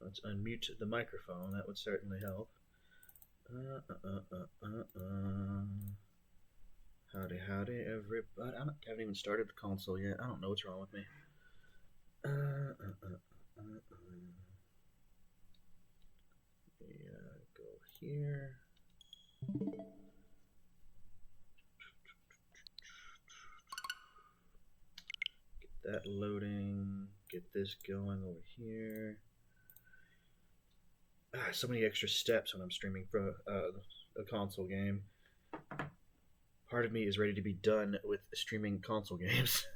Let's unmute the microphone. That would certainly help. Howdy, howdy, everybody. I haven't even started the console yet. I don't know what's wrong with me. Yeah, go here. Get that loading. Get this going over here. So many extra steps when I'm streaming for a console game. Part of me is ready to be done with streaming console games.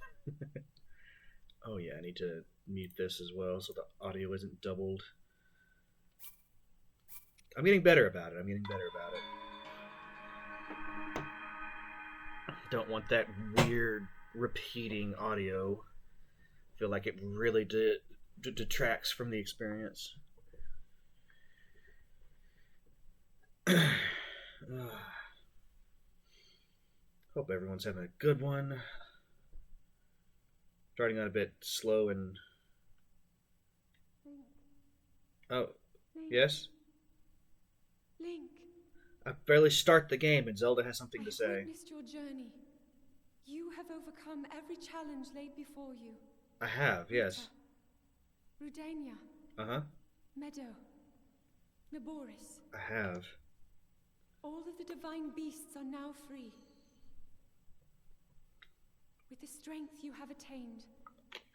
Oh yeah, I need to mute this as well so the audio isn't doubled. I'm getting better about it. Don't want that weird repeating audio. Feel like it really detracts from the experience. Hope everyone's having a good one. Starting out a bit slow and... Oh, Link. yes? Link. I barely start the game and Zelda has something to say. I've witnessed your journey. You have overcome every challenge laid before you. I have, yes. Rudania. Uh-huh. Meadow. Naboris. I have. All of the divine beasts are now free. With the strength you have attained,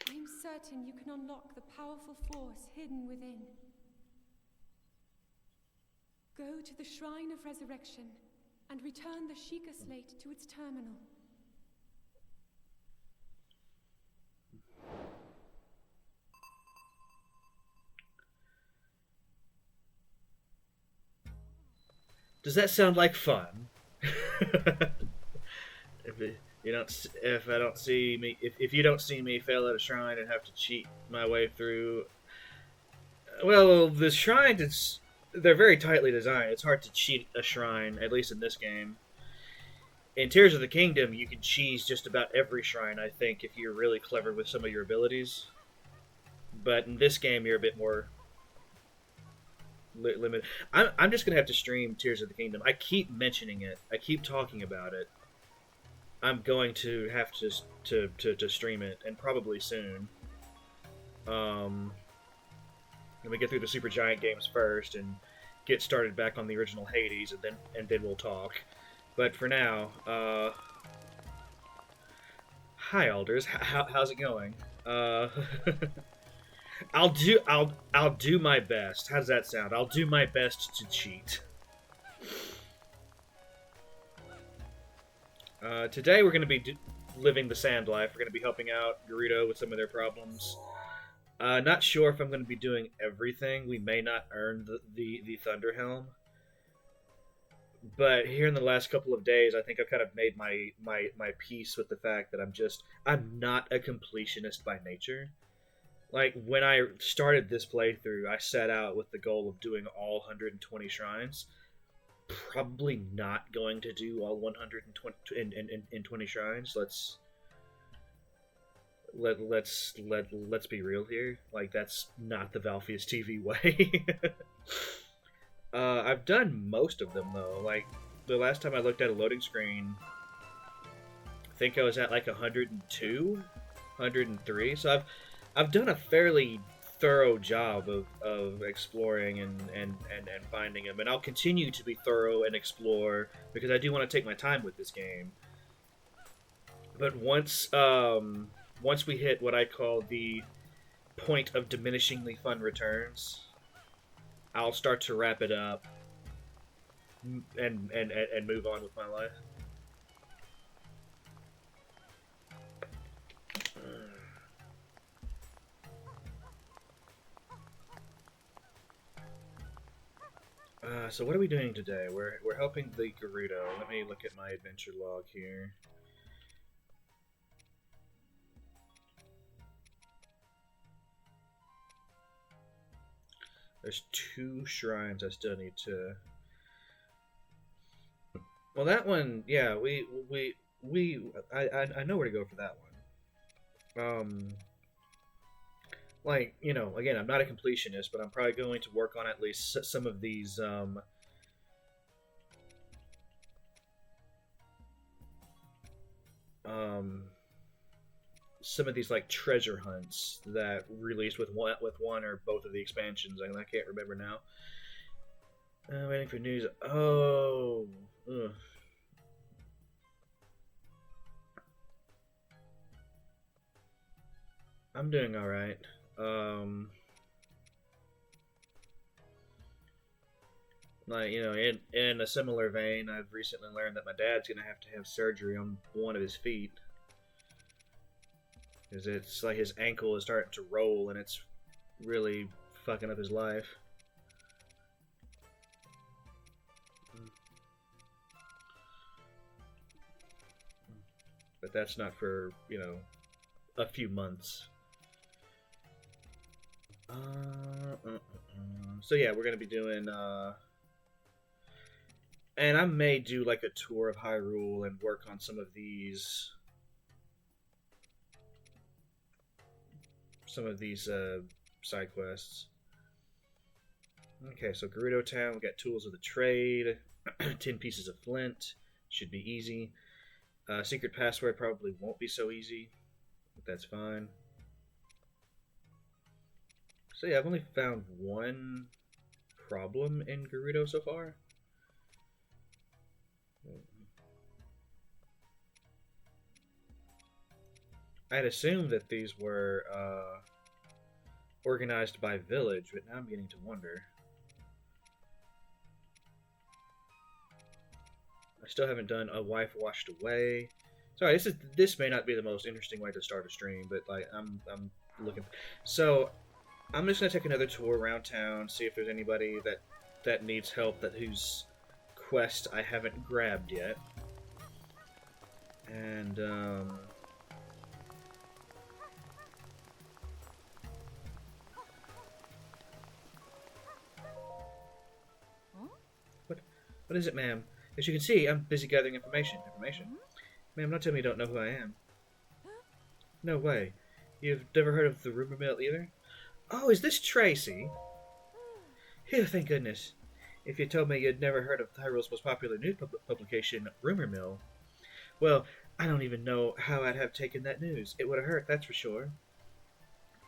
I am certain you can unlock the powerful force hidden within. Go to the Shrine of Resurrection and return the Sheikah Slate to its terminal. Does that sound like fun? If you don't see me fail at a shrine and have to cheat my way through, well, the shrines, they're very tightly designed. It's hard to cheat a shrine, at least in this game. In Tears of the Kingdom, you can cheese just about every shrine, I think, if you're really clever with some of your abilities. But in this game, you're a bit more limited. I'm just gonna have to stream Tears of the Kingdom. I keep mentioning it. I keep talking about it. I'm going to have to stream it, and probably soon. Let me get through the Super Giant games first, and get started back on the original Hades, and then we'll talk. But for now, hi Alders, how's it going? I'll do my best. How does that sound? I'll do my best to cheat. Today we're going to be living the sand life. We're going to be helping out Gerudo with some of their problems. Not sure if I'm going to be doing everything. We may not earn the Thunder Helm. But here in the last couple of days, I think I've kind of made my peace with the fact that I'm not a completionist by nature. Like, when I started this playthrough, I set out with the goal of doing all 120 shrines. Probably not going to do all 120 shrines. Let's be real here. Like, that's not the Valfius TV way. I've done most of them though. Like, the last time I looked at a loading screen, I think I was at like 102, 103. So I've done a fairly thorough job of exploring and finding them, and I'll continue to be thorough and explore because I do want to take my time with this game. But once we hit what I call the point of diminishingly fun returns, I'll start to wrap it up and move on with my life. So what are we doing today? We're helping the Gerudo. Let me look at my adventure log here. There's 2 shrines I still need to... Well, that one, yeah, I know where to go for that one. like, you know, again, I'm not a completionist, but I'm probably going to work on at least some of these um, some of these like treasure hunts that released with one or both of the expansions. I can't remember now. Waiting for news. Oh, ugh. I'm doing all right. Um, like, you know, in a similar vein, I've recently learned that my dad's gonna have to have surgery on one of his feet because it's like his ankle is starting to roll and it's really fucking up his life. But that's not for, you know, a few months. So yeah, we're gonna be doing and I may do like a tour of Hyrule and work on some of these side quests. Okay, so Gerudo Town, we got tools of the trade, 10 pieces of flint, should be easy. Secret password probably won't be so easy, but that's fine. So yeah, I've only found one problem in Gerudo so far. I'd assumed that these were organized by village, but now I'm beginning to wonder. I still haven't done A Wife Washed Away. Sorry, this may not be the most interesting way to start a stream, but like I'm looking. So I'm just gonna take another tour around town, see if there's anybody that needs help, whose quest I haven't grabbed yet, and what is it, ma'am? As you can see, I'm busy gathering information. Ma'am, don't tell me you don't know who I am. No way. You've never heard of the rumor mill either? Oh, is this Tracy? Phew, thank goodness. If you told me you'd never heard of Hyrule's most popular news publication, Rumor Mill, well, I don't even know how I'd have taken that news. It would have hurt, that's for sure.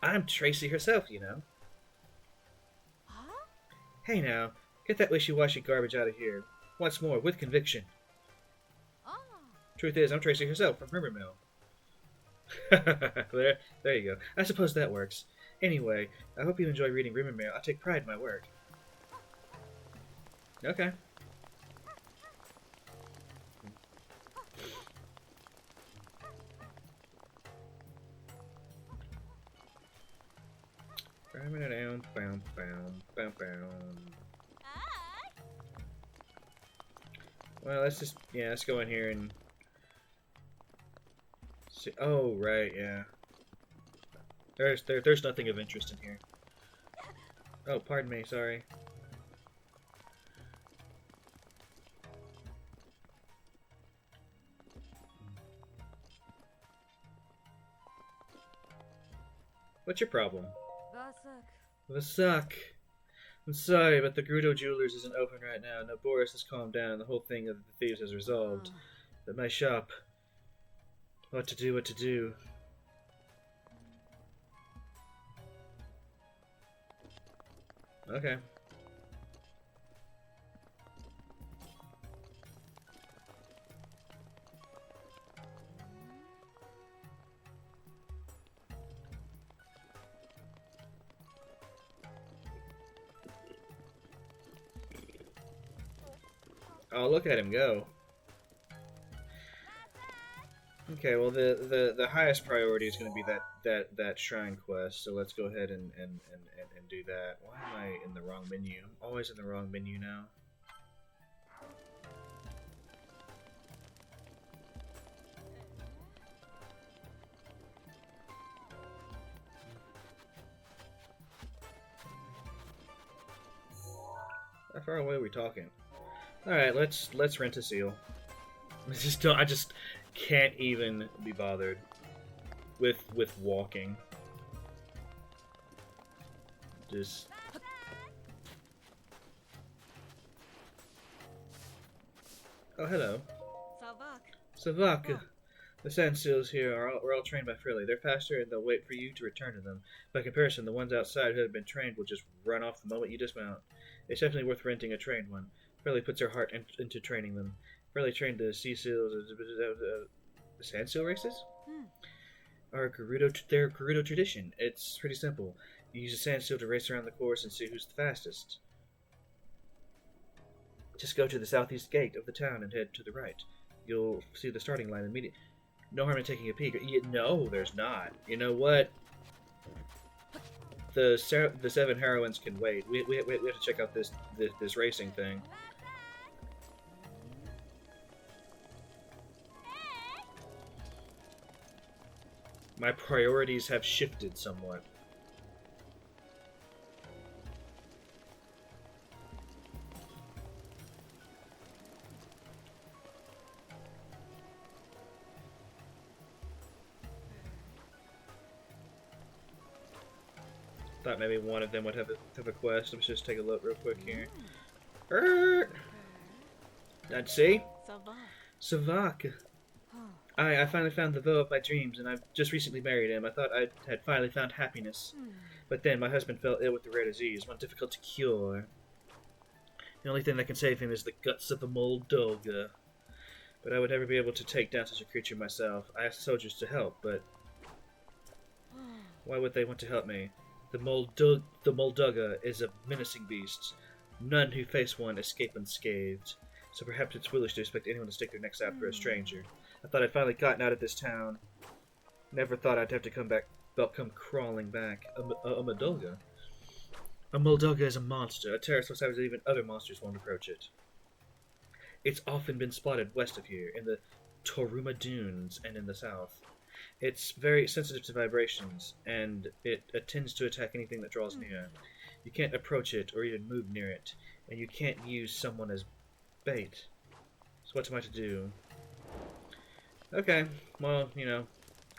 I'm Tracy herself, you know. Huh? Hey now, get that wishy-washy garbage out of here. Once more, with conviction. Oh. Truth is, I'm Tracy herself from Rumor Mill. there you go. I suppose that works. Anyway, I hope you enjoy reading Rumor Mill. I take pride in my work. Okay. Well, let's go in here and see. Oh, right, yeah. There's nothing of interest in here. Oh, pardon me, sorry. What's your problem? Vasak. I'm sorry, but the Gerudo Jewelers isn't open right now. Now Boris has calmed down. The whole thing of the thieves is resolved. But my shop. What to do. Okay. Oh, look at him go. Okay, well the highest priority is going to be that shrine quest. So let's go ahead and do that. Why am I in the wrong menu? I'm always in the wrong menu now. How far away are we talking? All right, let's rent a seal. I just can't even be bothered with walking. Just... Oh, hello. Savak. The sand seals here were all trained by Frilly. They're faster and they'll wait for you to return to them. By comparison, the ones outside who have been trained will just run off the moment you dismount. It's definitely worth renting a trained one. Frilly puts her heart into training them. Frilly trained the sea seals, the sand seal races? Are their Gerudo tradition. It's pretty simple. You use a sand seal to race around the course and see who's the fastest. Just go to the southeast gate of the town and head to the right. You'll see the starting line immediately. No harm in taking a peek. No, there's not. You know what? The 7 heroines can wait. We have to check out this racing thing. My priorities have shifted somewhat. Thought maybe one of them would have a quest. Let's just take a look real quick here. Let's see. Savak. I finally found the Vo of my dreams, and I've just recently married him. I thought I had finally found happiness. But then my husband fell ill with the rare disease, one difficult to cure. The only thing that can save him is the guts of a Moldoga. But I would never be able to take down such a creature myself. I asked soldiers to help, but why would they want to help me? The Moldoga is a menacing beast. None who face one escape unscathed. So perhaps it's foolish to expect anyone to stick their necks out for a stranger. I thought I'd finally gotten out of this town. Never thought I'd have to come crawling back. A Moldoga? A Moldoga is a monster, a terror so savage that even other monsters won't approach it. It's often been spotted west of here, in the Toruma Dunes and in the south. It's very sensitive to vibrations, and it tends to attack anything that draws near. You can't approach it or even move near it, and you can't use someone as bait. So what am I to do? Okay, well, you know,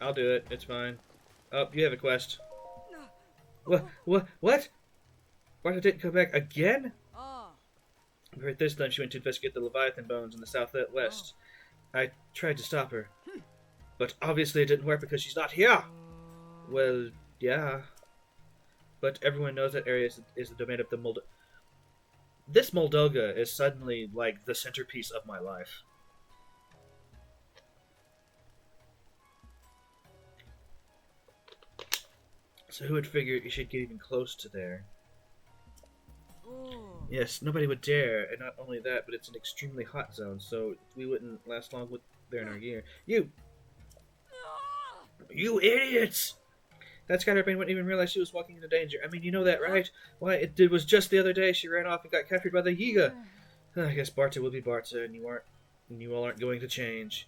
I'll do it. It's fine. Oh, you have a quest. What? What? Why did it come back again? But this time she went to investigate the Leviathan bones in the southwest. I tried to stop her. But obviously it didn't work because she's not here! Well, yeah. But everyone knows that area is the domain of the Moldoga. This Moldoga is suddenly, like, the centerpiece of my life. So who would figure you should get even close to there? Yes, nobody would dare, and not only that, but it's an extremely hot zone, so we wouldn't last long there in our gear. You idiots! That Scatterbrain wouldn't even realize she was walking into danger. I mean, you know that, right? Why, it was just the other day she ran off and got captured by the Yiga. I guess Barta will be Barta, and you all aren't going to change.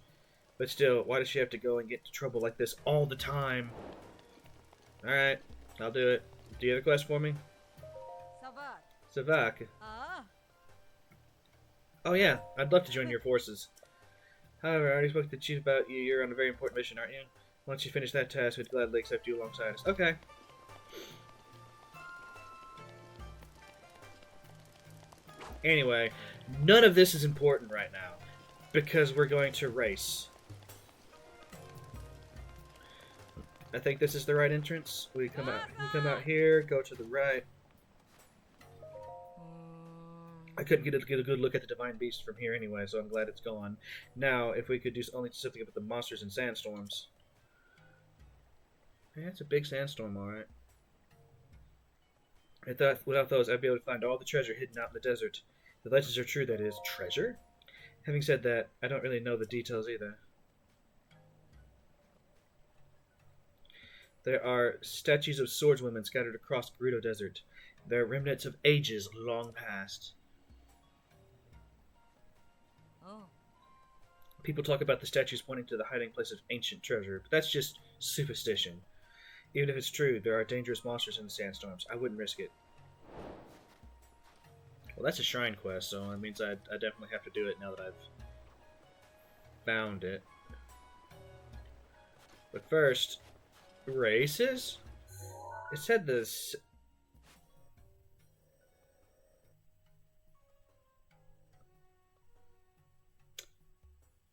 But still, why does she have to go and get into trouble like this all the time? Alright, I'll do it. Do you have a quest for me? Savak. Oh yeah, I'd love to join your forces. However, I already spoke to the chief about you. You're on a very important mission, aren't you? Once you finish that task, we'd gladly accept you alongside us. Okay. Anyway, none of this is important right now, because we're going to race. I think this is the right entrance. We come out here, go to the right. I couldn't get a good look at the Divine Beast from here anyway, so I'm glad it's gone. Now, if we could do only something about the monsters and sandstorms. Yeah, it's a big sandstorm, alright. I thought without those, I'd be able to find all the treasure hidden out in the desert. The legends are true, that is. Treasure? Having said that, I don't really know the details either. There are statues of swordswomen scattered across Gerudo Desert. They are remnants of ages long past. People talk about the statues pointing to the hiding place of ancient treasure, but that's just superstition. Even if it's true, there are dangerous monsters in the sandstorms. I wouldn't risk it. Well, that's a shrine quest, so that means I definitely have to do it now that I've found it. But first, races? It said this.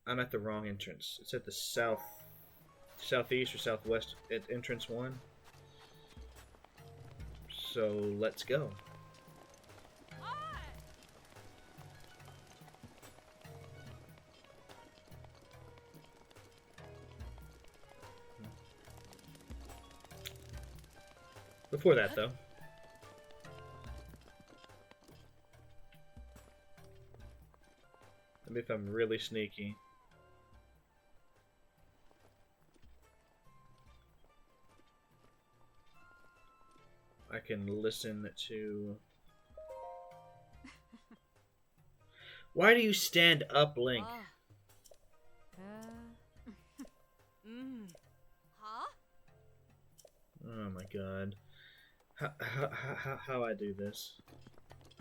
I'm at the wrong entrance. It's at the southeast or southwest at entrance 1. So let's go. Before that, though, maybe if I'm really sneaky. I can listen to... Why do you stand up, Link? Oh my god. How I do this?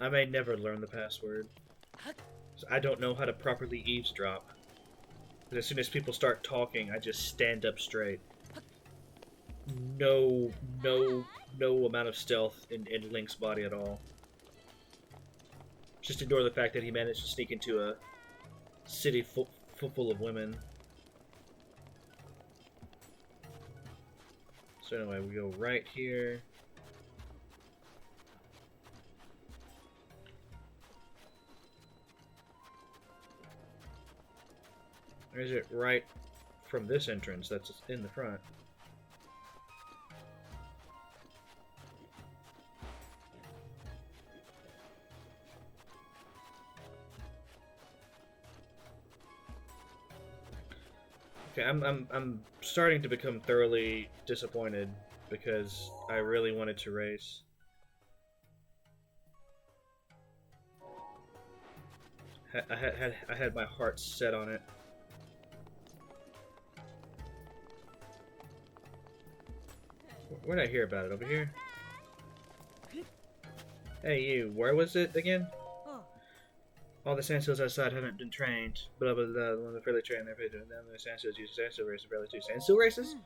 I may never learn the password. I don't know how to properly eavesdrop. But as soon as people start talking, I just stand up straight. No amount of stealth in Link's body at all. Just ignore the fact that he managed to sneak into a city full of women. So anyway, we go right here. Or is it right from this entrance that's in the front? Okay, I'm starting to become thoroughly disappointed because I really wanted to race. I had my heart set on it. Where did I hear about it? Over here? Hey you, where was it again? All the sandseals outside haven't been trained. Blah blah blah. When they're fairly trained, they're paid to them. The sandseals use sandsteel races. Barely two sandsteel races.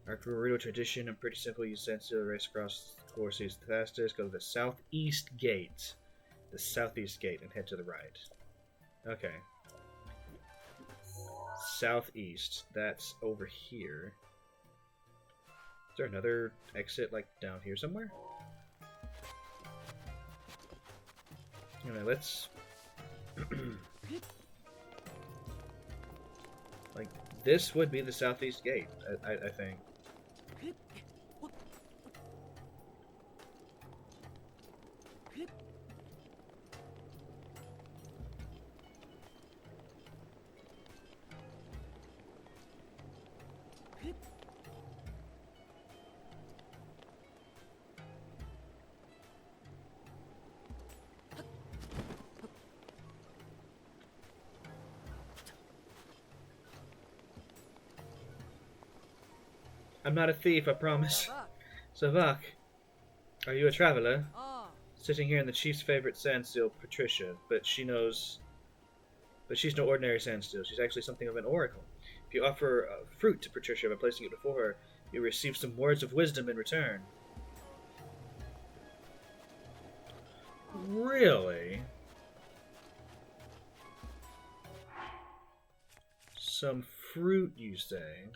Our Gerudo tradition and pretty simple. Use sandsteel race across the course. Use the fastest. Go to the southeast gate. The southeast gate and head to the right. Okay. Southeast. That's over here. Is there another exit like down here somewhere? Anyway, let's. Like, this would be the southeast gate, I think. I'm not a thief, I promise. Savak, are you a traveler? Sitting here in the chief's favorite sandsteel, Patricia, but she's no ordinary sandsteel. She's actually something of an oracle. If you offer fruit to Patricia by placing it before her, you receive some words of wisdom in return. Really? Some fruit, you say?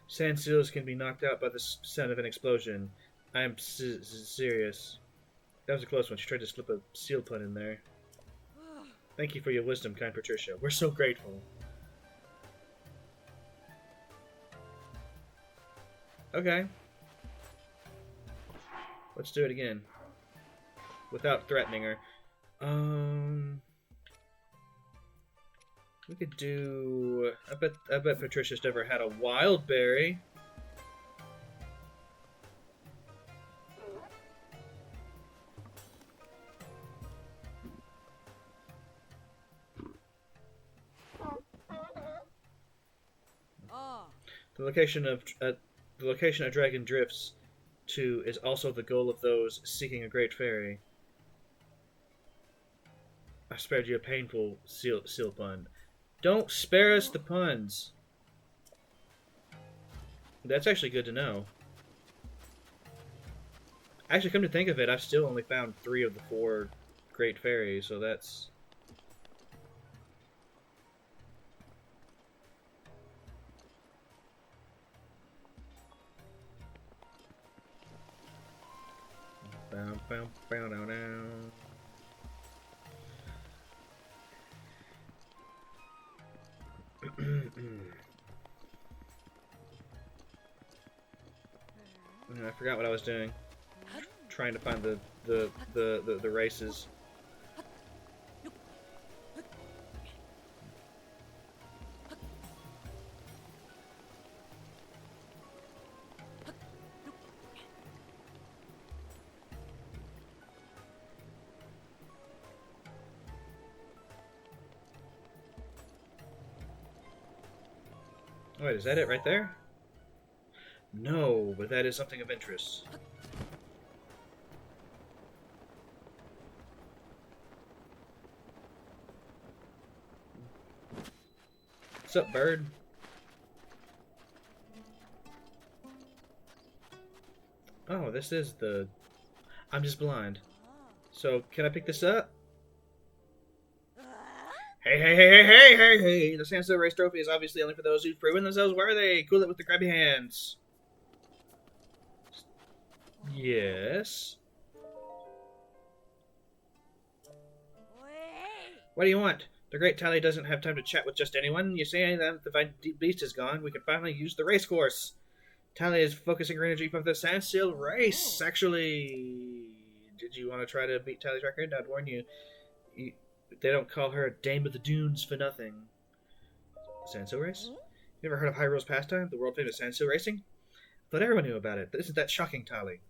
Sandseals can be knocked out by the sound of an explosion. I'm serious. That was a close one. She tried to slip a seal pun in there. Thank you for your wisdom, kind Patricia. We're so grateful. Okay. Let's do it again. Without threatening her. We could do... I bet Patricia's never had a wild berry. The location a dragon drifts to is also the goal of those seeking a great fairy. I spared you a painful seal pun. Don't spare us the puns. That's actually good to know. Actually, come to think of it, I've still only found 3 of the 4 great fairies, so that's... Bow, bow, bow, down, down. I forgot what I was doing. Trying to find the races. Wait, is that it right there? No, but that is something of interest. What's up, bird? Oh, this is the... I'm just blind. So, can I pick this up? Hey, hey, hey, hey, hey, hey, hey! The Sandstone Race Trophy is obviously only for those who've proven themselves worthy. Cool it with the grabby hands. Yes? What do you want? The great Tally doesn't have time to chat with just anyone. You say that the Divine Beast is gone, we can finally use the race course. Tally is focusing her energy from the Sandstone Race, actually. Did you want to try to beat Tally's record? I'd warn you. They don't call her a Dame of the Dunes for nothing. Sandstone Race? You ever heard of Hyrule's pastime, the world-famous Sandstone racing? I thought everyone knew about it. Isn't that shocking, Tally?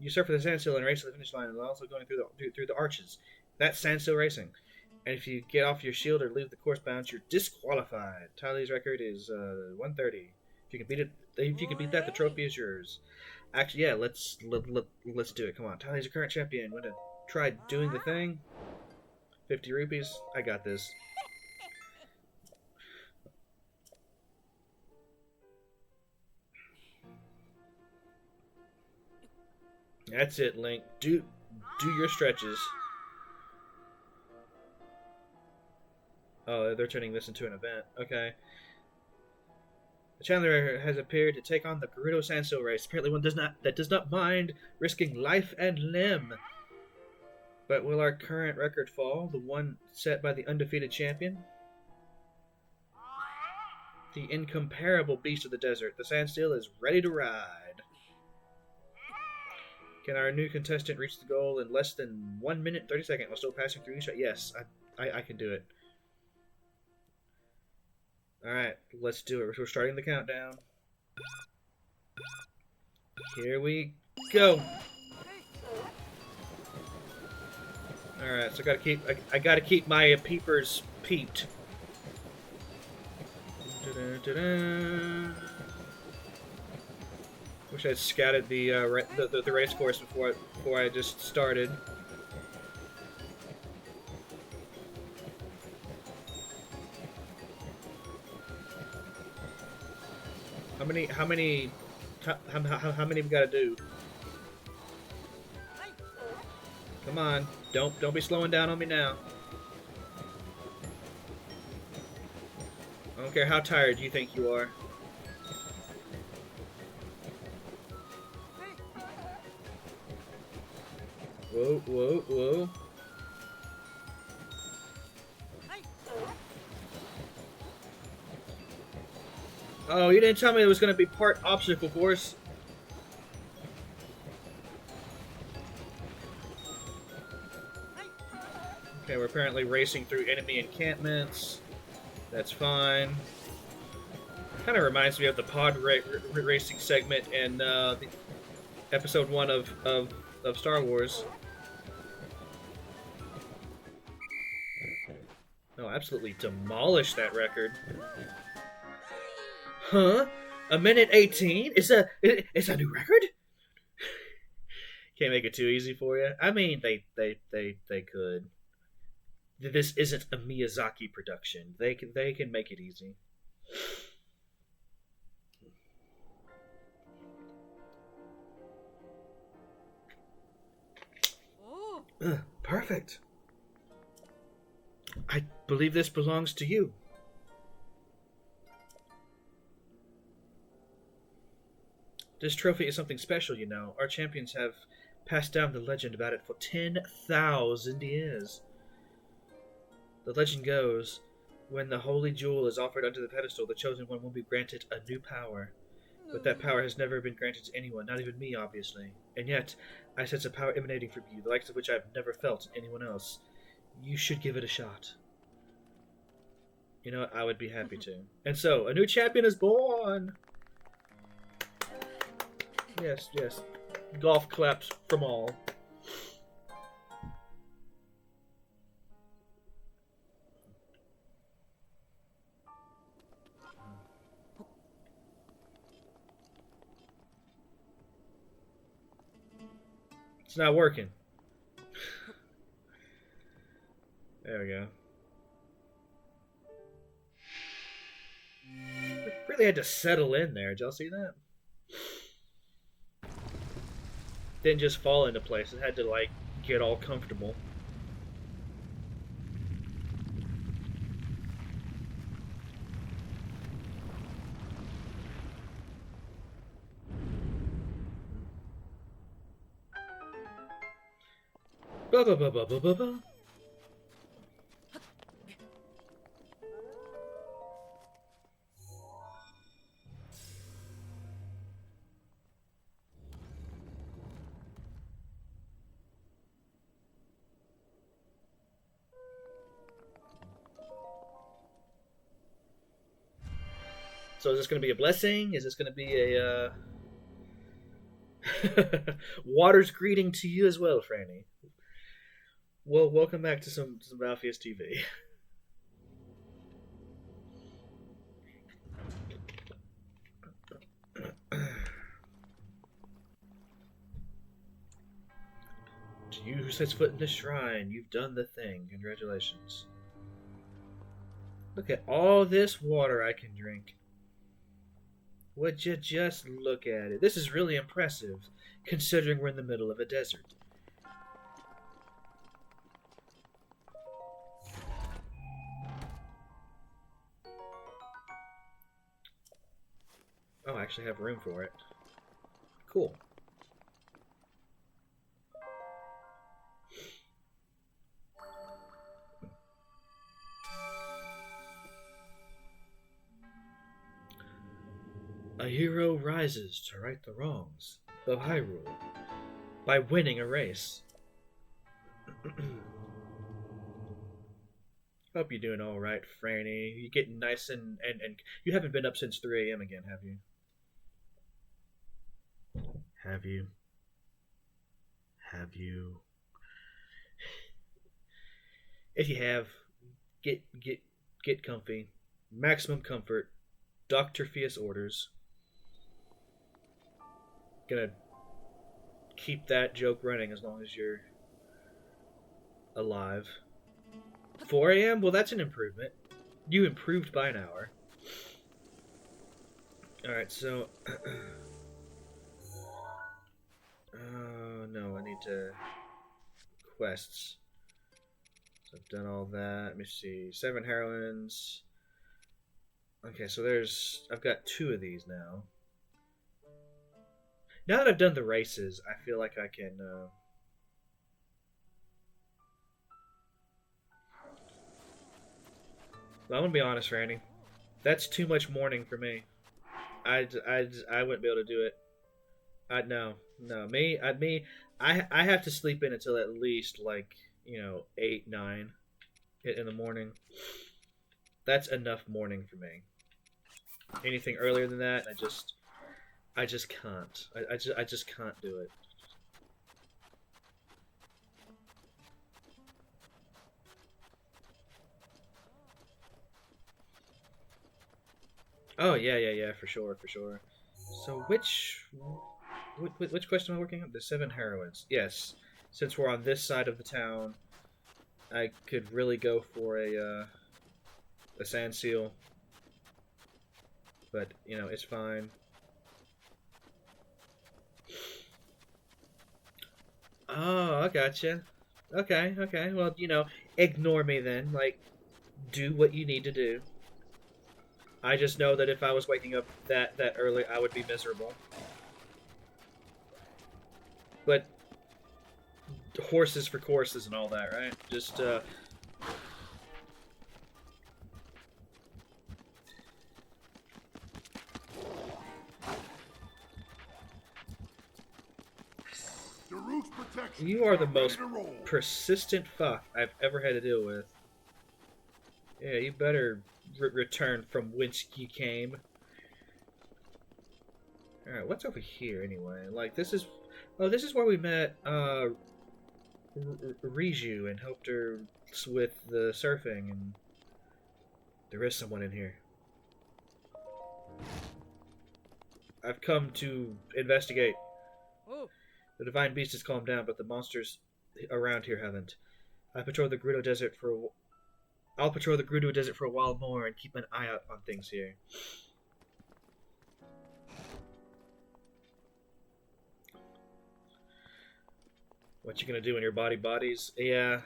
You surf for the Sandstone and race to the finish line, and also going through the arches. That's Sandstone racing. And if you get off your shield or leave the course bounds, you're disqualified. Tally's record is 130. If you can beat that, the trophy is yours. Actually, yeah, let's do it. Come on, Tally's your current champion. Want to try doing the thing? 50 rupees. I got this. That's it, Link. Do your stretches. Oh, they're turning this into an event. Okay. The Chandler has appeared to take on the Gerudo Sandstone race. Apparently one does not mind risking life and limb. But will our current record fall? The one set by the undefeated champion? The incomparable beast of the desert. The Sandsteel is ready to ride. Can our new contestant reach the goal in less than 1 minute and 30 seconds while still passing through each? Yes, I can do it. Alright, let's do it. We're starting the countdown. Here we go. Alright, so I gotta keep my peepers peeped. Wish I'd scouted the race course before I just started. How many we gotta do? Come on, don't be slowing down on me now. I don't care how tired you think you are. Whoa, whoa, whoa. Oh, you didn't tell me it was going to be part obstacle course. Okay, we're apparently racing through enemy encampments. That's fine. Kind of reminds me of the pod racing segment in the episode 1 of Star Wars. Oh, absolutely demolished that record. Huh? 1 minute 18? Is a new record? Can't make it too easy for you. I mean, they could. This isn't a Miyazaki production. They can make it easy. Perfect. I believe this belongs to you. This trophy is something special, you know. Our champions have passed down the legend about it for 10,000 years. The legend goes, when the holy jewel is offered unto the pedestal, the chosen one will be granted a new power. But that power has never been granted to anyone, not even me, obviously. And yet, I sense a power emanating from you, the likes of which I have never felt in anyone else. You should give it a shot. You know what? I would be happy to. And so, a new champion is born! Yes, yes. Golf claps from all. It's not working. There we go. It really had to settle in there. Did y'all see that? Didn't just fall into place. It had to, like, get all comfortable. Ba ba ba ba ba ba ba. So is this going to be a blessing? Is this going to be a Water's greeting to you as well, Franny. Well, welcome back to some Alpheus TV. To you who sets foot in this shrine, you've done the thing. Congratulations. Look at all this water I can drink. Would you just look at it? This is really impressive, considering we're in the middle of a desert. Oh, I actually have room for it. Cool. A hero rises to right the wrongs of Hyrule by winning a race. Hope you're doing all right, Franny. You getting nice and you haven't been up since 3 a.m. again, have you? Have you? Have you? If you have, get comfy. Maximum comfort. Dr. Fias orders. Gonna keep that joke running as long as you're alive. 4 a.m.? Well, that's an improvement. You improved by an hour. Alright, so... oh, no, I need to... quests. So I've done all that. Let me see. 7 heroines. Okay, so there's... I've got 2 of these now. Now that I've done the races, I feel like I can... Well, I'm gonna be honest, Randy. That's too much mourning for me. I wouldn't be able to do it. No. I have to sleep in until at least, like, 8, 9 in the morning. That's enough mourning for me. Anything earlier than that, I just can't. I just can't do it. Oh, yeah, for sure. So which... Which quest am I working on? The 7 heroines. Yes. Since we're on this side of the town, I could really go for a sand seal. But, you know, it's fine. Oh, I gotcha. Okay, okay. Well, you know, ignore me then. Like, do what you need to do. I just know that if I was waking up that early, I would be miserable. But horses for courses and all that, right? Just you are the most persistent fuck I've ever had to deal with. Yeah, you better return from whence you came. Alright, what's over here anyway? Like, this is... Oh, this is where we met, Riju and helped her with the surfing, and... There is someone in here. I've come to investigate. Oh. The divine beast has calmed down, but the monsters around here haven't. I'll patrol the Gerudo Desert for a while more and keep an eye out on things here. What you gonna do when your body bodies? Yeah.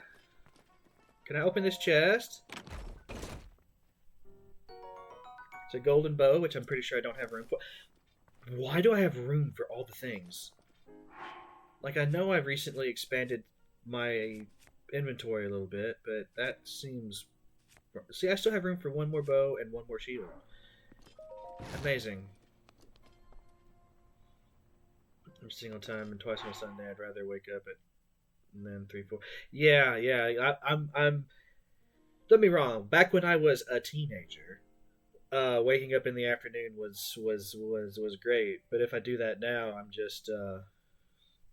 Can I open this chest? It's a golden bow, which I'm pretty sure I don't have room for. Why do I have room for all the things? Like, I know I've recently expanded my inventory a little bit, but that seems... See, I still have room for one more bow and one more shield. Amazing. Every single time and twice on a Sunday, I'd rather wake up at and then 3, 4. Yeah. I'm. Don't get me wrong. Back when I was a teenager, waking up in the afternoon was great. But if I do that now, I'm just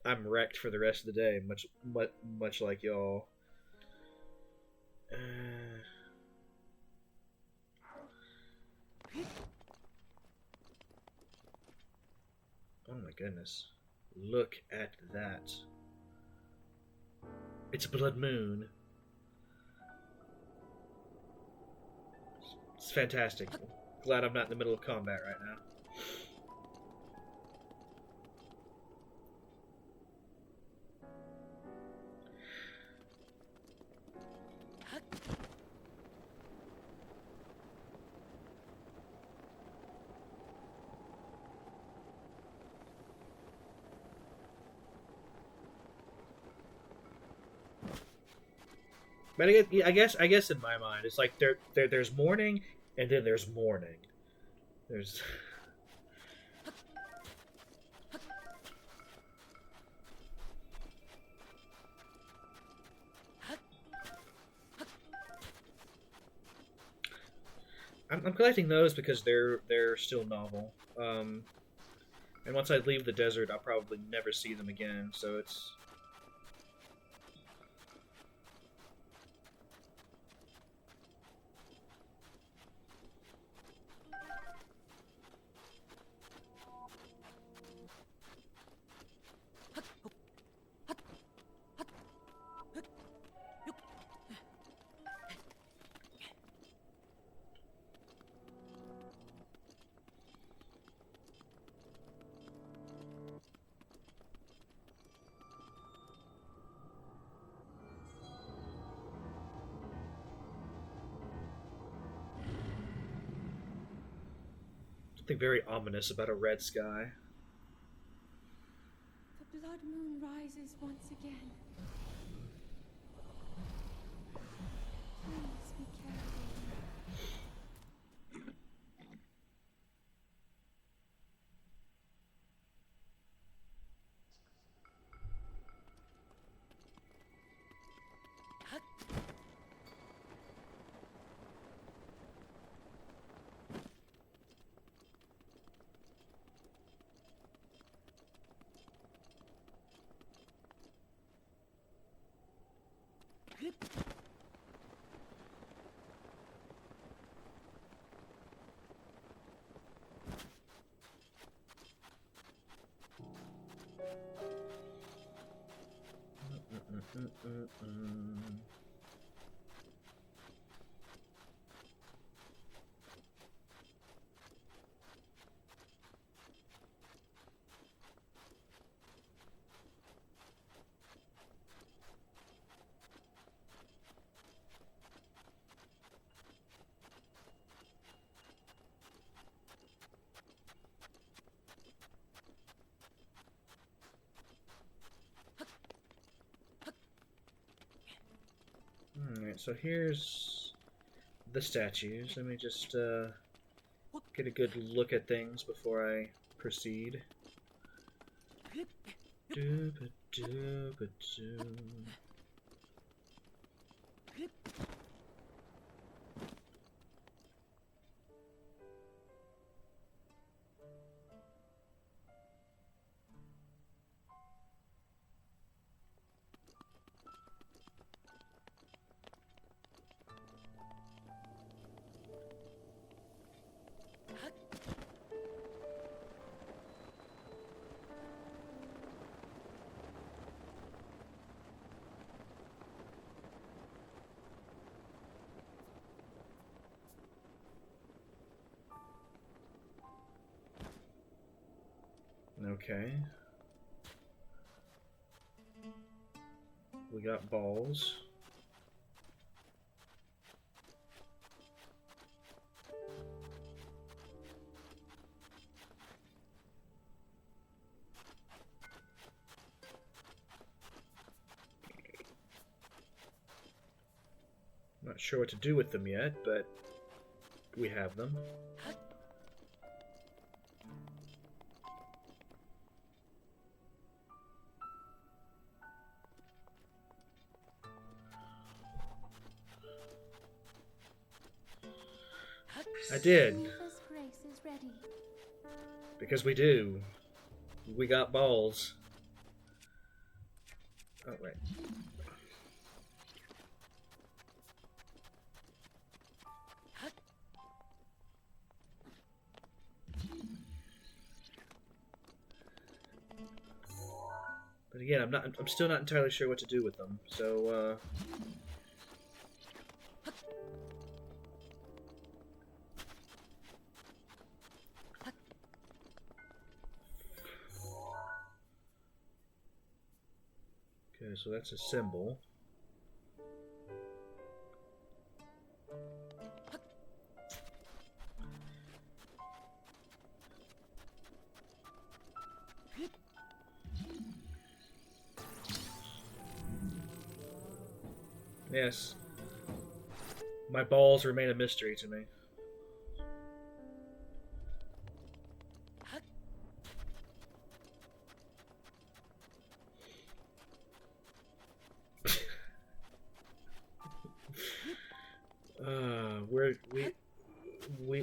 I'm wrecked for the rest of the day. Much like y'all. Oh my goodness! Look at that. It's a blood moon. It's fantastic. Glad I'm not in the middle of combat right now. But I guess in my mind, it's like there's morning, and then there's morning. There's. I'm collecting those because they're still novel. And once I leave the desert, I'll probably never see them again. So it's. Something very ominous about a red sky. The blood moon rises once again. Please be careful. Huh? ？ Alright, so here's the statues. Let me just get a good look at things before I proceed. Okay. We got balls. Not sure what to do with them yet, but we have them. I did. Grace is ready. Because we do. We got balls. Oh, wait. But again, I'm still not entirely sure what to do with them. So, okay, so that's a symbol. Yes. My balls remain a mystery to me.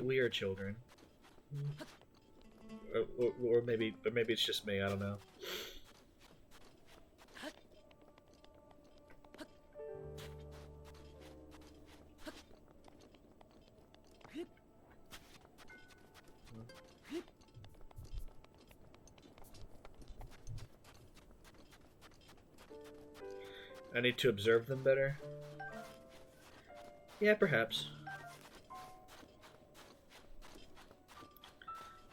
We are children, or maybe it's just me. I don't know. I need to observe them better. Yeah, perhaps.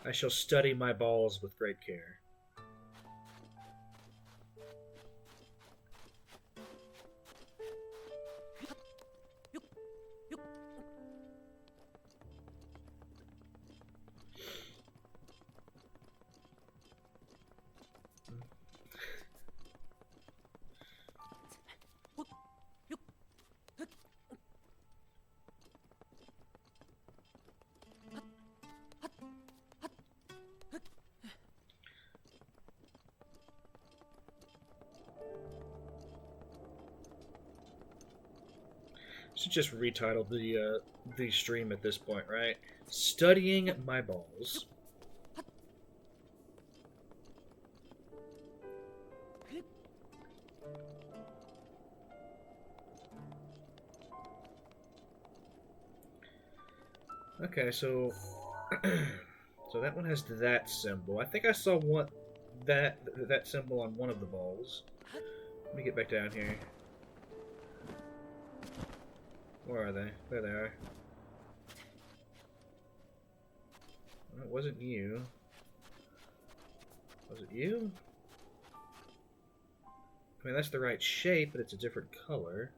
I shall study my balls with great care. Should just retitle the stream at this point, right? Studying my balls. Okay, so so that one has that symbol. I think I saw that symbol on one of the balls. Let me get back down here. Where are they? There they are. Well, it wasn't you. Was it you? I mean, that's the right shape, but it's a different color.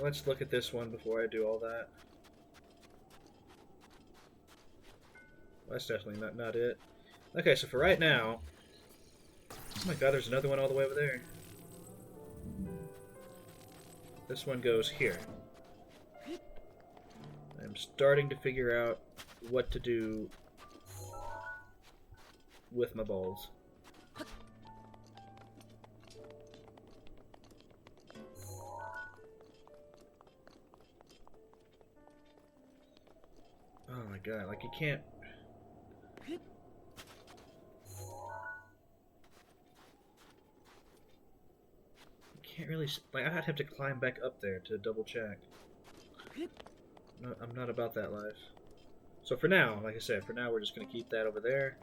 Let's look at this one before I do all that. Well, that's definitely not it. Okay, so for right now... Oh my god, there's another one all the way over there. This one goes here. I'm starting to figure out what to do with my balls. Oh my god, like you can't... Can't really... Like, I'd have to climb back up there to double check. No, I'm not about that life. So for now, like I said, for now we're just going to keep that over there.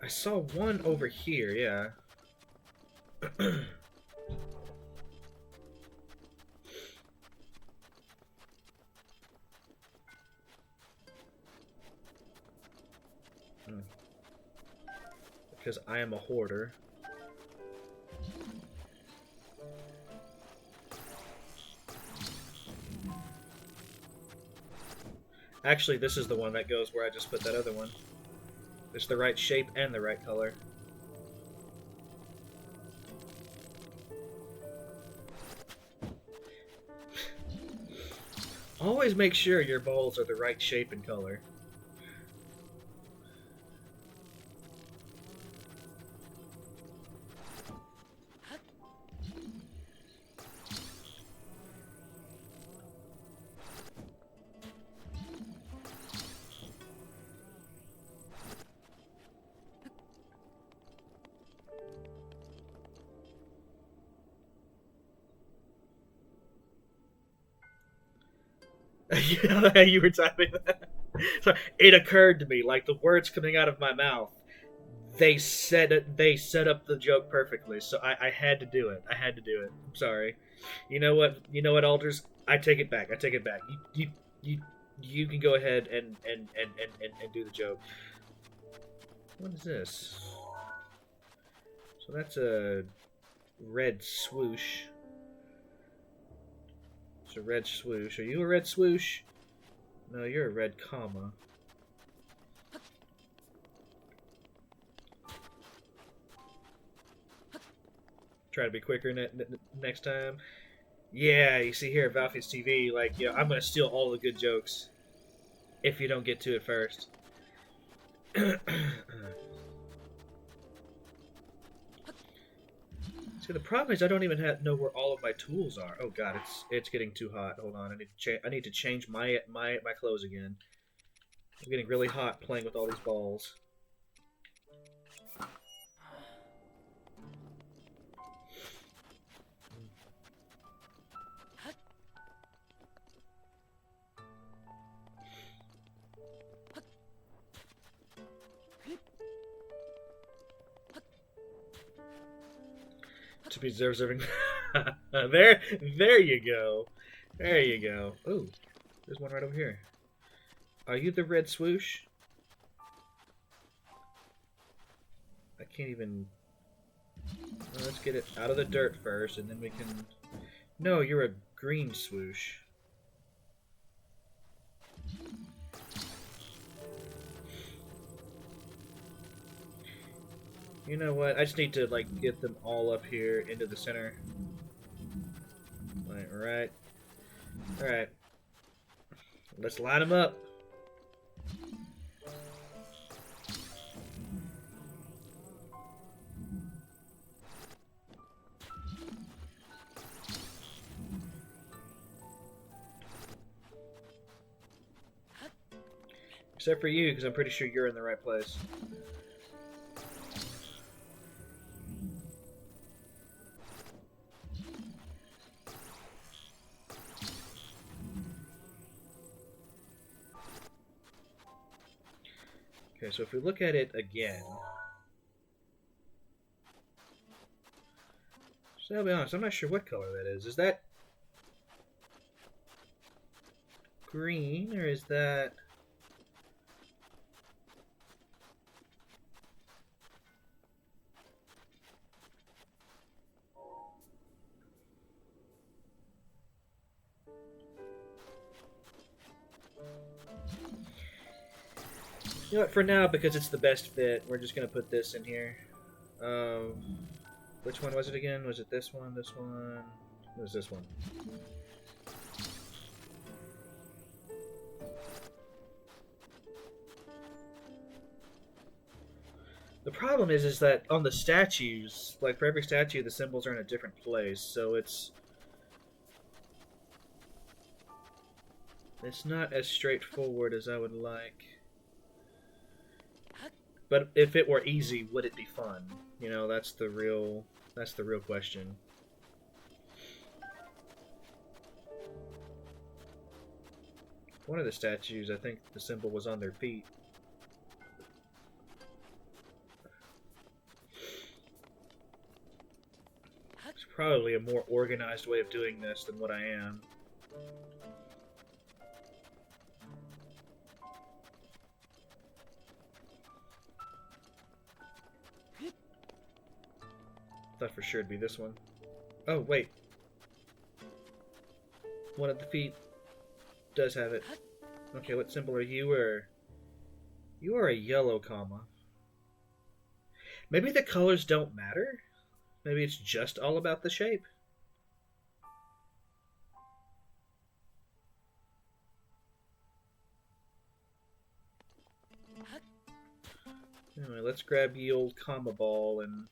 I saw one over here, yeah. Because I am a hoarder. Actually, this is the one that goes where I just put that other one. It's the right shape and the right color. Always make sure your balls are the right shape and color. You know how you were typing that? So it occurred to me, like the words coming out of my mouth, they set up the joke perfectly. So I had to do it. I had to do it. I'm sorry. You know what? You know what, Alders? I take it back. I take it back. You can go ahead and do the joke. What is this? So that's a red swoosh. It's a red swoosh. Are you a red swoosh? No, you're a red comma. Try to be quicker next time. Yeah, you see here at Valky's TV, like, you know, I'm gonna steal all the good jokes if you don't get to it first. See, the problem is I don't even know where all of my tools are. Oh god, it's getting too hot. Hold on, I need to change my clothes again. I'm getting really hot playing with all these balls. To be deserving. There you go. There you go. Ooh, there's one right over here. Are you the red swoosh? I can't even... Well, let's get it out of the dirt first, and then we can... No, you're a green swoosh. You know what? I just need to, like, get them all up here into the center. Right. Alright. Let's line them up. Except for you, because I'm pretty sure you're in the right place. Okay, so if we look at it again, so I'll be honest, I'm not sure what color that is. Is that green or is that? You know what, for now, because it's the best fit, we're just going to put this in here. Which one was it again? Was it this one? This one? It was this one. The problem is that on the statues, like for every statue, the symbols are in a different place, so it's not as straightforward as I would like. But if it were easy, would it be fun? You know, that's the real question. One of the statues, I think the symbol was on their feet. It's probably a more organized way of doing this than what I am. Thought for sure it'd be this one. Oh, wait. One of the feet does have it. Okay, what symbol are you, or... You are a yellow comma. Maybe the colors don't matter? Maybe it's just all about the shape? Anyway, let's grab ye old comma ball and...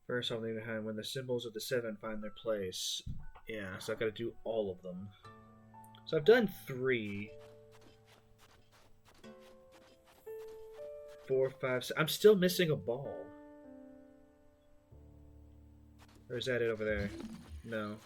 First, I'll leave behind when the symbols of the seven find their place. Yeah, so I've got to do all of them. So I've done 3. 4, 5, 6. I'm still missing a ball. Or is that it over there? No.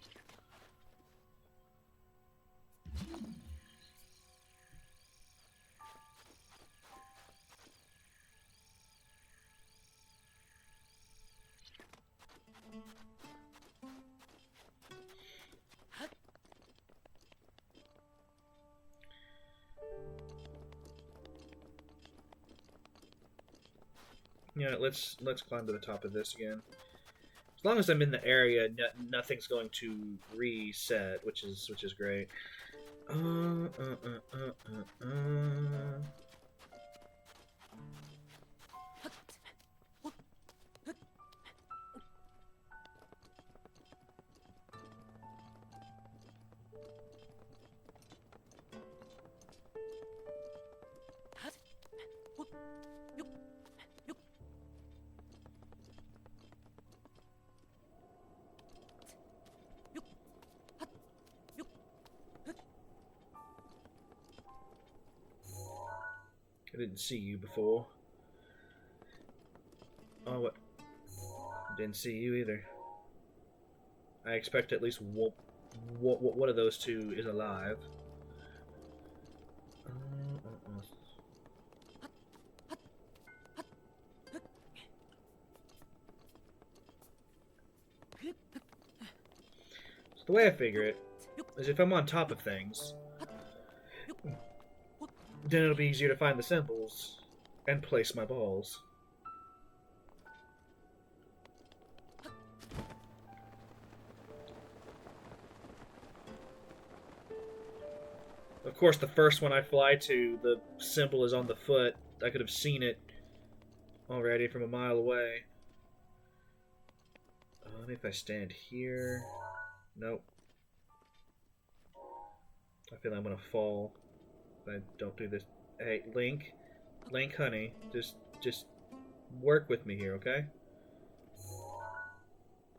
You know, let's climb to the top of this again. As long as I'm in the area, nothing's going to reset, which is great. I didn't see you before. Oh, what? Didn't see you either. I expect at least one of those two is alive. So the way I figure it is if I'm on top of things, then it'll be easier to find the symbols and place my balls. Of course, the first one I fly to, the symbol is on the foot. I could have seen it already from a mile away. Maybe if I stand here... Nope. I feel like I'm gonna fall if I don't do this. Hey, Link, honey, just work with me here, okay?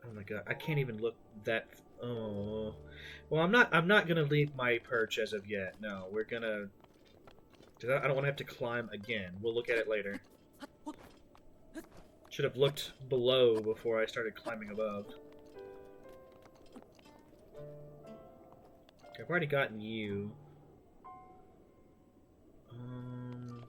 Oh my god, I can't even look that Oh, well, I'm not gonna leave my perch as of yet. No, we're gonna. Cause I don't want to have to climb again. We'll look at it later. Should have looked below before I started climbing above. Okay, I've already gotten you. Um.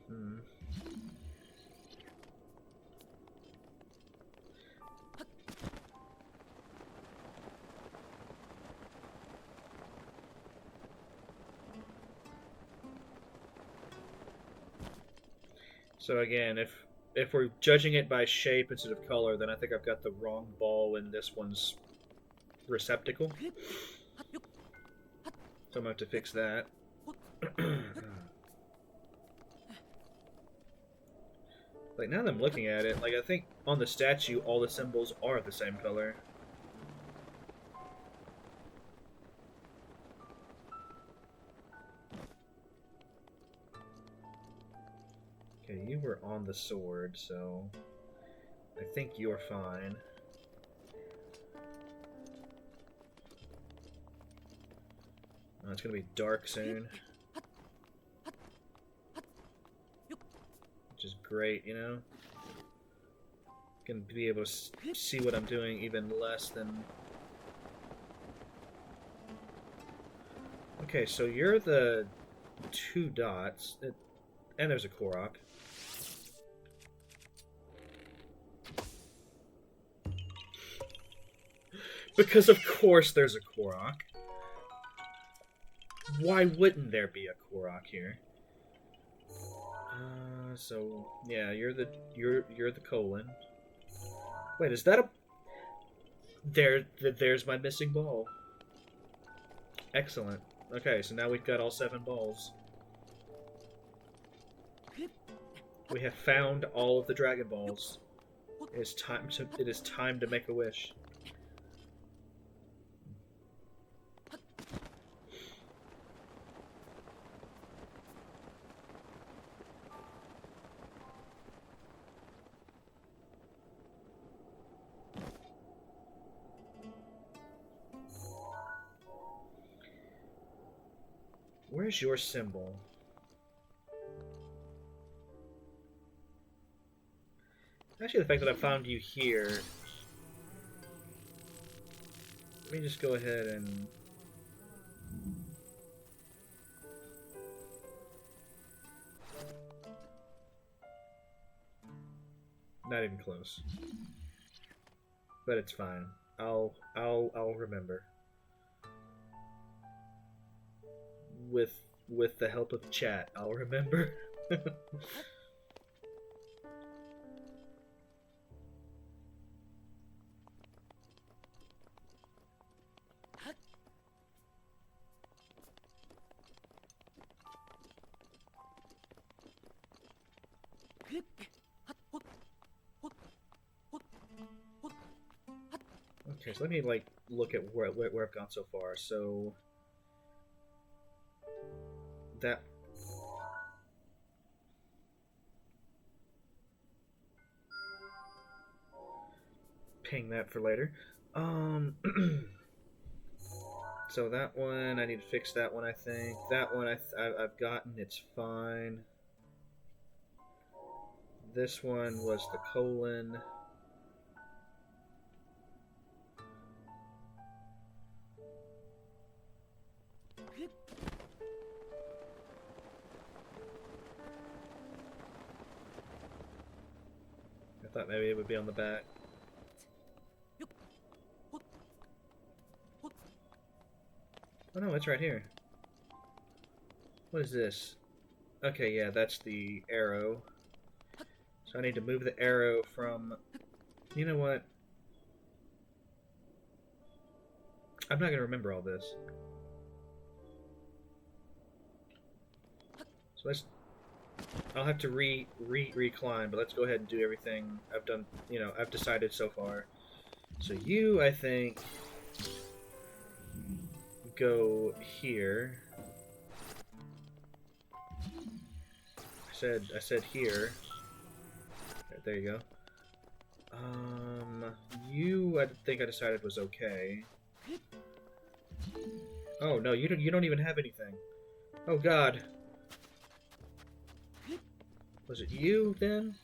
Hmm. So again, if we're judging it by shape instead of color, then I think I've got the wrong ball in this one's receptacle. So I'm gonna have to fix that. Like, now that I'm looking at it, like, I think on the statue all the symbols are the same color. Okay, you were on the sword, so I think you're fine. Oh, it's gonna be dark soon. Which is great, you know? Gonna be able to see what I'm doing even less than... Okay, so you're the 2 dots, and there's a Korok. Because of course there's a Korok. Why wouldn't there be a Korok here? So yeah, you're the colon. Wait, is that a... There's my missing ball. Excellent. Okay, so now we've got all 7 balls. We have found all of the Dragon Balls. It is time to make a wish. Where's your symbol? Actually, the fact that I found you here... Let me just go ahead and... Not even close. But it's fine. I'll remember. With the help of chat, I'll remember. Okay, so let me like look at where I've gone so far. So that ping that for later. So that one I need to fix. That one I think that one I've gotten. It's fine. This one was the colon. I thought maybe it would be on the back. Oh no, it's right here. What is this? Okay, yeah, that's the arrow. So I need to move the arrow from... You know what? I'm not going to remember all this. So let's... I'll have to reclimb, but let's go ahead and do everything I've done, I've decided so far. So you, I think, go here. I said here. There you go. You, I think I decided was okay. Oh no, you don't even have anything. Oh God. Was it you then?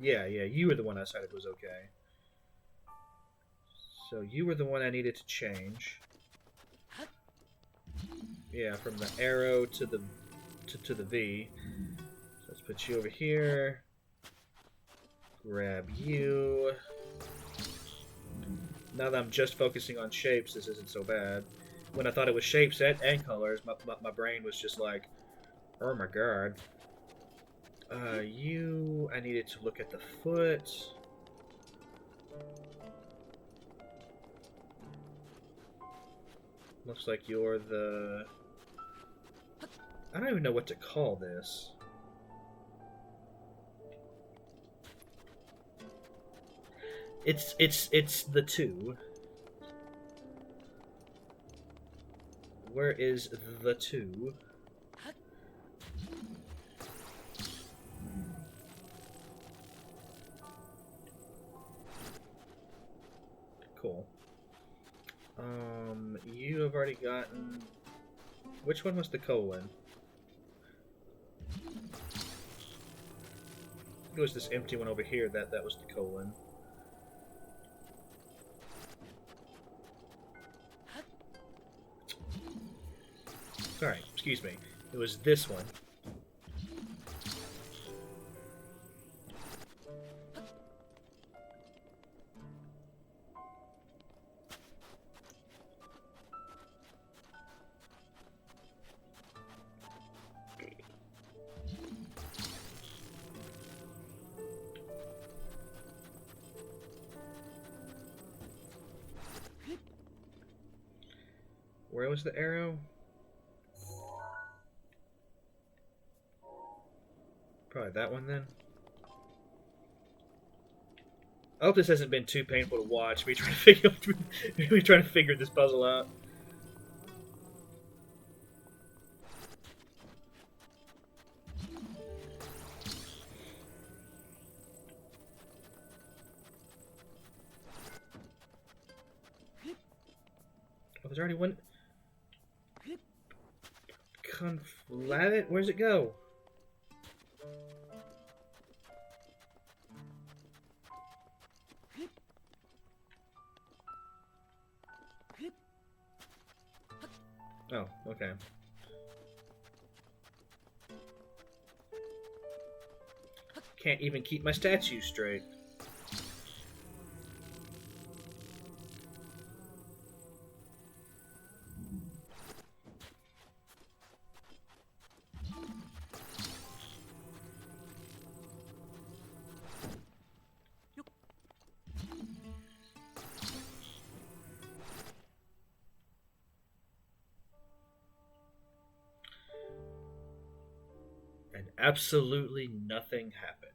Yeah, you were the one I decided was okay. So you were the one I needed to change. Yeah, from the arrow to the to the V. So let's put you over here. Grab you. Now that I'm just focusing on shapes, this isn't so bad. When I thought it was shapes and colors, my brain was just like, oh my god. You... I needed to look at the foot. Looks like you're the... I don't even know what to call this. It's the two. Where is the two? Cool. You have already gotten... Which one was the colon? It was this empty one over here that was the colon. Sorry, excuse me. It was this one. Where was the arrow? Probably that one then. I hope this hasn't been too painful to watch. Me trying to figure this puzzle out. Oh, there's already one. Conflat. Where's it go? Oh, okay. Can't even keep my statue straight. And absolutely nothing happened.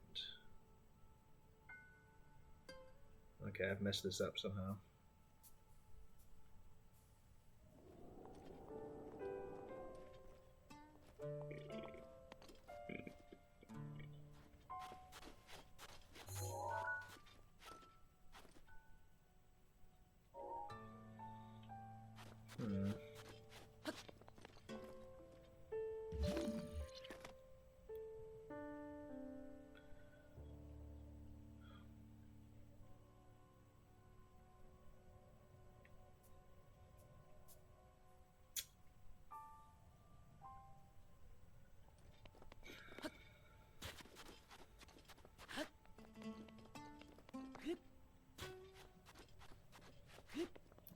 Okay, I've messed this up somehow. Hmm.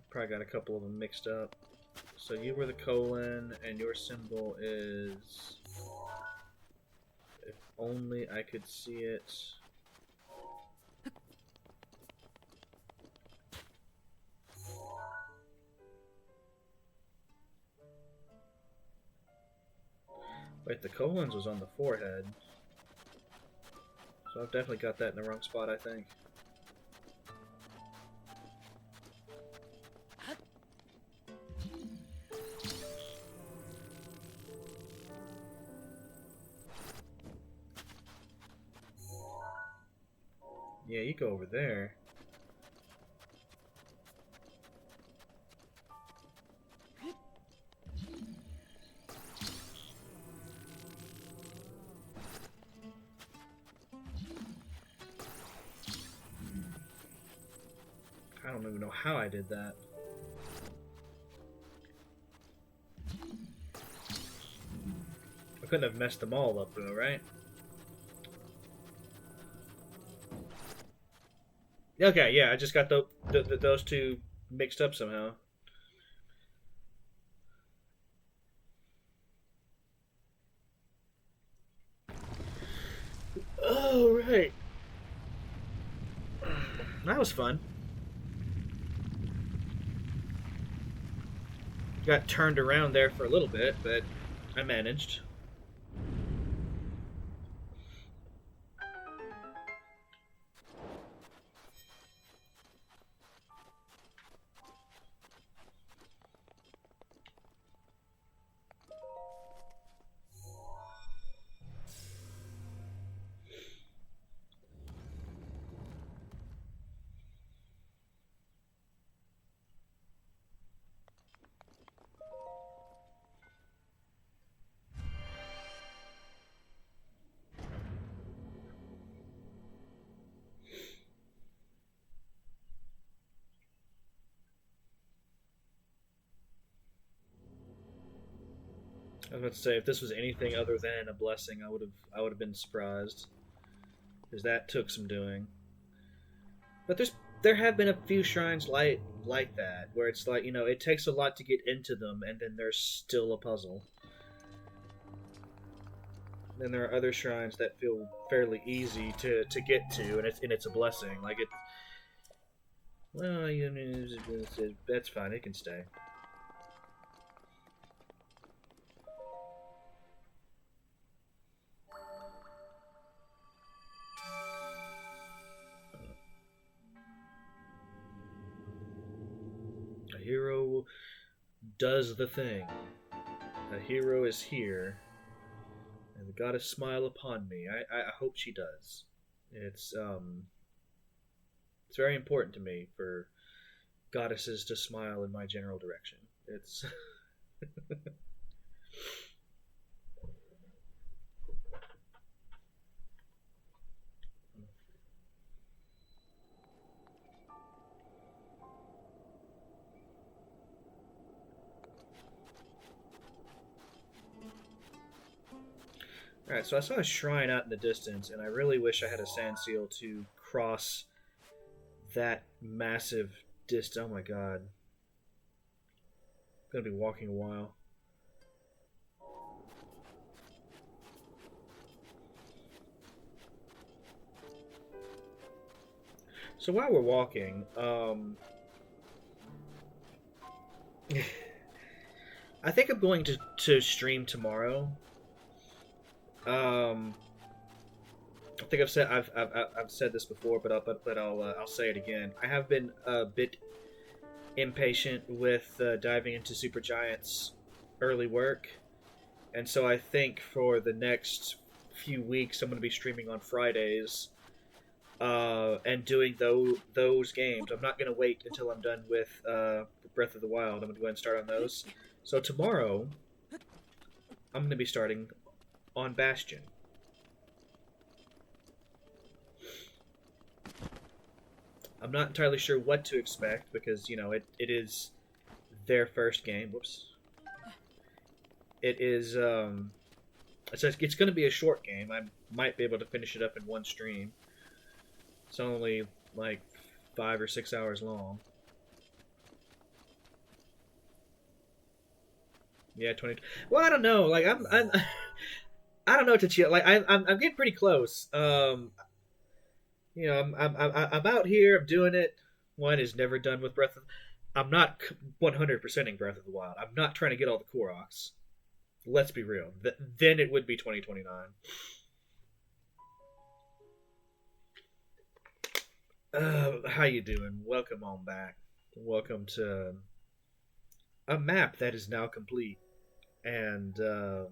Probably got a couple of them mixed up. So you were the colon, and your symbol is... If only I could see it. Wait, the colons was on the forehead. So I've definitely got that in the wrong spot, I think. Yeah, you go over there. I don't even know how I did that. I couldn't have messed them all up though, right? Okay, yeah, I just got those two mixed up somehow. Oh, right. That was fun. Got turned around there for a little bit, but I managed. I was about to say, if this was anything other than a blessing, I would have been surprised, because that took some doing. But there have been a few shrines like that, where it's like, it takes a lot to get into them, and then there's still a puzzle. Then there are other shrines that feel fairly easy to get to, and it's a blessing. Like it. Well, that's fine. It can stay. A hero does the thing. A hero is here, and the goddess smile upon me. I hope she does. It's very important to me for goddesses to smile in my general direction. It's Alright, so I saw a shrine out in the distance, and I really wish I had a sand seal to cross that massive distance. Oh my god. I'm gonna be walking a while. So while we're walking, I think I'm going to stream tomorrow. I think I've said this before, but I'll say it again. I have been a bit impatient with diving into Supergiant's early work, and so I think for the next few weeks I'm going to be streaming on Fridays and doing those games. I'm not going to wait until I'm done with Breath of the Wild. I'm going to go ahead and start on those. So tomorrow I'm going to be starting on Bastion. I'm not entirely sure what to expect because, it is their first game. Whoops. It is, it's going to be a short game. I might be able to finish it up in one stream. It's only like 5 or 6 hours long. Yeah, 20. Well, I don't know. Like, I don't know what to chill. Like, I'm getting pretty close. I'm out here. I'm doing it. One is never done with Breath of. I'm not 100%ing Breath of the Wild. I'm not trying to get all the Koroks. Let's be real. Then it would be 2029. How you doing? Welcome on back. Welcome to a map that is now complete, and I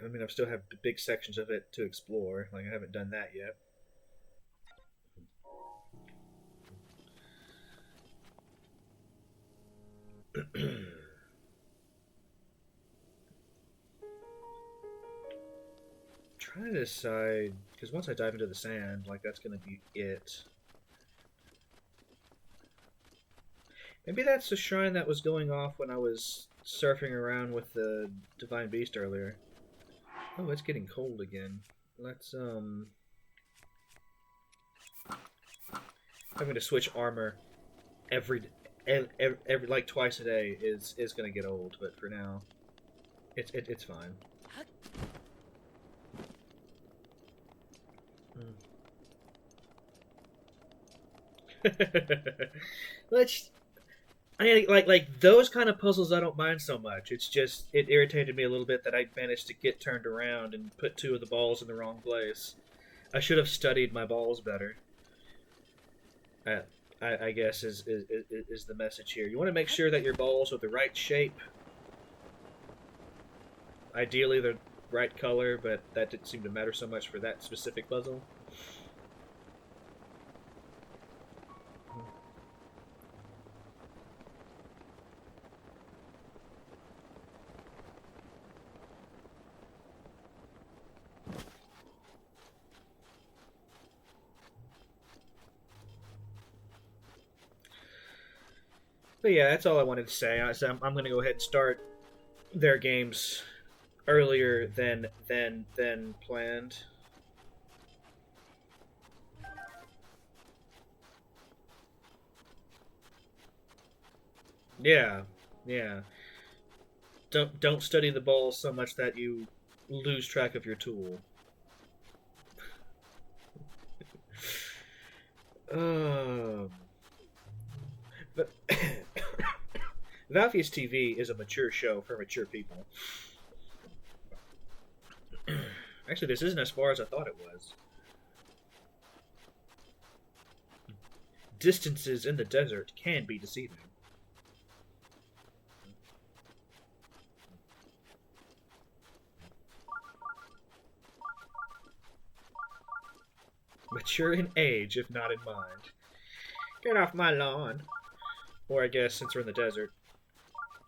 mean, I still have big sections of it to explore. Like I haven't done that yet. Trying to decide because once I dive into the sand, like that's gonna be it. Maybe that's the shrine that was going off when I was surfing around with the divine beast earlier. Oh, it's getting cold again. Let's I'm gonna switch armor every every like twice a day is gonna get old, but for now, it's fine. Let's like those kind of puzzles I don't mind so much. It's just it irritated me a little bit that I managed to get turned around and put two of the balls in the wrong place. I should have studied my balls better. I, I guess is the message here. You want to make sure that your balls are the right shape, ideally the right color, but that didn't seem to matter so much for that specific puzzle. But yeah, that's all I wanted to say. I'm going to go ahead and start their games earlier than planned. Yeah, yeah. Don't study the balls so much that you lose track of your tool. Um, but Valvius TV is a mature show for mature people. Actually, this isn't as far as I thought it was. Distances in the desert can be deceiving. Mature in age, if not in mind. Get off my lawn. Or I guess since we're in the desert.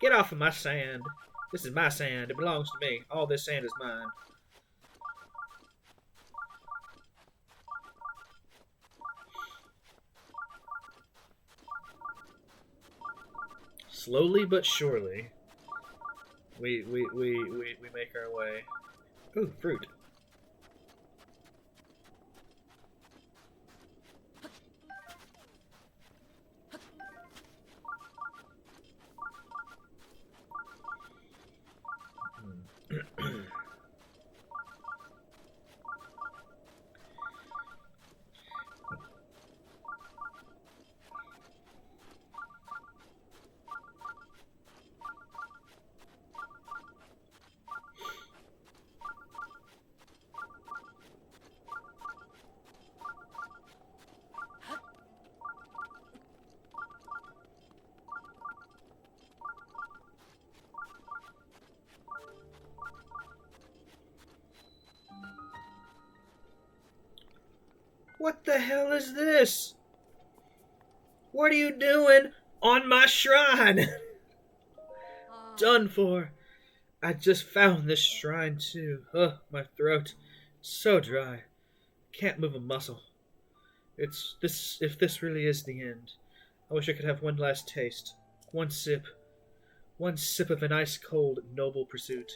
Get off of my sand. This is my sand. It belongs to me. All this sand is mine. Slowly but surely, we make our way. Ooh, fruit. What the hell is this? What are you doing on my shrine? Done for. I just found this shrine too. Ugh, my throat. So dry. Can't move a muscle. It's this if this really is the end. I wish I could have one last taste. One sip. One sip of an ice cold, noble pursuit.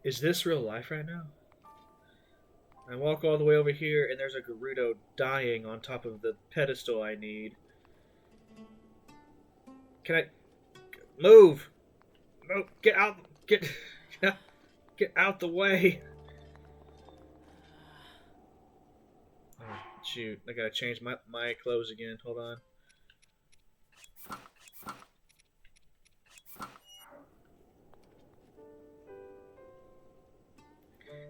Is this real life right now? I walk all the way over here, and there's a Gerudo dying on top of the pedestal I need. Can I move? No, get out! Get out the way! Oh, shoot! I gotta change my clothes again. Hold on.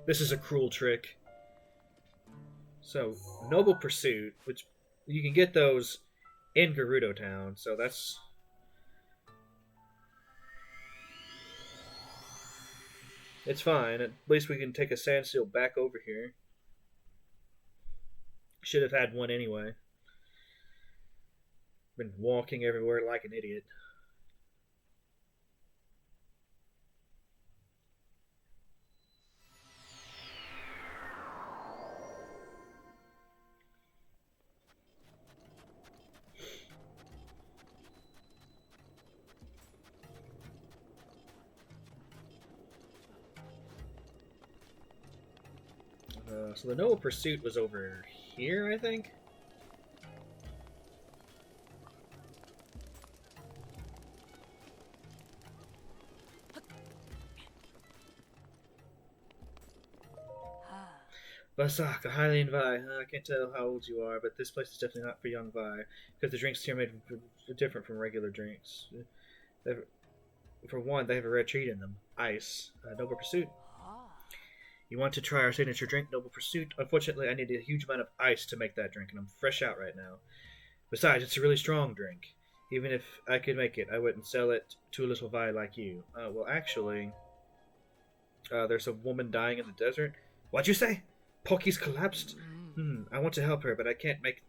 This is a cruel trick. So, Noble Pursuit, which you can get those in Gerudo Town, so that's... It's fine. At least we can take a sand seal back over here. Should have had one anyway. Been walking everywhere like an idiot. So the Noble Pursuit was over here, I think? Basak, a Hylian Vi. I can't tell how old you are, but this place is definitely not for young Vi, because the drinks here are made different from regular drinks. For one, they have a rare treat in them. Ice. Noble Pursuit. You want to try our signature drink, Noble Pursuit? Unfortunately, I need a huge amount of ice to make that drink, and I'm fresh out right now. Besides, it's a really strong drink. Even if I could make it, I wouldn't sell it to a little Vi like you. Well, actually, there's a woman dying in the desert. What'd you say? Pocky's collapsed? I want to help her, but I can't make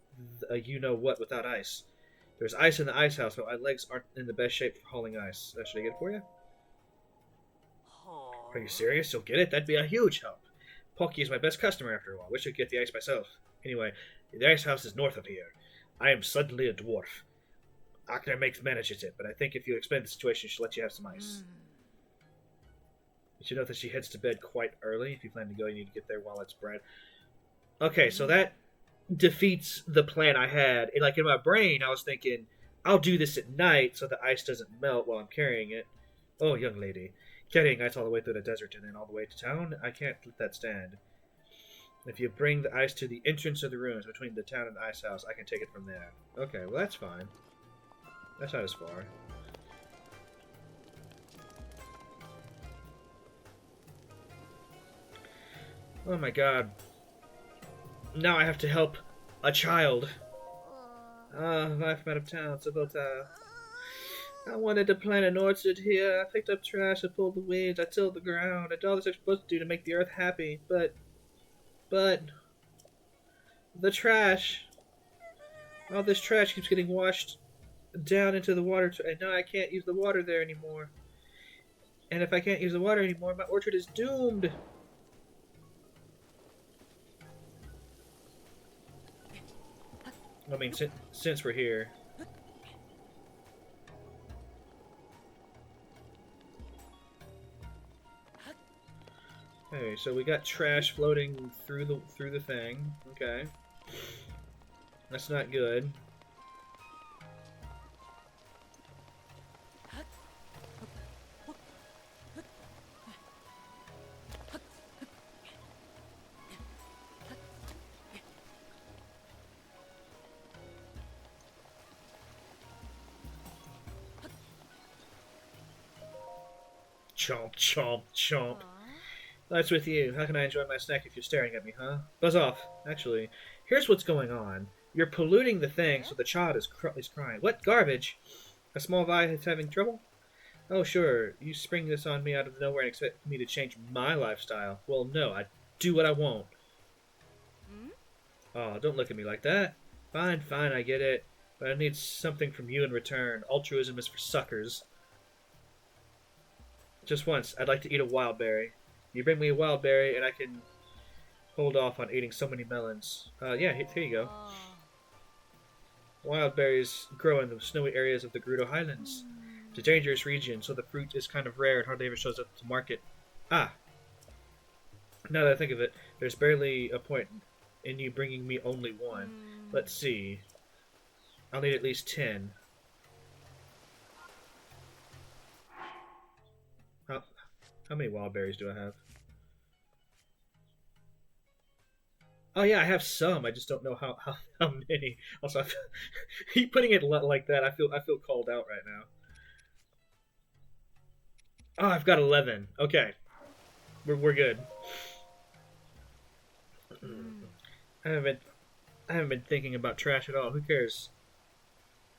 you-know-what without ice. There's ice in the ice house, but my legs aren't in the best shape for hauling ice. Should I get it for you? Are you serious? You'll get it? That'd be a huge help. Pocky is my best customer after all. Wish I could get the ice myself. Anyway, the ice house is north of here. I am suddenly a dwarf. Akner manages it, but I think if you explain the situation, she'll let you have some ice. You should note that she heads to bed quite early. If you plan to go, you need to get there while it's bright. Okay, so that defeats the plan I had. Like, in my brain, I was thinking, I'll do this at night so the ice doesn't melt while I'm carrying it. Oh, young lady. Carrying ice all the way through the desert and then all the way to town? I can't let that stand. If you bring the ice to the entrance of the ruins between the town and the ice house, I can take it from there. Okay, well that's fine. That's not as far. Oh my god. Now I have to help a child. Life out of town, Sabota. I wanted to plant an orchard here. I picked up trash, I pulled the weeds, I tilled the ground. I did all this I'm supposed to do to make the earth happy. But... the trash. All this trash keeps getting washed down into the water, and now I can't use the water there anymore. And if I can't use the water anymore, my orchard is doomed. I mean, since we're here. Okay, so we got trash floating through the thing. Okay, that's not good. Chomp, chomp, chomp. That's with you. How can I enjoy my snack if you're staring at me, huh? Buzz off. Actually, here's what's going on. You're polluting the thing, so the child is crying. What garbage? A small Vi is having trouble? Oh, sure. You spring this on me out of nowhere and expect me to change my lifestyle. Well, no. I do what I want. Oh, don't look at me like that. Fine, fine, I get it. But I need something from you in return. Altruism is for suckers. Just once, I'd like to eat a wild berry. You bring me a wild berry, and I can hold off on eating so many melons. Yeah, here you go. Wild berries grow in the snowy areas of the Gerudo Highlands. It's a dangerous region, so the fruit is kind of rare and hardly ever shows up to market. Ah! Now that I think of it, there's barely a point in you bringing me only one. Let's see. I'll need at least 10. How many wild berries do I have? Oh yeah, I have some. I just don't know how many. Also, keep putting it like that. I feel called out right now. Oh, I've got 11. Okay, we're good. I haven't been thinking about trash at all. Who cares?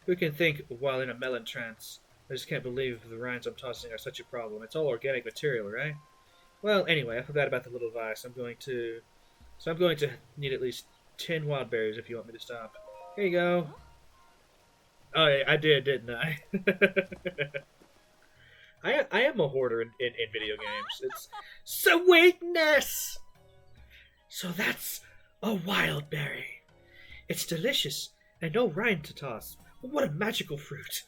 Who can think while in a melon trance? I just can't believe the rinds I'm tossing are such a problem. It's all organic material, right? Well, anyway, I forgot about the little vice. I'm going to need at least 10 wild berries if you want me to stop. Here you go. Oh, yeah, I did, didn't I? I am a hoarder in video games. It's sweetness! So that's a wild berry. It's delicious and no rind to toss. What a magical fruit.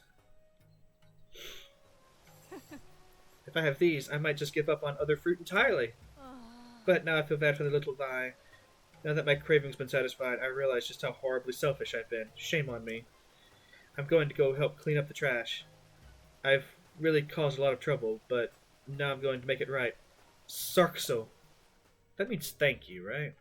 If I have these, I might just give up on other fruit entirely. But now I feel bad for the little Vi. Now that my craving's been satisfied, I realize just how horribly selfish I've been. Shame on me. I'm going to go help clean up the trash. I've really caused a lot of trouble, but now I'm going to make it right. Sarkso. That means thank you, right?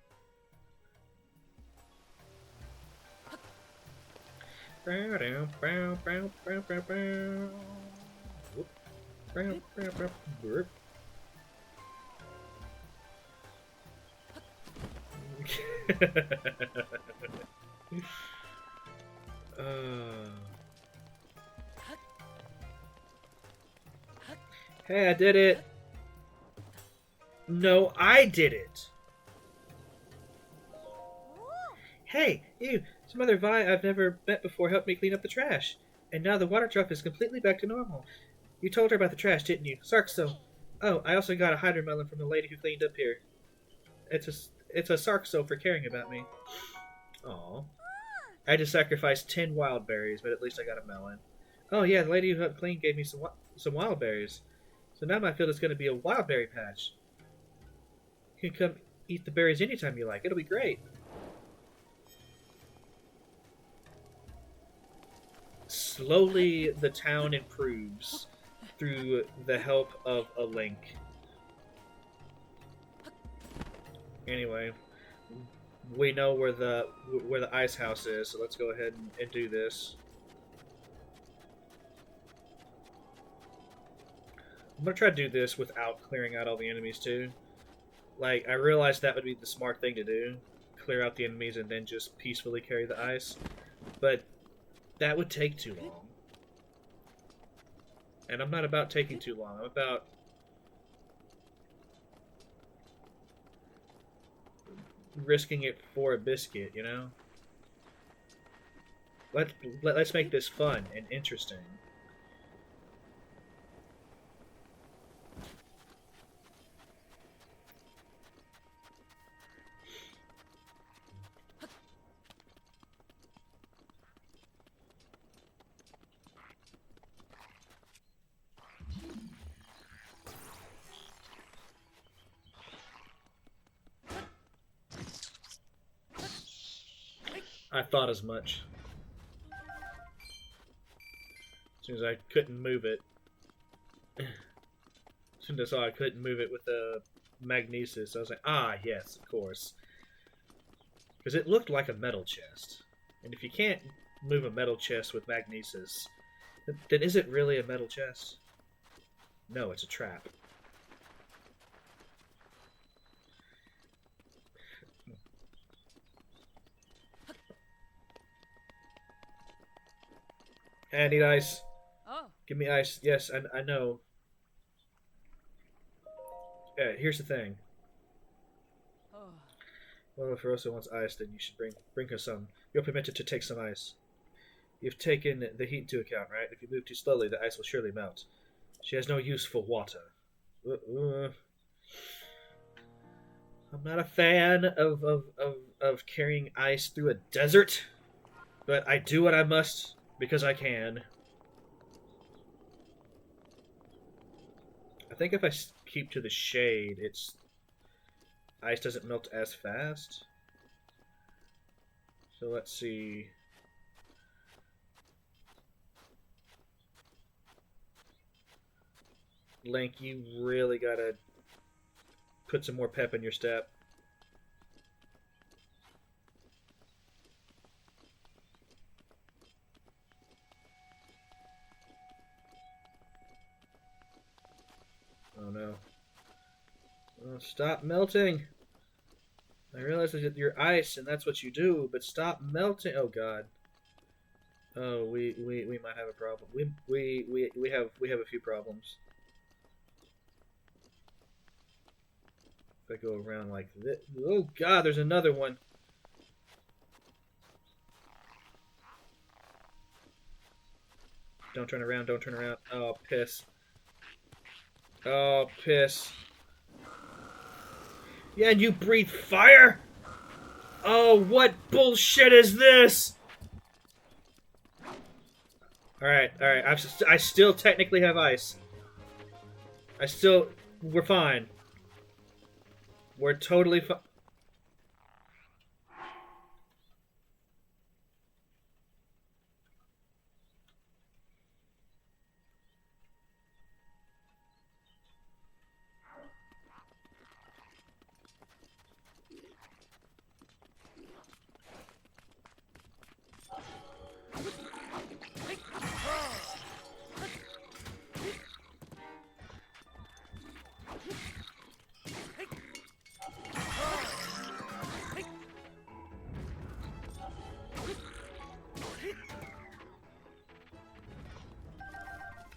Hey, I did it! No, I did it! Hey, you! Some other Vi I've never met before helped me clean up the trash. And now the water trough is completely back to normal. You told her about the trash, didn't you? Sarkso. Oh, I also got a hydromelon from the lady who cleaned up here. It's a Sarkso for caring about me. Aw. I had to sacrifice 10 wild berries, but at least I got a melon. Oh yeah, the lady who helped clean gave me some wild berries. So now my field is going to be a wild berry patch. You can come eat the berries anytime you like. It'll be great. Slowly, the town improves through the help of a link. Anyway, we know where the ice house is, so let's go ahead and do this. I'm gonna try to do this without clearing out all the enemies too. Like, I realized that would be the smart thing to do. Clear out the enemies and then just peacefully carry the ice. But that would take too long. And I'm not about taking too long. I'm about risking it for a biscuit, you know? Let's make this fun and interesting. I thought as much. As soon as I couldn't move it. As soon as I saw I couldn't move it with the magnesis, I was like, ah, yes, of course. Because it looked like a metal chest. And if you can't move a metal chest with magnesis, then is it really a metal chest? No, it's a trap. I need ice. Oh. Give me ice. Yes, I know. Yeah, here's the thing. Oh. Well, if Rosa wants ice, then you should bring her some. You're permitted to take some ice. You've taken the heat into account, right? If you move too slowly, the ice will surely melt. She has no use for water. I'm not a fan of carrying ice through a desert, but I do what I must because I can. I think if I keep to the shade, ice doesn't melt as fast. So let's see. Link, you really gotta put some more pep in your step. Oh no. Oh, stop melting! I realize that you're ice and that's what you do, but stop melting. Oh god. Oh, we might have a problem. We have a few problems. If I go around like this. Oh god, there's another one. Don't turn around, don't turn around. Oh, piss. Oh, piss. Yeah, and you breathe fire? Oh, what bullshit is this? Alright, alright. I still technically have ice. We're fine. We're totally fine.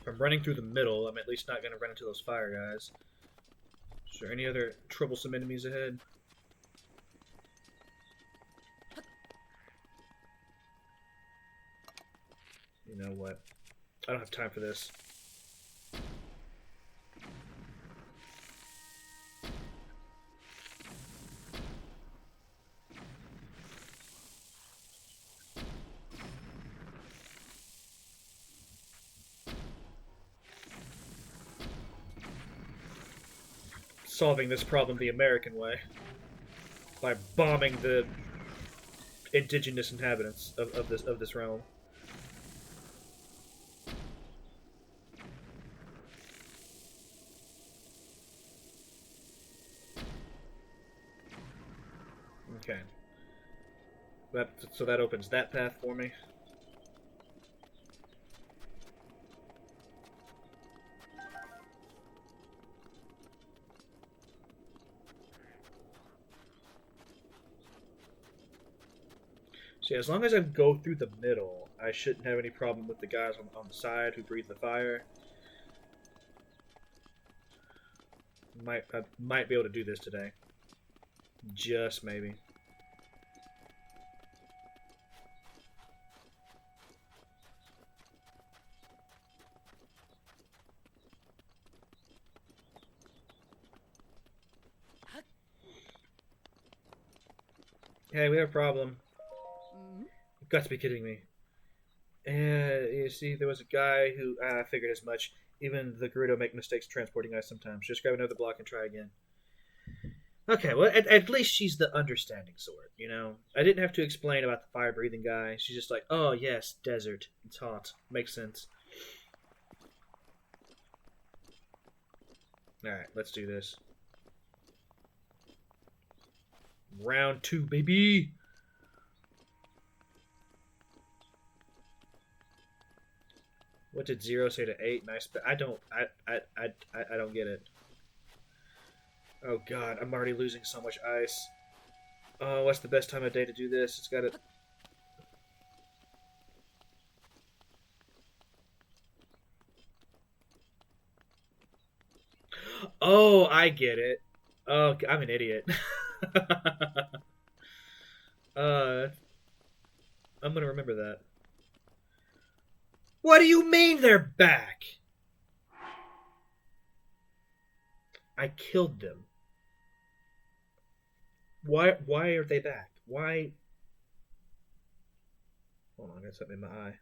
If I'm running through the middle, I'm at least not going to run into those fire guys. Is there any other troublesome enemies ahead? You know what? I don't have time for this. Solving this problem the American way. By bombing the indigenous inhabitants of this realm. Okay. So that opens that path for me. So yeah, as long as I go through the middle, I shouldn't have any problem with the guys on the side who breathe the fire. I might be able to do this today. Just maybe. Hey, we have a problem. You've got to be kidding me. You see, there was a guy who figured as much. Even the Gerudo make mistakes transporting ice sometimes. Just grab another block and try again. Okay, well, at least she's the understanding sort, you know? I didn't have to explain about the fire-breathing guy. She's just like, oh, yes, desert. It's hot. Makes sense. Alright, let's do this. Round 2, baby! What did 0 say to 8? Nice, but I don't get it. Oh god, I'm already losing so much ice. Oh, what's the best time of day to do this? It's gotta... Oh, I get it. Oh, I'm an idiot. I'm gonna remember that. What do you mean they're back? I killed them. Why are they back? Why? Hold on, I got something in my eye.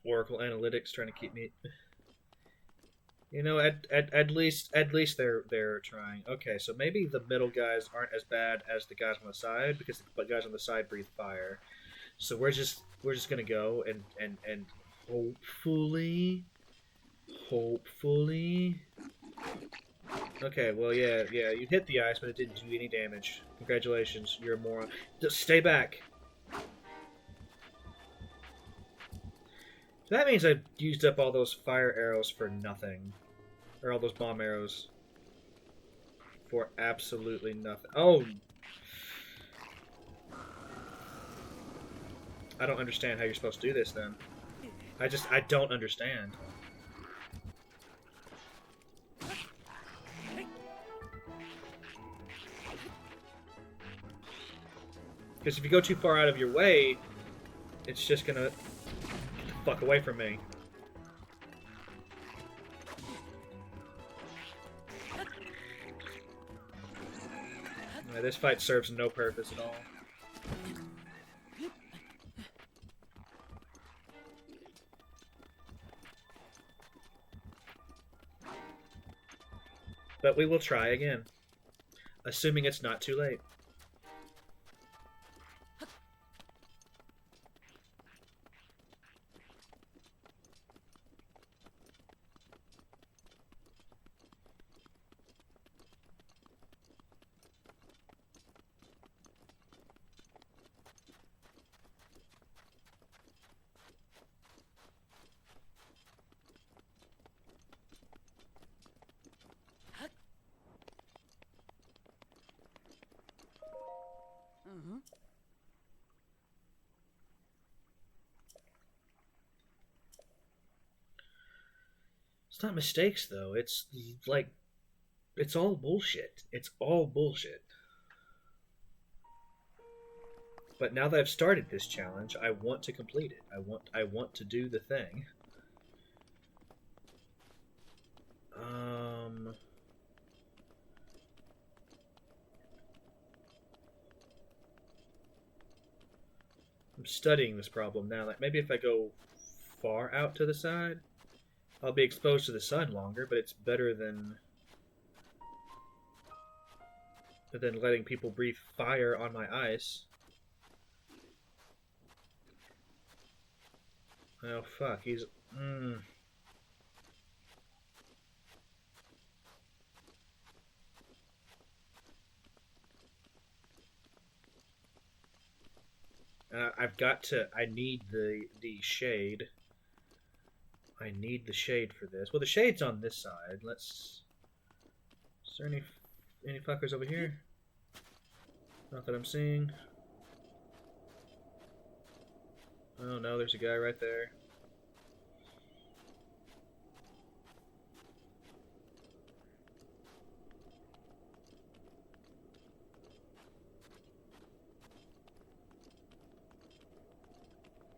Oracle Analytics trying to keep me. You know, at least they're trying. Okay, so maybe the middle guys aren't as bad as the guys on the side because the guys on the side breathe fire. So we're just gonna go and hopefully. Okay, well yeah, you hit the ice, but it didn't do any damage. Congratulations, you're a moron. Just stay back. So that means I used up all those fire arrows for nothing. Or all those bomb arrows for absolutely nothing. Oh! I don't understand how you're supposed to do this then. I don't understand. Because if you go too far out of your way, it's just gonna get the fuck away from me. Yeah, this fight serves no purpose at all. But we will try again. Assuming it's not too late. It's not mistakes, though. It's like, it's all bullshit. It's all bullshit. But now that I've started this challenge, I want to complete it. I want to do the thing. I'm studying this problem now. Like maybe if I go far out to the side, I'll be exposed to the sun longer, but it's better than letting people breathe fire on my ice. Oh fuck, he's I've got to. I need the shade. I need the shade for this. Well, the shade's on this side. Let's. Is there any fuckers over here? Not that I'm seeing. Oh no, there's a guy right there.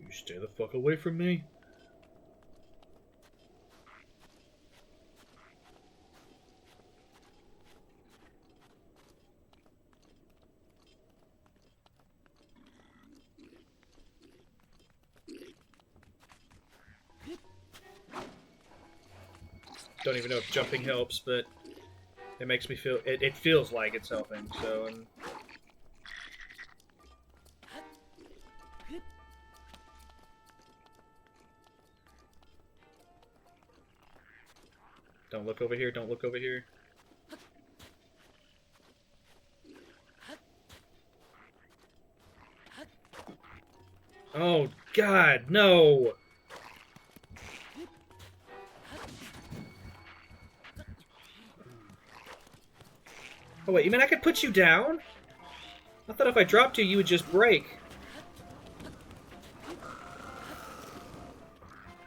You stay the fuck away from me. Don't even know if jumping helps, but it makes me feel... It feels like it's helping, so... Don't look over here, don't look over here. Oh, God, no! Oh, wait, you mean I could put you down? I thought if I dropped you, you would just break.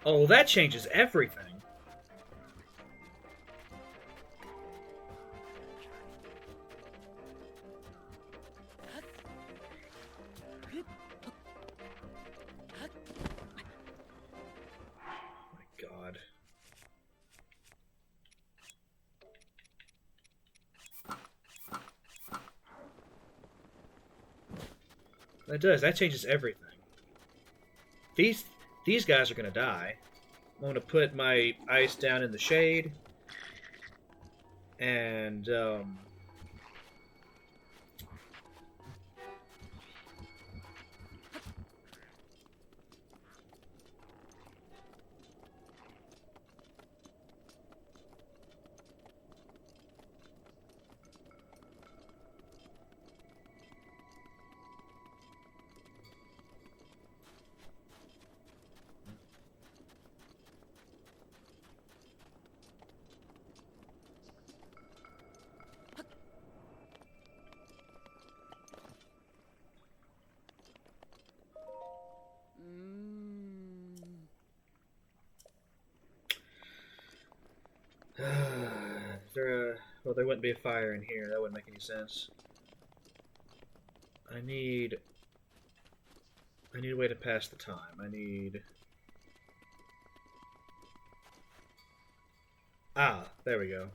Oh, that changes everything. Oh my God. That does. That changes everything. These guys are gonna die. I'm gonna put my ice down in the shade. And, Well, there wouldn't be a fire in here. That wouldn't make any sense. I need a way to pass the time. I need... Ah, there we go.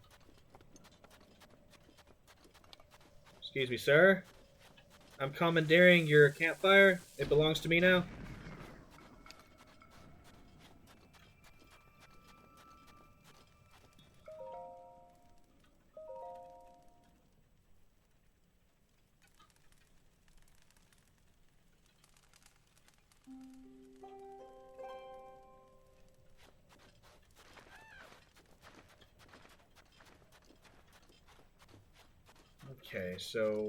Excuse me, sir. I'm commandeering your campfire. It belongs to me now. Okay, so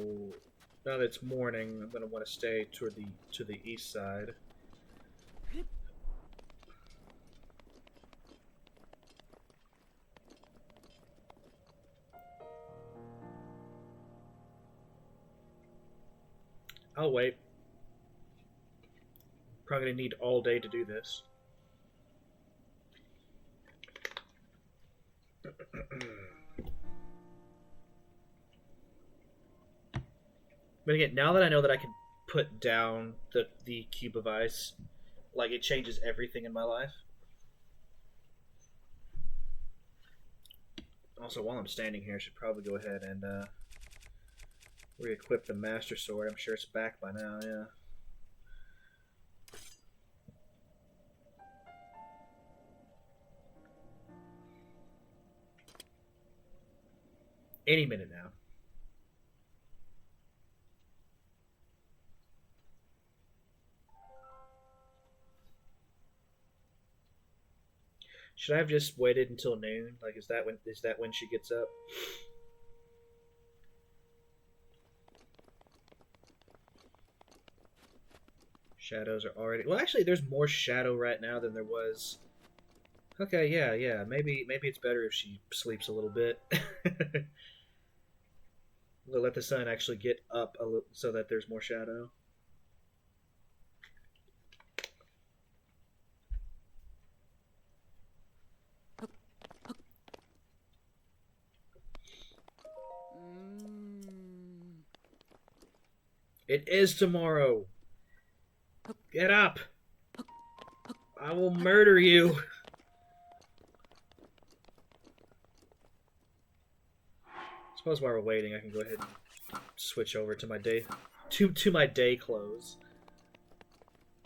now that it's morning, I'm gonna want to stay toward to the east side. I'll wait. Probably gonna need all day to do this. But again, now that I know that I can put down the cube of ice, like, it changes everything in my life. Also, while I'm standing here, I should probably go ahead and re-equip the Master Sword. I'm sure it's back by now, yeah. Any minute now. Should I have just waited until noon? Like, is that when she gets up? Shadows are already... Well, actually, there's more shadow right now than there was. Okay, yeah. Maybe it's better if she sleeps a little bit. We'll let the sun actually get up a little so that there's more shadow. It is tomorrow. Get up. I will murder you. I suppose while we're waiting, I can go ahead and switch over to my day to my day clothes.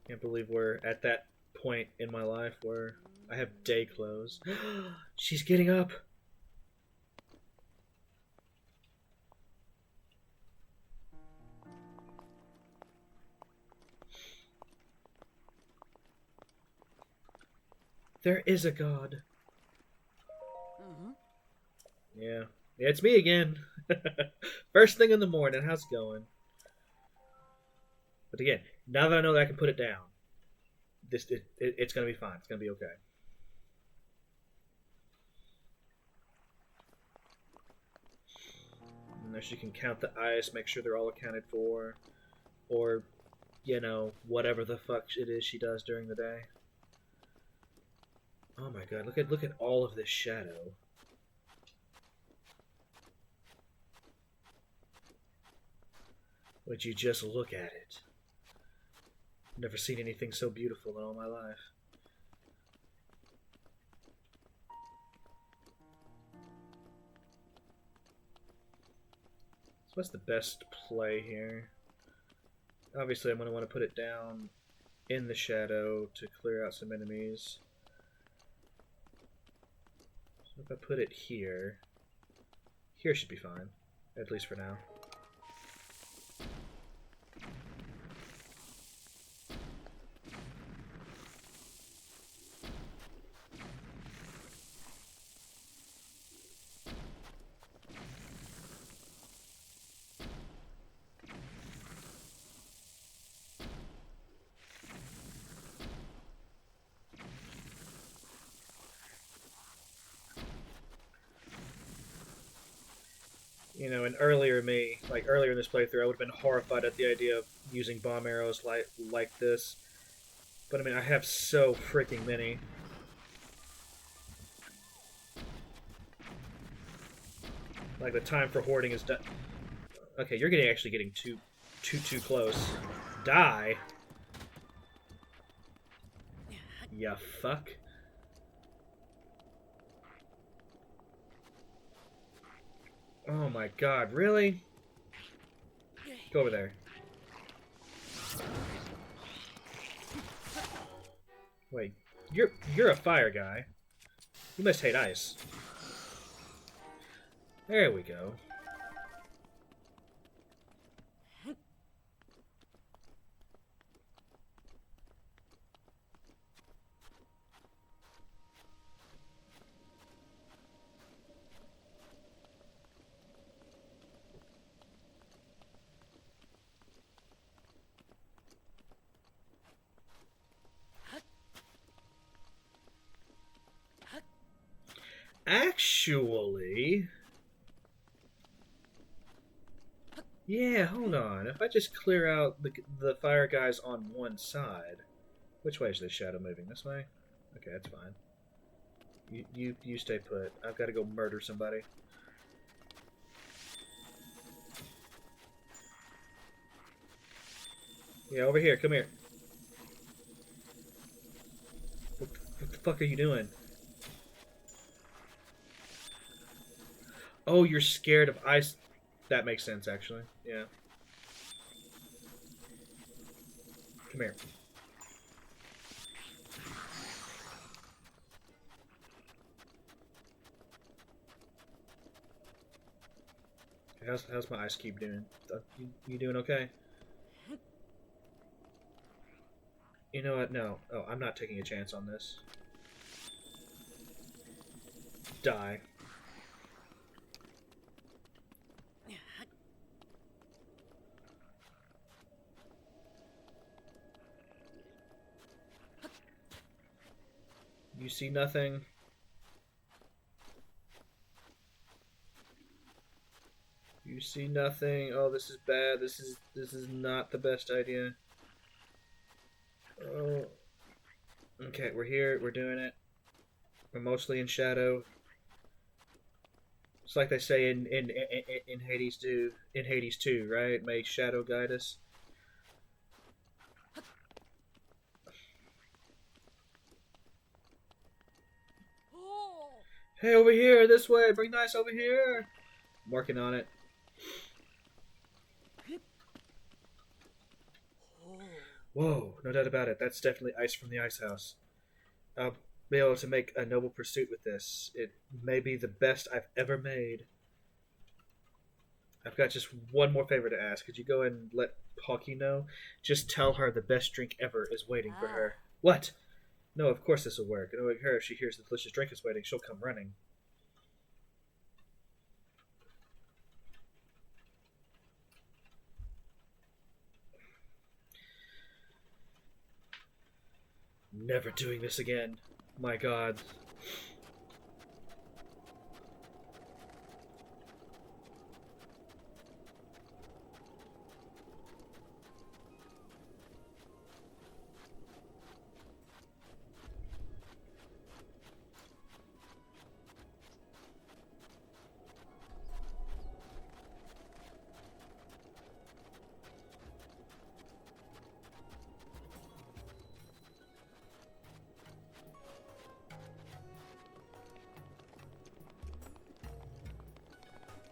Can't believe we're at that point in my life where I have day clothes. She's getting up. There is a God. Yeah, it's me again. First thing in the morning. How's it going? But again, now that I know that I can put it down, it's gonna be fine. It's gonna be okay. And then she can count the ice, make sure they're all accounted for, or, you know, whatever the fuck it is she does during the day. Oh my god, look at all of this shadow. Would you just look at it? Never seen anything so beautiful in all my life. So what's the best play here? Obviously I'm going to want to put it down in the shadow to clear out some enemies. So if I put it here, here should be fine, at least for now. You know, and earlier in this playthrough, I would have been horrified at the idea of using bomb arrows like this. But I mean, I have so freaking many. Like the time for hoarding is done. Okay, you're actually getting too close. Die. Ya fuck. Oh my god, really? Go over there. Wait, you're a fire guy. You must hate ice. There we go. Actually... Yeah, hold on. If I just clear out the fire guys on one side... Which way is this shadow moving? This way? Okay, that's fine. You stay put. I've got to go murder somebody. Yeah, over here. Come here. What the fuck are you doing? Oh, you're scared of ice. That makes sense, actually. Yeah. Come here. How's my ice cube doing? You doing okay? You know what? No. Oh, I'm not taking a chance on this. Die. You see nothing? You see nothing? Oh, this is bad. This is not the best idea. Oh. Okay, we're here. We're doing it. We're mostly in shadow. It's like they say in Hades in Hades 2, right? May shadow guide us. Hey, over here, this way. Bring the ice over here. I'm working on it. Whoa, no doubt about it. That's definitely ice from the ice house. I'll be able to make a noble pursuit with this. It may be the best I've ever made. I've got just one more favor to ask. Could you go and let Pocky know? Just tell her the best drink ever is waiting for her. What? No, of course this will work. Knowing her, if she hears the delicious drink is waiting, she'll come running. Never doing this again. My god.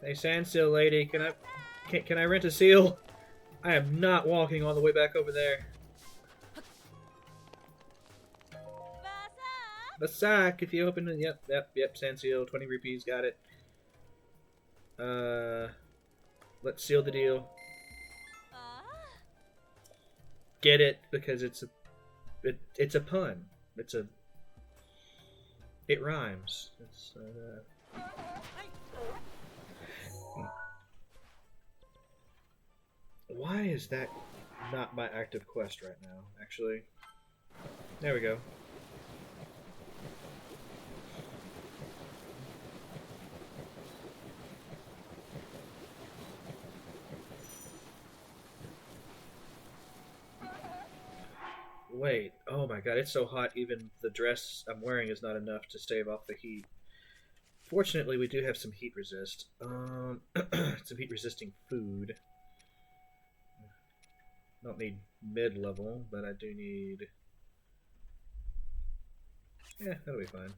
Hey, sand seal lady, can I rent a seal? I am not walking all the way back over there. Basak, if you open it, yep, sand seal, 20 rupees, got it. Let's seal the deal. Get it, because it's a pun. It rhymes. Why is that not my active quest right now, actually? There we go. Wait, oh my god, it's so hot even the dress I'm wearing is not enough to stave off the heat. Fortunately, we do have some heat resist. Some heat resisting food. Don't need mid-level, but I do need... Yeah, that'll be fine.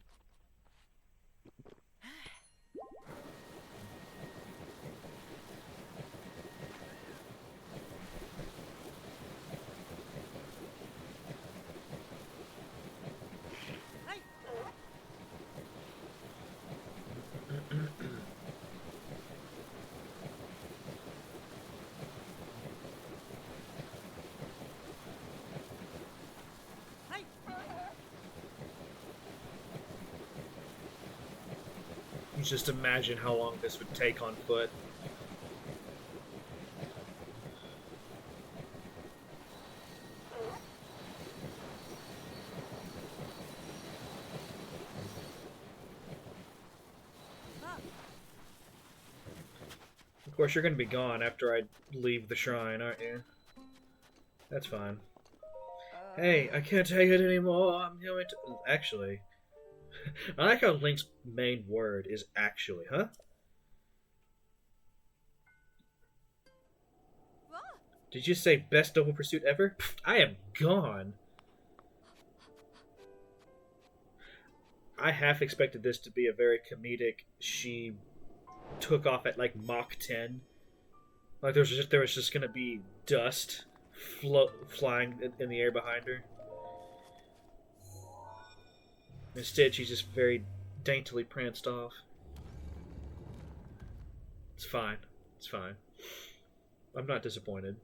You just imagine how long this would take on foot. Of course, you're going to be gone after I leave the shrine, aren't you? That's fine. Hey, I can't take it anymore. I'm going to... Actually... I like how Link's main word is actually, huh? Did you say best double pursuit ever? Pfft, I am gone. I half expected this to be a very comedic. She took off at like Mach 10. Like there was just gonna be dust flying in the air behind her. Instead, she's just very daintily pranced off. It's fine. It's fine. I'm not disappointed.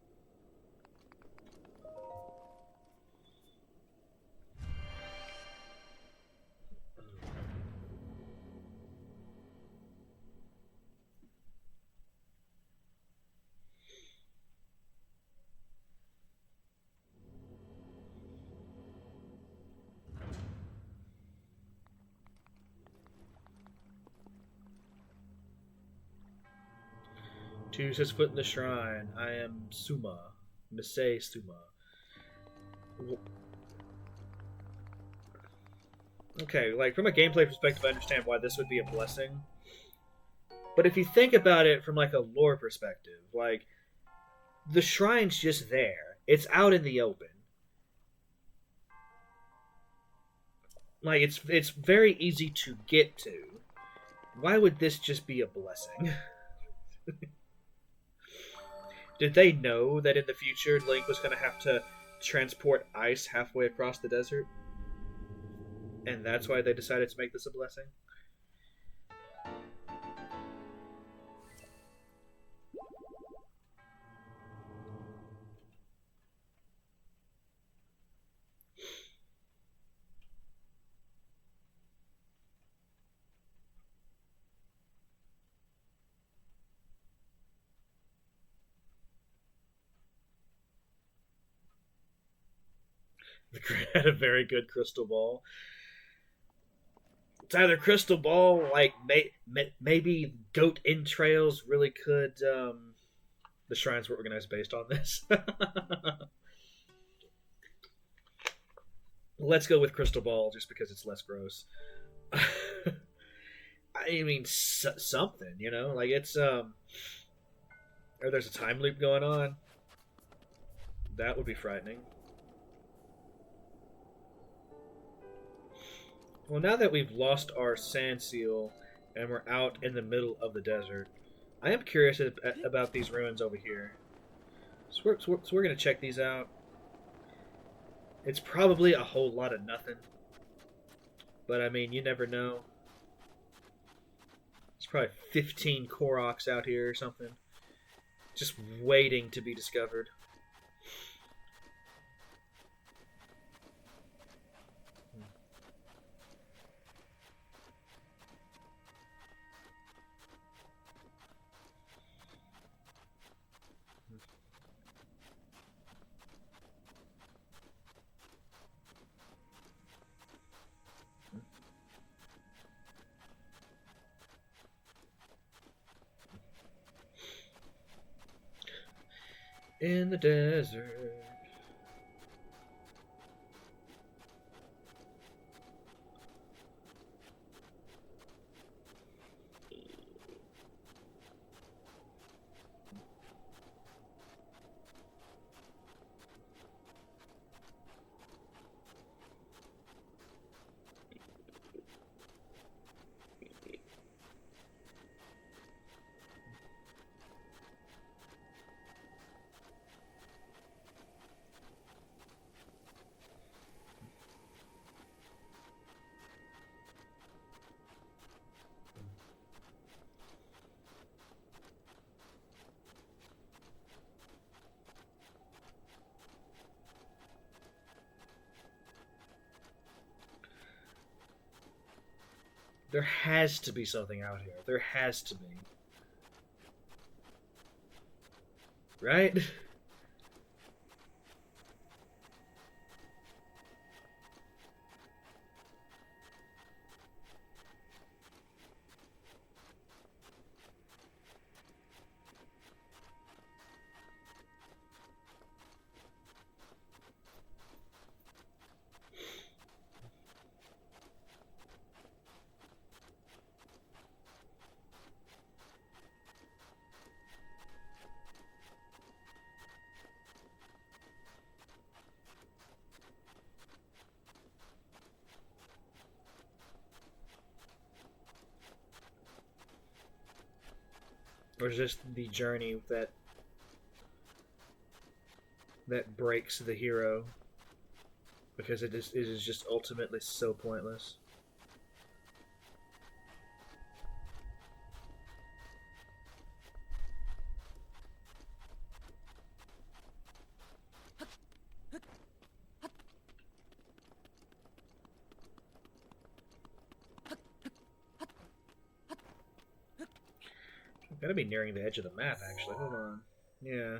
To sets foot in the shrine. I am Suma. Misei Suma. Okay, like, from a gameplay perspective, I understand why this would be a blessing. But if you think about it from, like, a lore perspective, like, the shrine's just there. It's out in the open. Like, it's very easy to get to. Why would this just be a blessing? Did they know that in the future Link was going to have to transport ice halfway across the desert? And that's why they decided to make this a blessing? The Crane had a very good crystal ball. It's either crystal ball, like maybe goat entrails really could. The shrines were organized based on this. Let's go with crystal ball just because it's less gross. I mean, something, you know, like it's or there's a time loop going on. That would be frightening. Well, now that we've lost our sand seal and we're out in the middle of the desert, I am curious about these ruins over here. So we're going to check these out. It's probably a whole lot of nothing. But, I mean, you never know. There's probably 15 Koroks out here or something. Just waiting to be discovered. In the desert. There has to be something out here. There has to be. Right? Or is this the journey that breaks the hero because it is just ultimately so pointless. I'm gonna be nearing the edge of the map actually. Hold on. Yeah,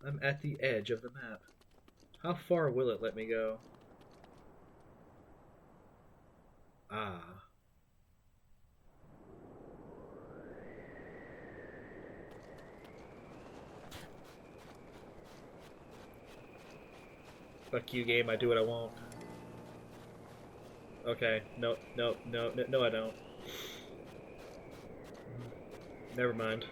I'm at the edge of the map. How far will it let me go? Ah. Fuck you, game. I do what I want. Okay. No, no, no, no, no I don't. Never mind.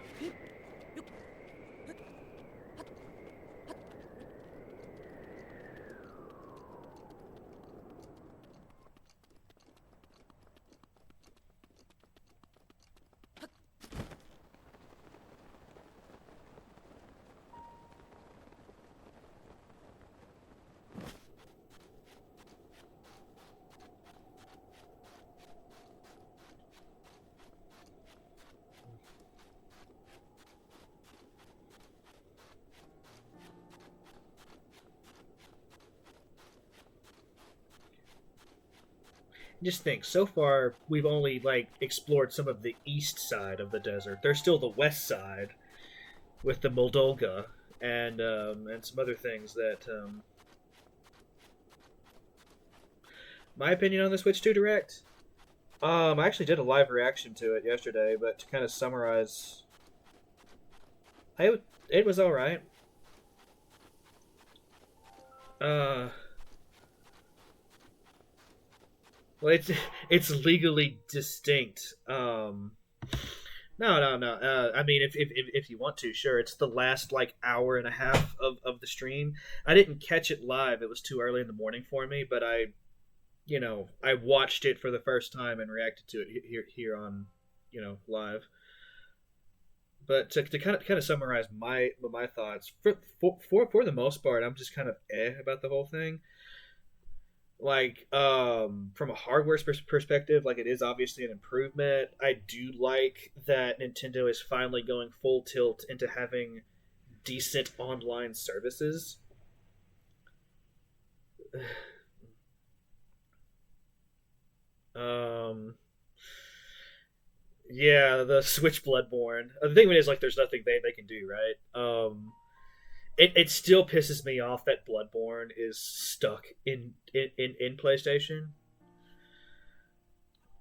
Just think, so far we've only like explored some of the east side of the desert. There's still the west side with the Moldolga and some other things that my opinion on the Switch 2 Direct. I actually did a live reaction to it yesterday, but to kind of summarize, it was all right. Uh, well, it's legally distinct. No, no, no. I mean, if you want to, sure. It's the last like hour and a half of the stream. I didn't catch it live; it was too early in the morning for me. But I watched it for the first time and reacted to it here on, live. But to kind of summarize my thoughts for the most part, I'm just kind of about the whole thing. Like from a hardware perspective, like it is obviously an improvement. I do like that Nintendo is finally going full tilt into having decent online services. um yeah, the Switch Bloodborne, the thing is, like, there's nothing they can do, right? It still pisses me off that Bloodborne is stuck in PlayStation.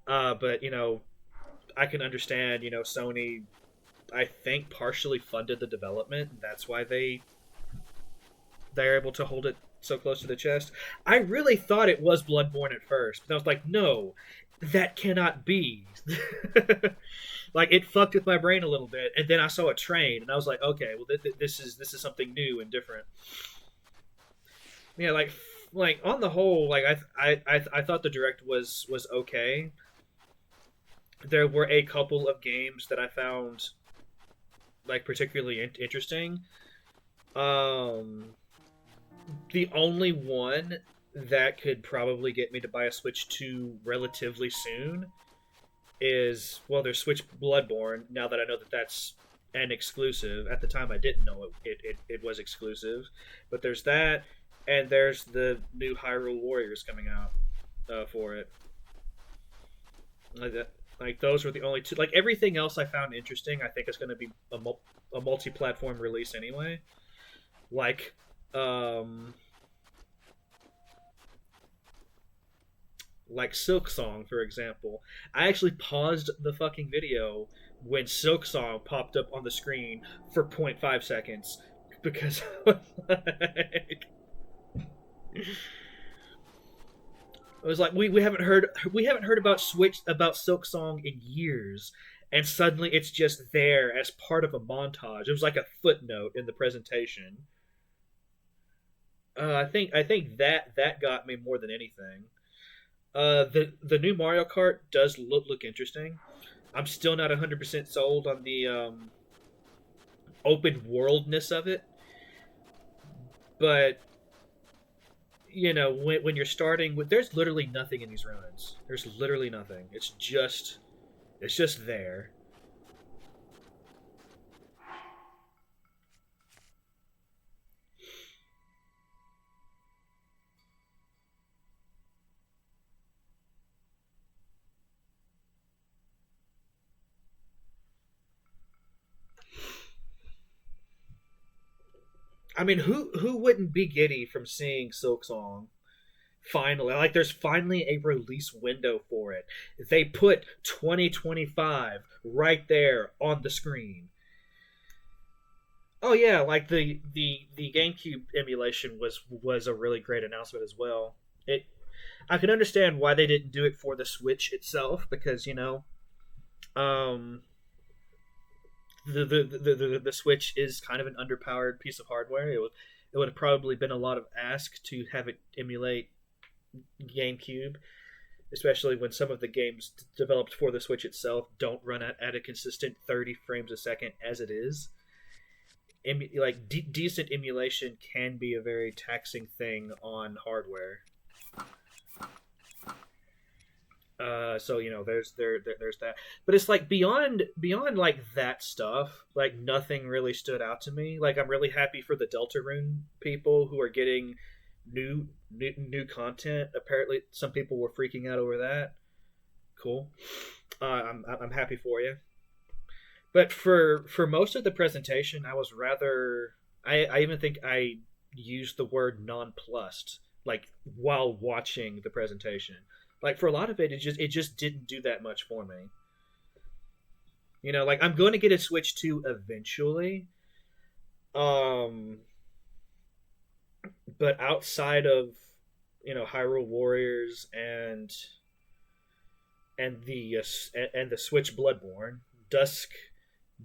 But I can understand. Sony, I think, partially funded the development. And that's why they're able to hold it so close to the chest. I really thought it was Bloodborne at first, but I was like, no, that cannot be. Like, it fucked with my brain a little bit, and then I saw a train, and I was like, okay, well, this is something new and different. Yeah, like on the whole, like I thought the direct was okay. There were a couple of games that I found like particularly interesting. Um, the only one that could probably get me to buy a Switch 2 relatively soon is, well, there's Switch Bloodborne. Now that I know that that's an exclusive, at the time I didn't know it was exclusive, but there's that, and there's the new Hyrule Warriors coming out for it. Like that, like those were the only two. Like everything else I found interesting, I think is going to be a multi-platform release anyway. Like, um, like Silk Song, for example. I actually paused the fucking video when Silk Song popped up on the screen for 0.5 seconds because like, it was like we haven't heard about Silk Song in years, and suddenly it's just there as part of a montage. It was like a footnote in the presentation. I think that got me more than anything. The new Mario Kart does look interesting. I'm still not 100% sold on the open worldness of it, but when you're starting with, there's literally nothing in these ruins. There's literally nothing. It's just there. I mean, who wouldn't be giddy from seeing Silk Song? Finally, like there's finally a release window for it. They put 2025 right there on the screen. Oh yeah, like the GameCube emulation was a really great announcement as well. It I can understand why they didn't do it for the Switch itself because um, the Switch is kind of an underpowered piece of hardware. It would have probably been a lot of ask to have it emulate GameCube, especially when some of the games developed for the Switch itself don't run at a consistent 30 frames a second as it is. Decent emulation can be a very taxing thing on hardware. So there's that, but it's like beyond like that stuff. Like nothing really stood out to me. Like I'm really happy for the Deltarune people who are getting new content. Apparently, some people were freaking out over that. Cool. I'm happy for you. But for most of the presentation, I was rather. I even think I used the word nonplussed, like while watching the presentation. Like for a lot of it, it just didn't do that much for me. Like I'm going to get a Switch 2 eventually. Um, but outside of Hyrule Warriors and the Switch Bloodborne, Dusk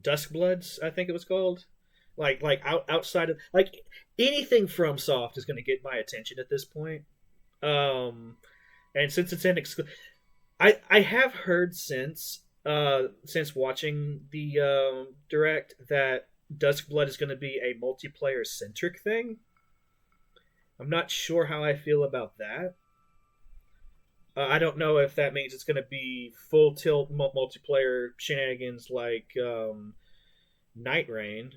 Dusk Bloods, I think it was called. Outside of like anything from Soft is going to get my attention at this point. Um, and since it's I have heard since watching the direct that Duskblood is going to be a multiplayer centric thing. I'm not sure how I feel about that. I don't know if that means it's going to be full tilt multiplayer shenanigans like Night Rain,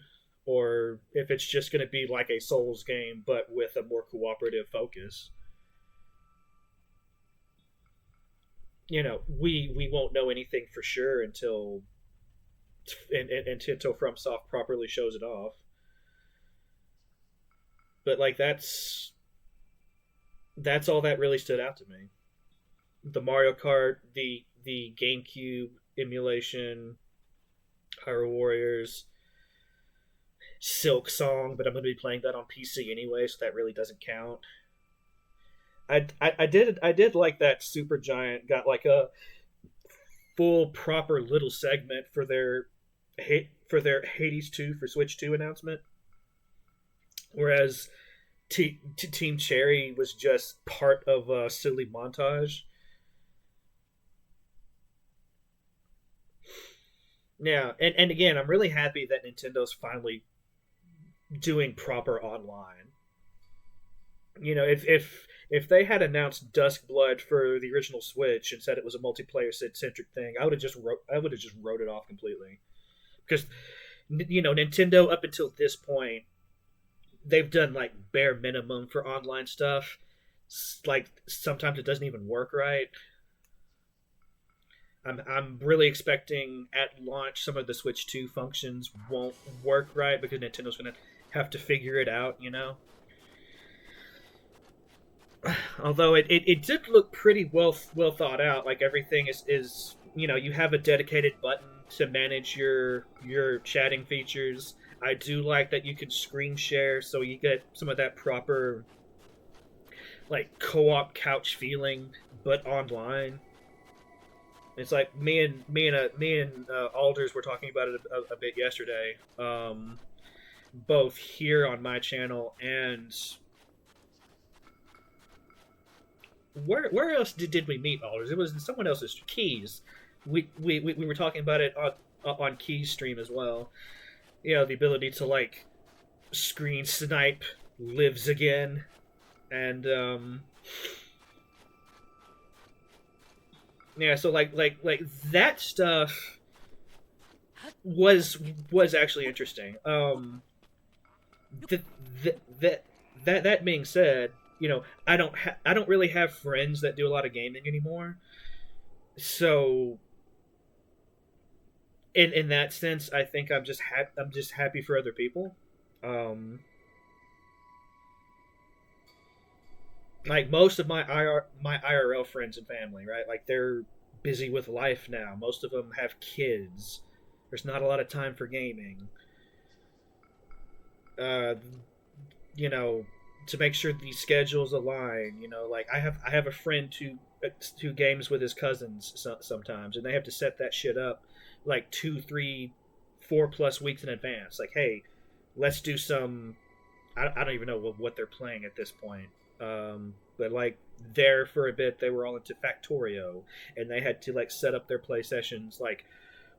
or if it's just going to be like a Souls game but with a more cooperative focus. We won't know anything for sure until FromSoft properly shows it off. But like that's all that really stood out to me. The Mario Kart, the GameCube emulation, Hyrule Warriors, Silk Song, but I'm going to be playing that on PC anyway, so that really doesn't count. I did like that Super Giant got like a full proper little segment for their Hades 2 for Switch 2 announcement, whereas Team Cherry was just part of a silly montage. Yeah, and again, I'm really happy that Nintendo's finally doing proper online. If they had announced Dusk Blood for the original Switch and said it was a multiplayer centric thing, I would have just wrote it off completely. Because Nintendo up until this point, they've done like bare minimum for online stuff. Like sometimes it doesn't even work right. I'm really expecting at launch some of the Switch 2 functions won't work right because Nintendo's gonna have to figure it out, you know. Although it did look pretty well thought out. Like everything is you know, you have a dedicated button to manage your chatting features. I do like that you can screen share, so you get some of that proper like co-op couch feeling, but online. It's like me and Alders were talking about it a bit yesterday, both here on my channel and where else did we meet Alders? It was in someone else's Keys. We were talking about it on Keys stream as well. You know, the ability to like screen snipe lives again, and yeah, so like that stuff was actually interesting. Th- that being said, you know, I don't really have friends that do a lot of gaming anymore. So in that sense, I think I'm just happy for other people. Um, like most of my IRL friends and family, right? Like they're busy with life now. Most of them have kids. There's not a lot of time for gaming. Uh, you know, to make sure these schedules align. You know, like I have a friend who games with his cousins sometimes, and they have to set that shit up like 2, 3, 4+ weeks in advance. Like, hey, let's do some. I don't even know what they're playing at this point. But like there for a bit, they were all into Factorio, and they had to like set up their play sessions like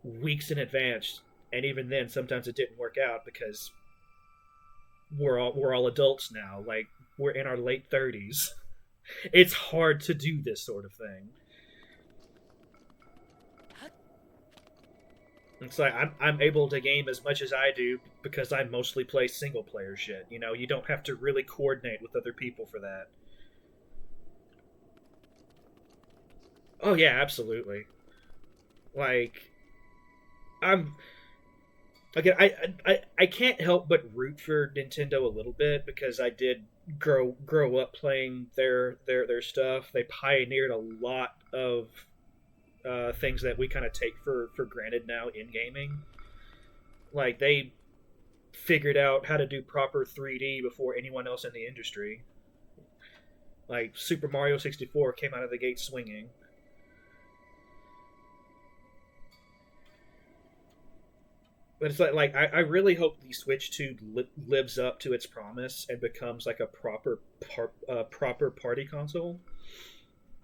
weeks in advance. And even then, sometimes it didn't work out because we're all adults now. Like we're in our late 30s. It's hard to do this sort of thing. It's like I'm able to game as much as I do because I mostly play single player shit. You know, you don't have to really coordinate with other people for that. Oh yeah, absolutely. Like I'm again, I can't help but root for Nintendo a little bit because I did grow up playing their stuff. They pioneered a lot of things that we kind of take for granted now in gaming. Like they figured out how to do proper 3D before anyone else in the industry. Like Super Mario 64 came out of the gate swinging. But it's I really hope the Switch 2 lives up to its promise and becomes like a proper party console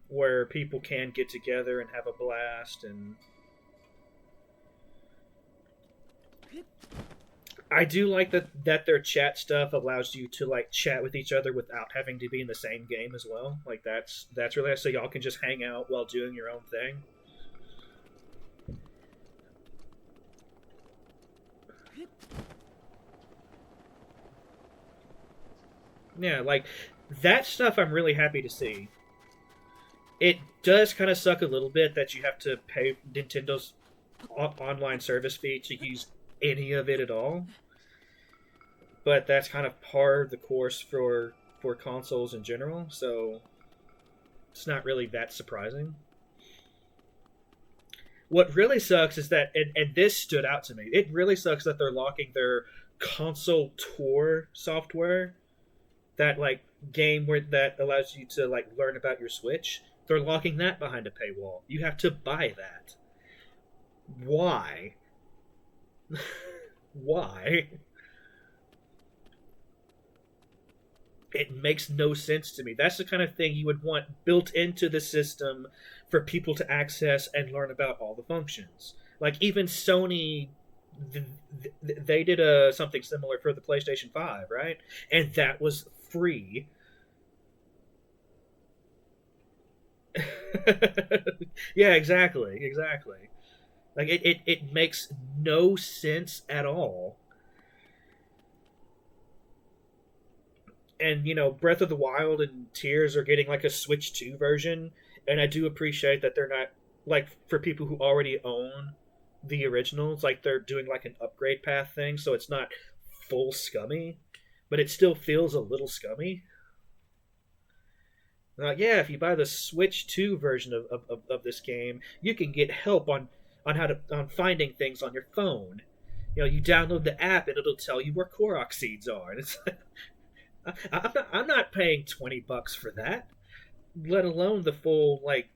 where people can get together and have a blast. And I do like that their chat stuff allows you to like chat with each other without having to be in the same game as well. Like that's really nice. So y'all can just hang out while doing your own thing. Yeah, like that stuff I'm really happy to see. It does kind of suck a little bit that you have to pay Nintendo's online service fee to use any of it at all. But that's kind of par the course for consoles in general, so it's not really that surprising. What really sucks is that, and this stood out to me, it really sucks that they're locking their console tour software, that like game where that allows you to like learn about your Switch. They're locking that behind a paywall. You have to buy that. Why? Why? It makes no sense to me. That's the kind of thing you would want built into the system for people to access and learn about all the functions. Like even Sony, they did something similar for the PlayStation 5, right? And that was free. Yeah, exactly. Like it makes no sense at all. And you know, Breath of the Wild and Tears are getting like a Switch 2 version, and I do appreciate that they're not like for people who already own the originals, like they're doing like an upgrade path thing, so it's not full scummy, but it still feels a little scummy. Yeah, if you buy the Switch 2 version of this game, you can get help on how to on finding things on your phone. You download the app and it'll tell you where Korok seeds are. And it's I'm not paying $20 for that, let alone the full like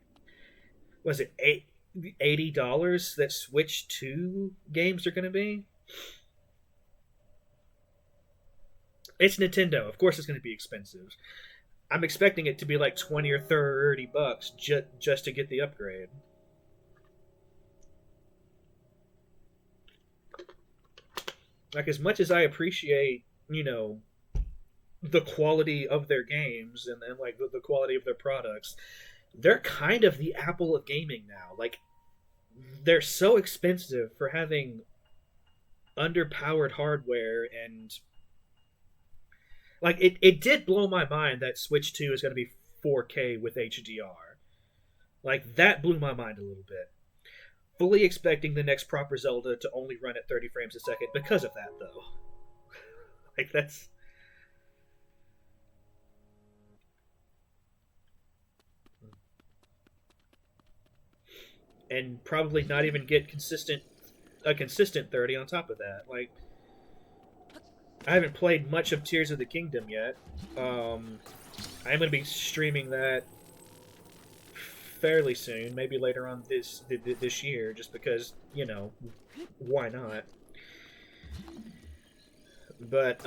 was it $80 that Switch 2 games are going to be. It's Nintendo, of course it's going to be expensive. I'm expecting it to be like 20 or $30 just to get the upgrade. Like as much as I appreciate, the quality of their games and like the quality of their products, they're kind of the Apple of gaming now. Like they're so expensive for having underpowered hardware and like it did blow my mind that Switch 2 is going to be 4K with HDR. Like that blew my mind a little bit. Fully expecting the next proper Zelda to only run at 30 frames a second because of that though. Like that's and probably not even get a consistent 30 on top of that. Like I haven't played much of Tears of the Kingdom yet. I'm going to be streaming that fairly soon, maybe later on this year, just because why not? But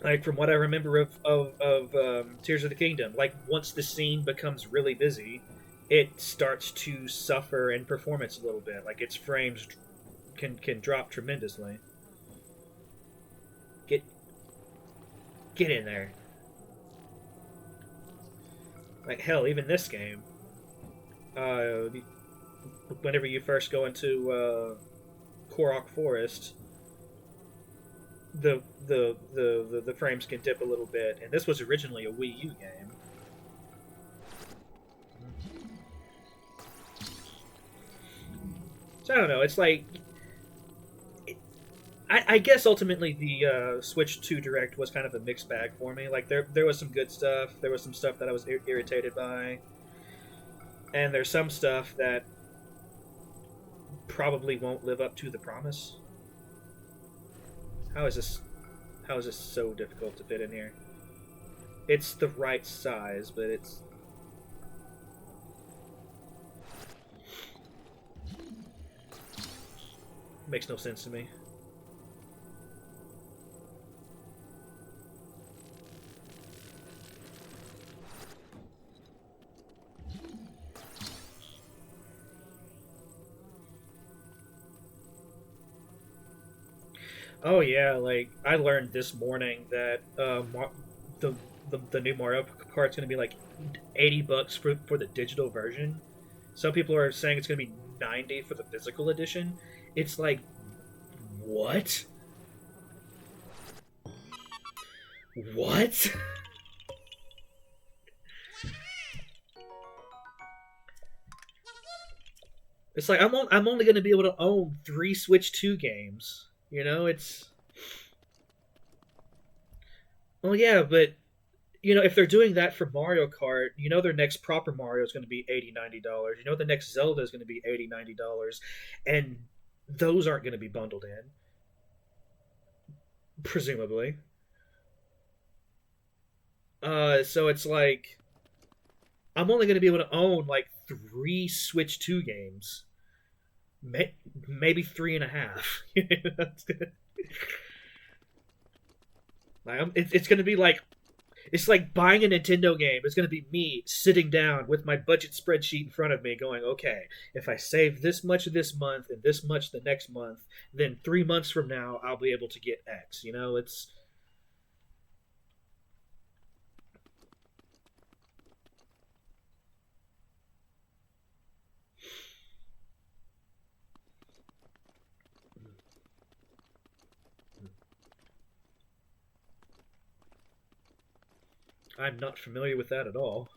like from what I remember of Tears of the Kingdom, like once the scene becomes really busy, it starts to suffer in performance a little bit. Like its frames can drop tremendously. Get get in there. Like hell, even this game. Uh, Whenever you first go into Korok Forest, the frames can dip a little bit, and this was originally a Wii U game. So I don't know. It's like I guess ultimately the Switch 2 Direct was kind of a mixed bag for me. Like there was some good stuff, there was some stuff that I was irritated by, and there's some stuff that probably won't live up to the promise. How is this? How is this so difficult to fit in here? It's the right size, but it's makes no sense to me. Oh yeah, like I learned this morning that the, the new Mario Kart's going to be like $80 for the digital version. Some people are saying it's going to be 90 for the physical edition. It's like what? What? It's like I'm only going to be able to own 3 Switch 2 games. It's well, yeah, but if they're doing that for Mario Kart, their next proper Mario is going to be $80-$90. The next Zelda is going to be $80-$90, and those aren't going to be bundled in, presumably. So it's like I'm only going to be able to own like 3 Switch 2 games, maybe 3.5. Like, it's going to be like it's like buying a Nintendo game. It's going to be me sitting down with my budget spreadsheet in front of me going, okay, if I save this much this month and this much the next month, then 3 months from now, I'll be able to get X. It's. I'm not familiar with that at all.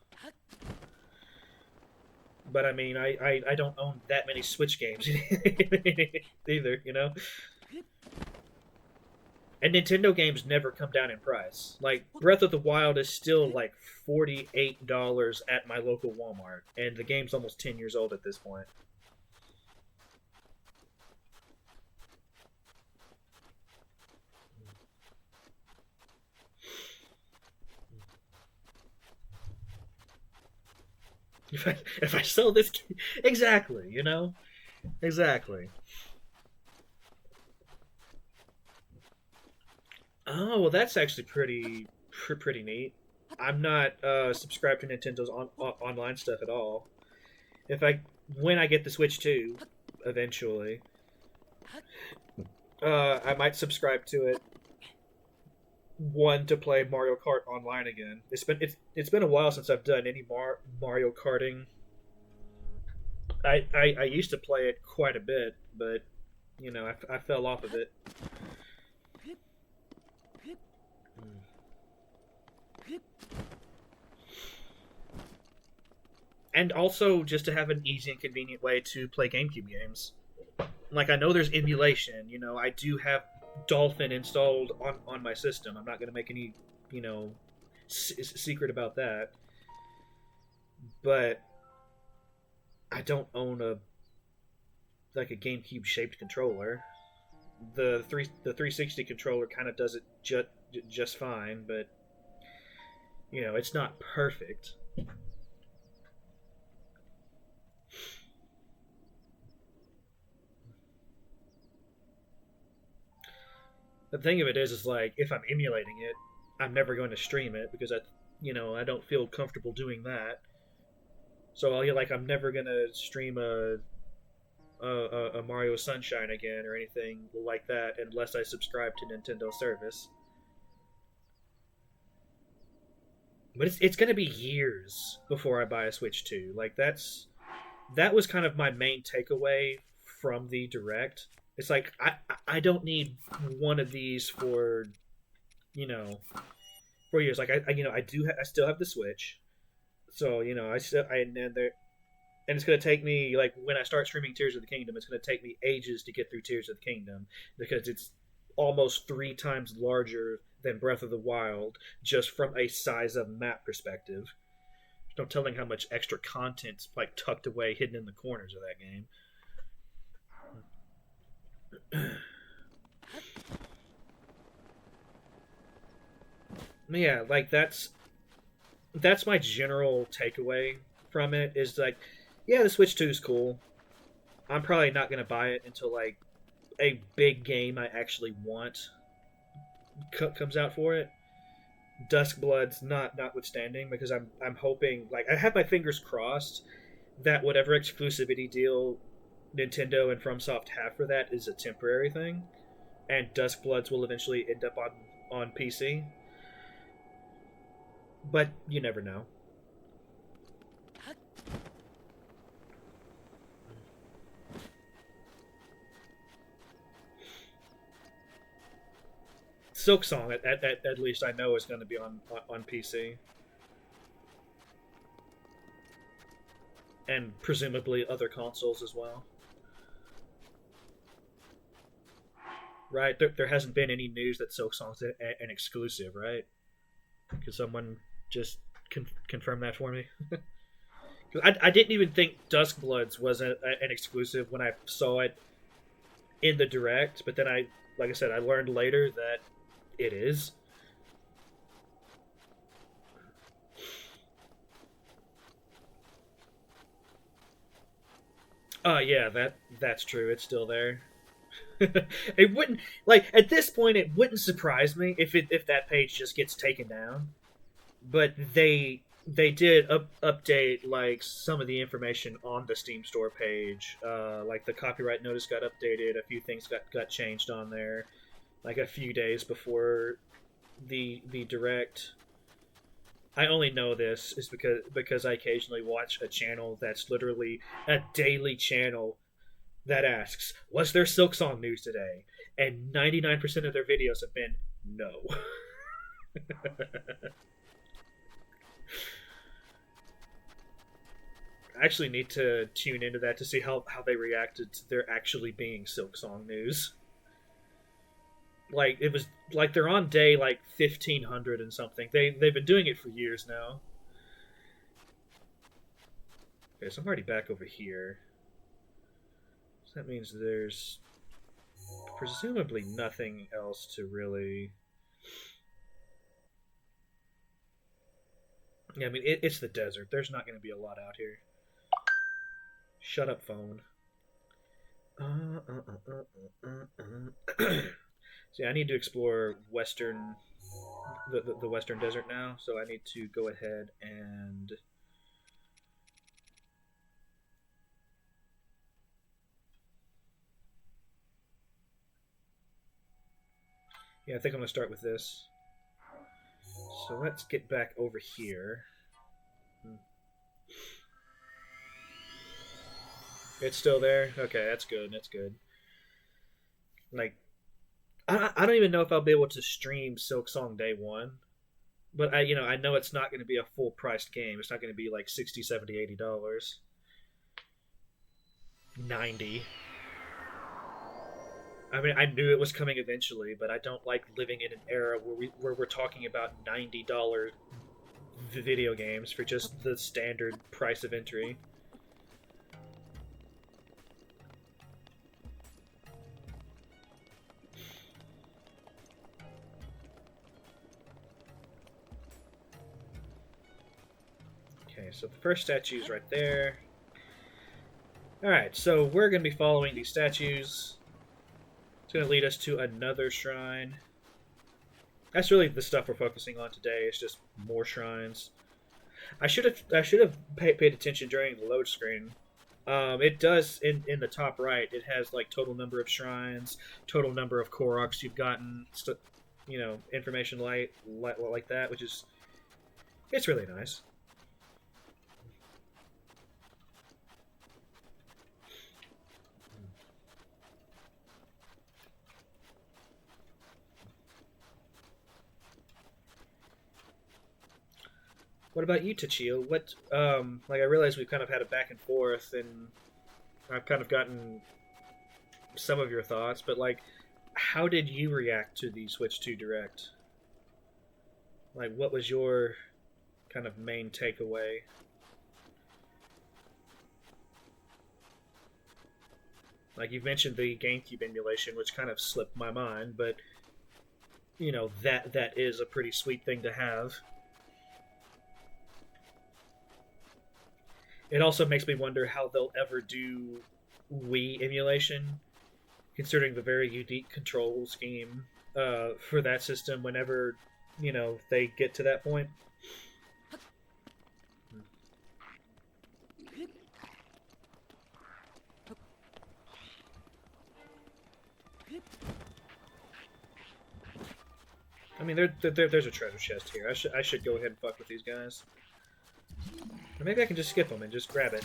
But I mean, I don't own that many Switch games either, you know. And Nintendo games never come down in price. Like Breath of the Wild is still like $48 at my local Walmart, and the game's almost 10 years old at this point. If I sell this, exactly, you know, exactly. Oh well, that's actually pretty neat. I'm not subscribed to Nintendo's online stuff at all. If I when I get the Switch 2, eventually, I might subscribe to it. One to play Mario Kart online again. It's been a while since I've done any Mario Karting. I used to play it quite a bit, but you know I fell off of it. And also just to have an easy and convenient way to play GameCube games. Like I know there's emulation. You know I do have Dolphin installed on my system. I'm not going to make any you know secret about that. But I don't own a GameCube shaped controller. The 360 controller kind of does it just fine, but you know it's not perfect. The thing of it is like if I'm emulating it, I'm never going to stream it because I don't feel comfortable doing that. So I'm never gonna stream a Mario Sunshine again or anything like that unless I subscribe to Nintendo service. But it's gonna be years before I buy a Switch 2. Like that was kind of my main takeaway from the direct. It's like I don't need one of these for you know 4 years. Like I still have the Switch, so you know and it's gonna take me like when I start streaming Tears of the Kingdom, it's gonna take me ages to get through Tears of the Kingdom because it's almost 3 times larger than Breath of the Wild just from a size of map perspective. There's no telling how much extra content's like tucked away, hidden in the corners of that game. Yeah, like that's my general takeaway from it is like, yeah, the Switch 2 is cool. I'm probably not gonna buy it until like a big game I actually want comes out for it. Duskblood's notwithstanding because I'm hoping like I have my fingers crossed that whatever exclusivity deal Nintendo and FromSoft have for that is a temporary thing, and Duskbloods will eventually end up on PC. But you never know. Silksong, at least I know is going to be on PC, and presumably other consoles as well. Right? There hasn't been any news that Silksong's an exclusive, right? Could someone just confirm that for me? I didn't even think Duskbloods was an exclusive when I saw it in the direct, but then like I said, I learned later that it is. Yeah, that's true. It's still there. It wouldn't like at this point. It wouldn't surprise me if that page just gets taken down. But they did update like some of the information on the Steam store page. Like the copyright notice got updated. A few things got changed on there. Like a few days before the direct. I only know this is because I occasionally watch a channel that's literally a daily channel that asks, "Was there Silksong news today?" And 99% of their videos have been no. I actually need to tune into that to see how they reacted to there actually being Silksong news. Like it was like they're on day like 1500 and something. They've been doing it for years now. Okay, so I'm already back over here. So that means there's presumably nothing else to really. Yeah, I mean it's the desert. There's not going to be a lot out here. Shut up, phone. See, I need to explore the western desert now, so I need to go ahead and yeah, I think I'm gonna start with this. So let's get back over here. It's still there. Okay, that's good. That's good. Like, I don't even know if I'll be able to stream Silksong Day 1. But I know it's not going to be a full priced game. It's not going to be like 60, 70, $80. 90. I mean, I knew it was coming eventually, but I don't like living in an era where we're talking about $90 video games for just the standard price of entry. Okay, so the first statue is right there. Alright, so we're going to be following these statues. It's going to lead us to another shrine. That's really the stuff we're focusing on today. It's just more shrines. I should have paid attention during the load screen. It does in the top right. It has like total number of shrines, total number of Koroks you've gotten, information like that, which is it's really nice. What about you, Tachio? What, I realize we've kind of had a back and forth, and I've kind of gotten some of your thoughts, but, like, how did you react to the Switch 2 Direct? Like, what was your kind of main takeaway? Like, you've mentioned the GameCube emulation, which kind of slipped my mind, but, that is a pretty sweet thing to have. It also makes me wonder how they'll ever do Wii emulation, considering the very unique control scheme for that system whenever, they get to that point. I mean, there's a treasure chest here. I should go ahead and fuck with these guys. Or maybe I can just skip them and just grab it.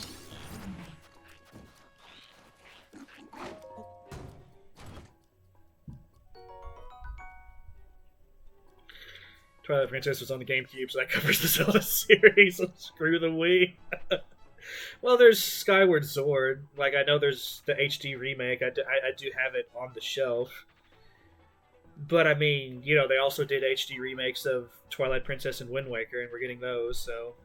Twilight Princess was on the GameCube, so that covers the Zelda series. So screw the Wii. Well, there's Skyward Sword. Like, I know there's the HD remake. I do have it on the shelf. But, I mean, they also did HD remakes of Twilight Princess and Wind Waker, and we're getting those, so,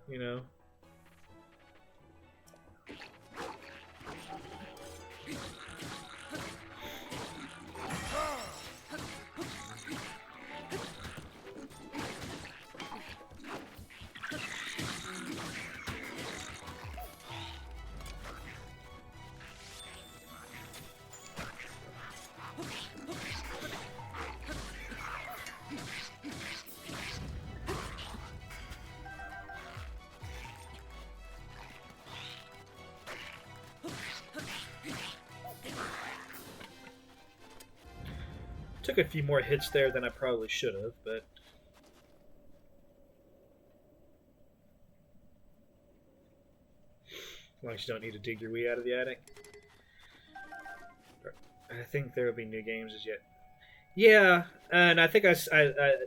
Took a few more hits there than I probably should have, but... As long as you don't need to dig your Wii out of the attic. I think there will be new games as yet. Yeah, and I think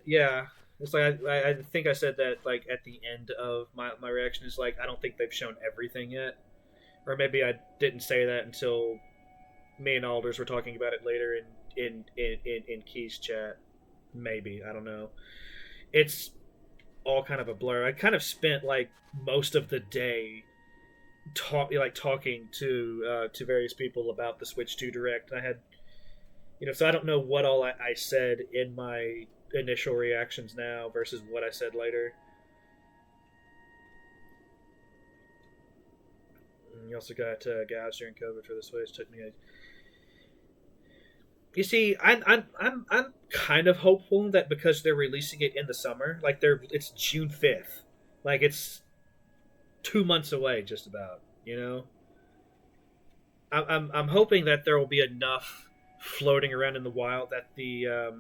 yeah. It's like I think I said that like at the end of my reaction is like I don't think they've shown everything yet, or maybe I didn't say that until me and Alders were talking about it later in Key's chat. Maybe I don't know. It's all kind of a blur. I kind of spent like most of the day talking to various people about the Switch 2 Direct. I had so I don't know what all I said in my initial reactions now versus what I said later. And you also got guys during COVID for the Switch. Took me. You see, I'm kind of hopeful that because they're releasing it in the summer, like it's June 5th, like it's 2 months away, just about. I'm hoping that there will be enough floating around in the wild that the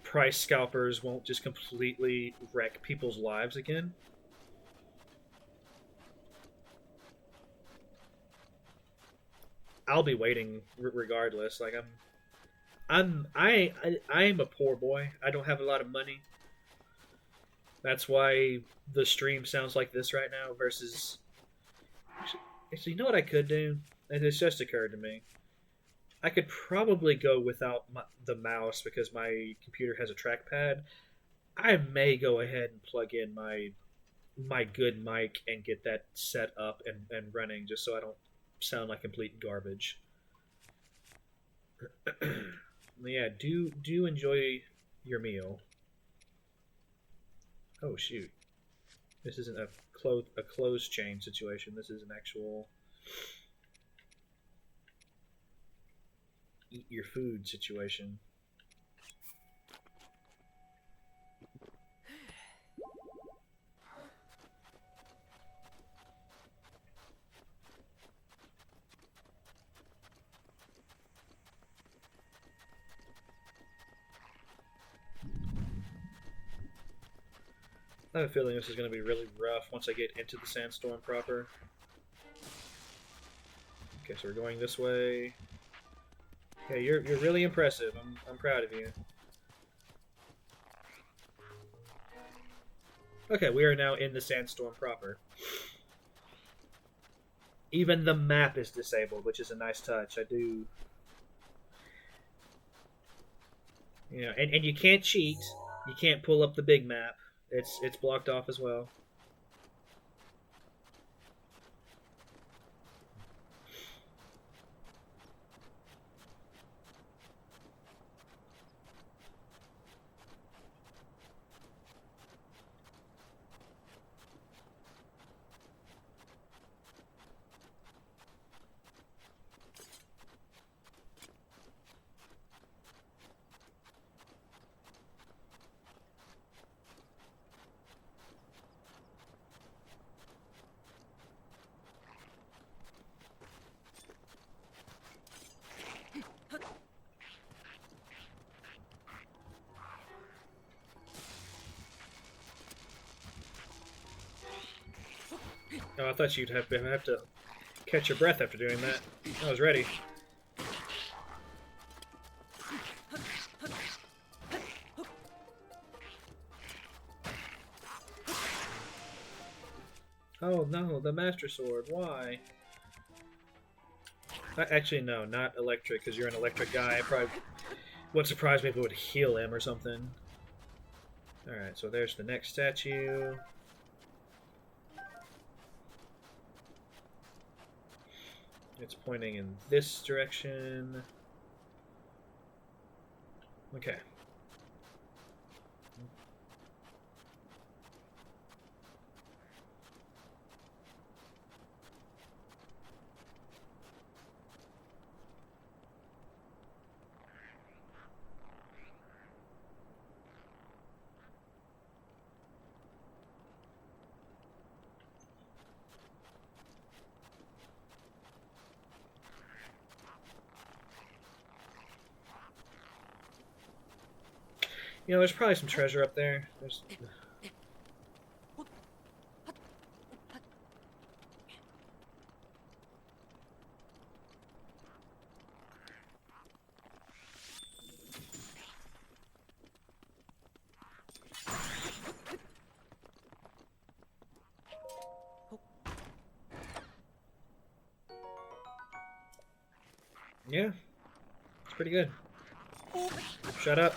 price scalpers won't just completely wreck people's lives again. I'll be waiting regardless. Like I'm a poor boy. I don't have a lot of money. That's why the stream sounds like this right now. Versus, actually, you know what I could do? And it's just occurred to me. I could probably go without the mouse because my computer has a trackpad. I may go ahead and plug in my good mic and get that set up and running just so I don't sound like complete garbage. Yeah, do enjoy your meal. Oh shoot. This isn't a clothes chain situation. This is an actual eat your food situation. I have a feeling this is going to be really rough once I get into the sandstorm proper. Okay, so we're going this way. Okay, you're really impressive. I'm proud of you. Okay, we are now in the sandstorm proper. Even the map is disabled, which is a nice touch. I do. And you can't cheat. You can't pull up the big map. It's blocked off as well. Oh, I thought you'd have to catch your breath after doing that. I was ready. Oh no, the Master Sword. Why? Actually, no, not electric, because you're an electric guy. It probably wouldn't surprise me if it would heal him or something. Alright, so there's the next statue. It's pointing in this direction. Okay. There's probably some treasure up there. There's... Yeah, it's pretty good. Shut up.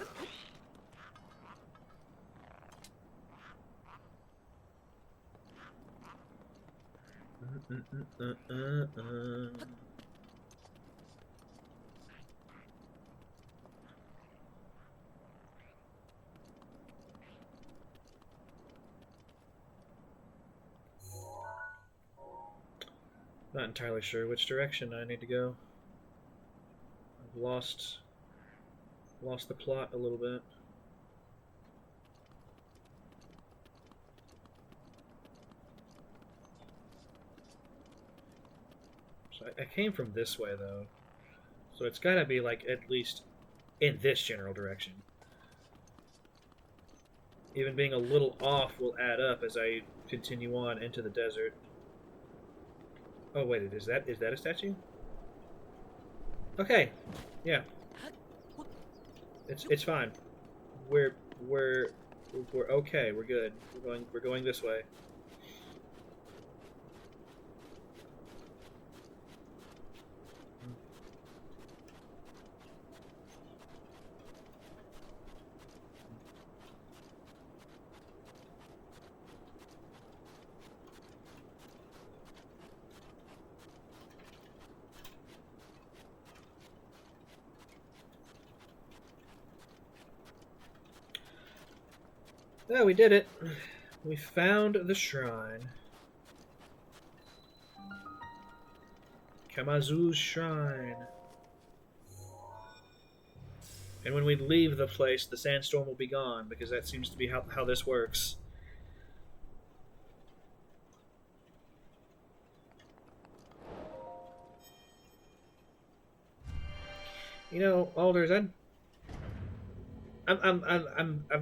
Not entirely sure which direction I need to go. I've lost the plot a little bit. So I came from this way though, so it's got to be like at least in this general direction. Even being a little off will add up as I continue on into the desert. Oh wait, is that a statue? Okay, yeah, it's fine. We're we're we're okay. We're good. We're going this way. Oh, we did it. We found the shrine. Kamazu's shrine. And when we leave the place, the sandstorm will be gone, because that seems to be how this works. You know, Alders, I've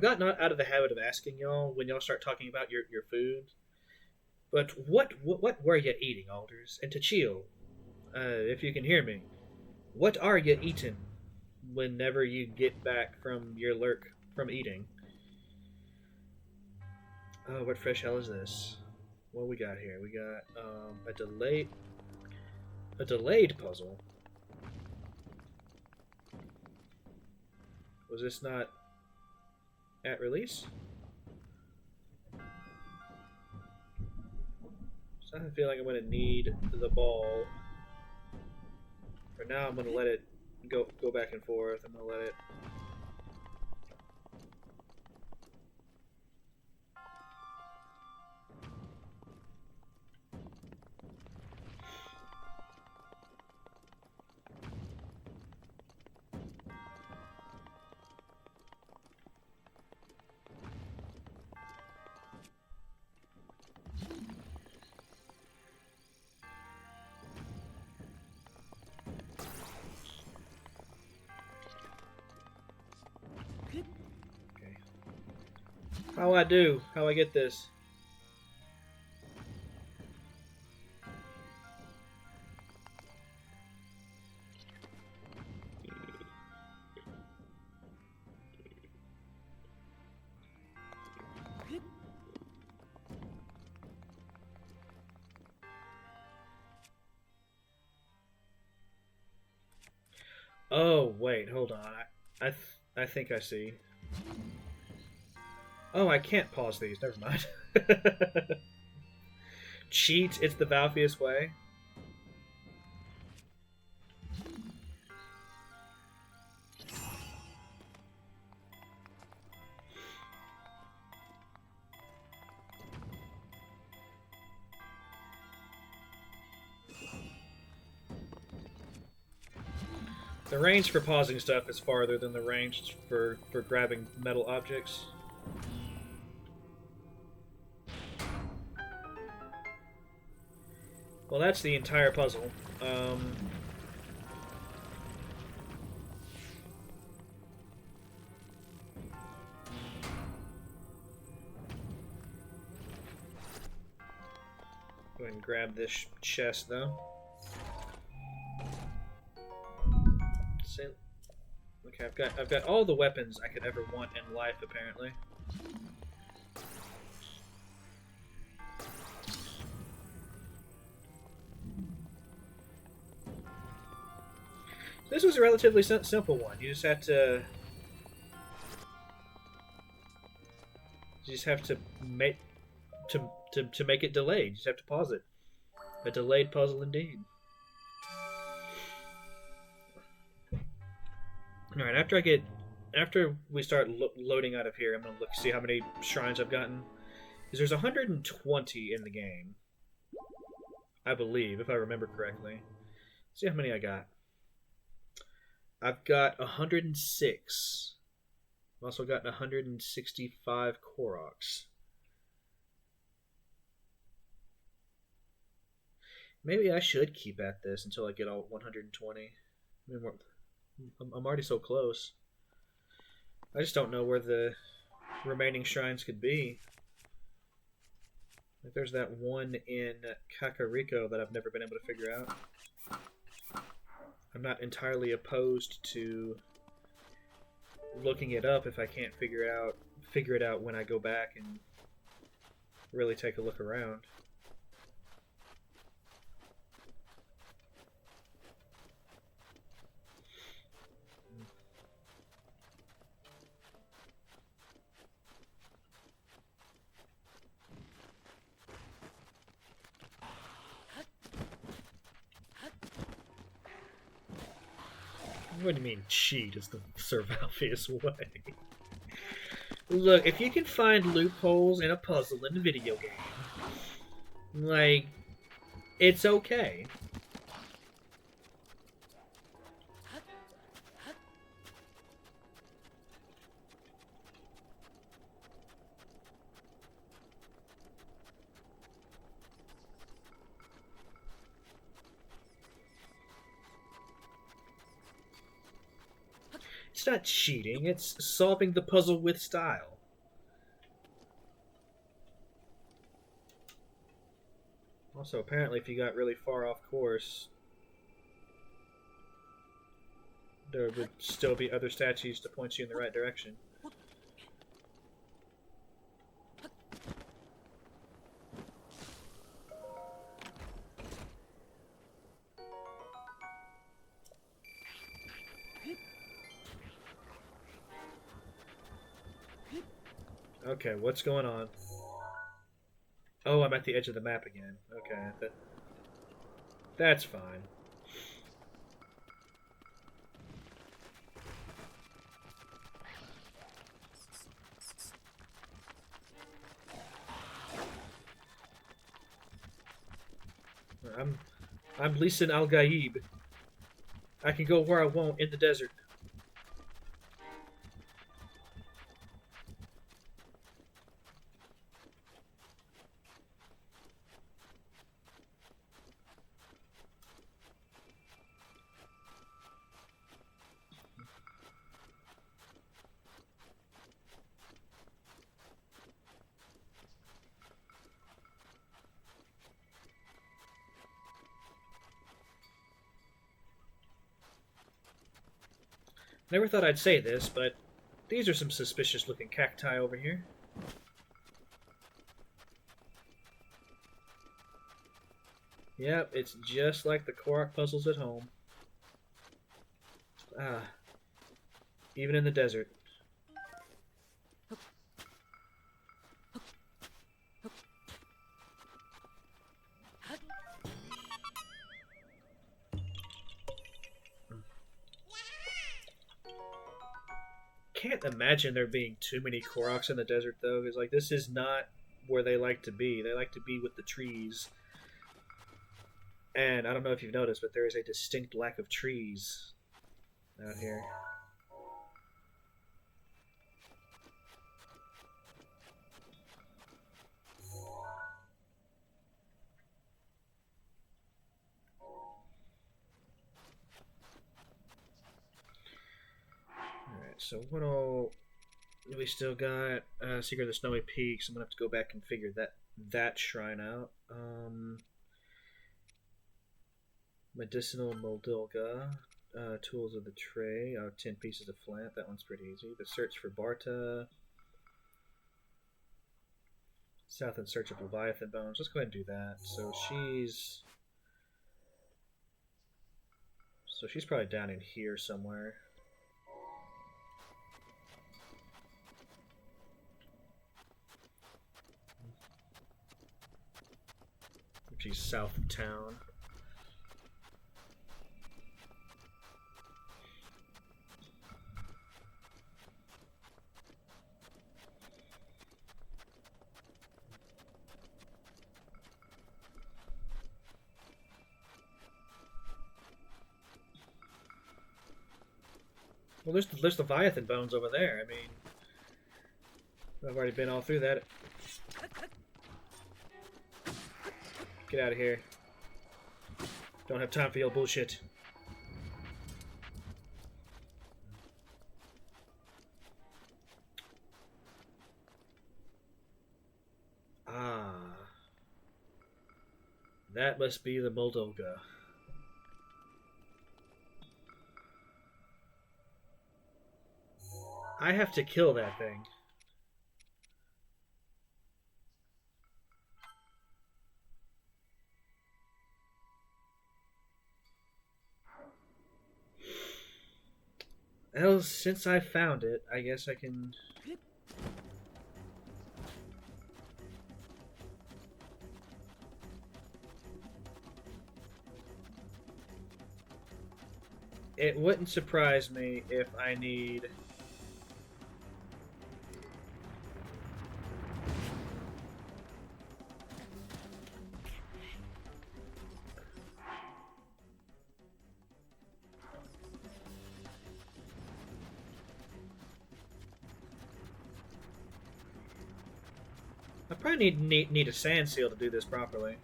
gotten out of the habit of asking y'all when y'all start talking about your food. But what were you eating, Alders? And to chill, if you can hear me, what are you eating whenever you get back from your lurk from eating? Oh, what fresh hell is this? What we got here? We got a delayed puzzle. Was this not at release? So I feel like I'm gonna need the ball. For now, I'm gonna let it go back and forth. I'm gonna let it. How I do? How I get this? Oh wait, hold on. I think I see. Oh, I can't pause these. Never mind. Cheat. It's the Valfius way. The range for pausing stuff is farther than the range for grabbing metal objects. Well, that's the entire puzzle. Go ahead and grab this chest, though. Okay, I've got all the weapons I could ever want in life, apparently. This was a relatively simple one. You just have to. You just have to make to make it delayed. You just have to pause it. A delayed puzzle indeed. All right. After we start loading out of here, I'm gonna look see how many shrines I've gotten. Because there's 120 in the game, I believe, if I remember correctly. Let's see how many I got. I've got 106. I've also got 165 Koroks. Maybe I should keep at this until I get all 120. I mean, I'm already so close. I just don't know where the remaining shrines could be. Like there's that one in Kakariko that I've never been able to figure out. I'm not entirely opposed to looking it up if I can't figure it out when I go back and really take a look around. What do you mean cheat is the obvious way? Look, if you can find loopholes in a puzzle in a video game, like, it's okay. It's not cheating, it's solving the puzzle with style. Also, apparently if you got really far off course, there would still be other statues to point you in the right direction. Okay, what's going on? Oh, I'm at the edge of the map again. Okay, that's fine. I'm Lisan Al Gaib. I can go where I want in the desert. Never thought I'd say this, but these are some suspicious looking cacti over here. Yep, it's just like the Korok puzzles at home. Ah, even in the desert. Can't imagine there being too many Koroks in the desert, though, because like this is not where they like to be. They like to be with the trees. And I don't know if you've noticed, but there is a distinct lack of trees out here. Alright, so what all... We still got Secret of the Snowy Peaks. I'm going to have to go back and figure that shrine out. Medicinal Moldilga. Tools of the Tray. 10 pieces of flint. That one's pretty easy. The Search for Barta. South in Search of Leviathan Bones. Let's go ahead and do that. So she's So she's probably down in here somewhere. She's south of town. Well, there's Leviathan bones over there. I mean, I've already been all through that. Get out of here. Don't have time for your bullshit. Ah. That must be the Moldolga. I have to kill that thing. Well, since I found it, I guess I can... It wouldn't surprise me if I need... I probably need a sand seal to do this properly.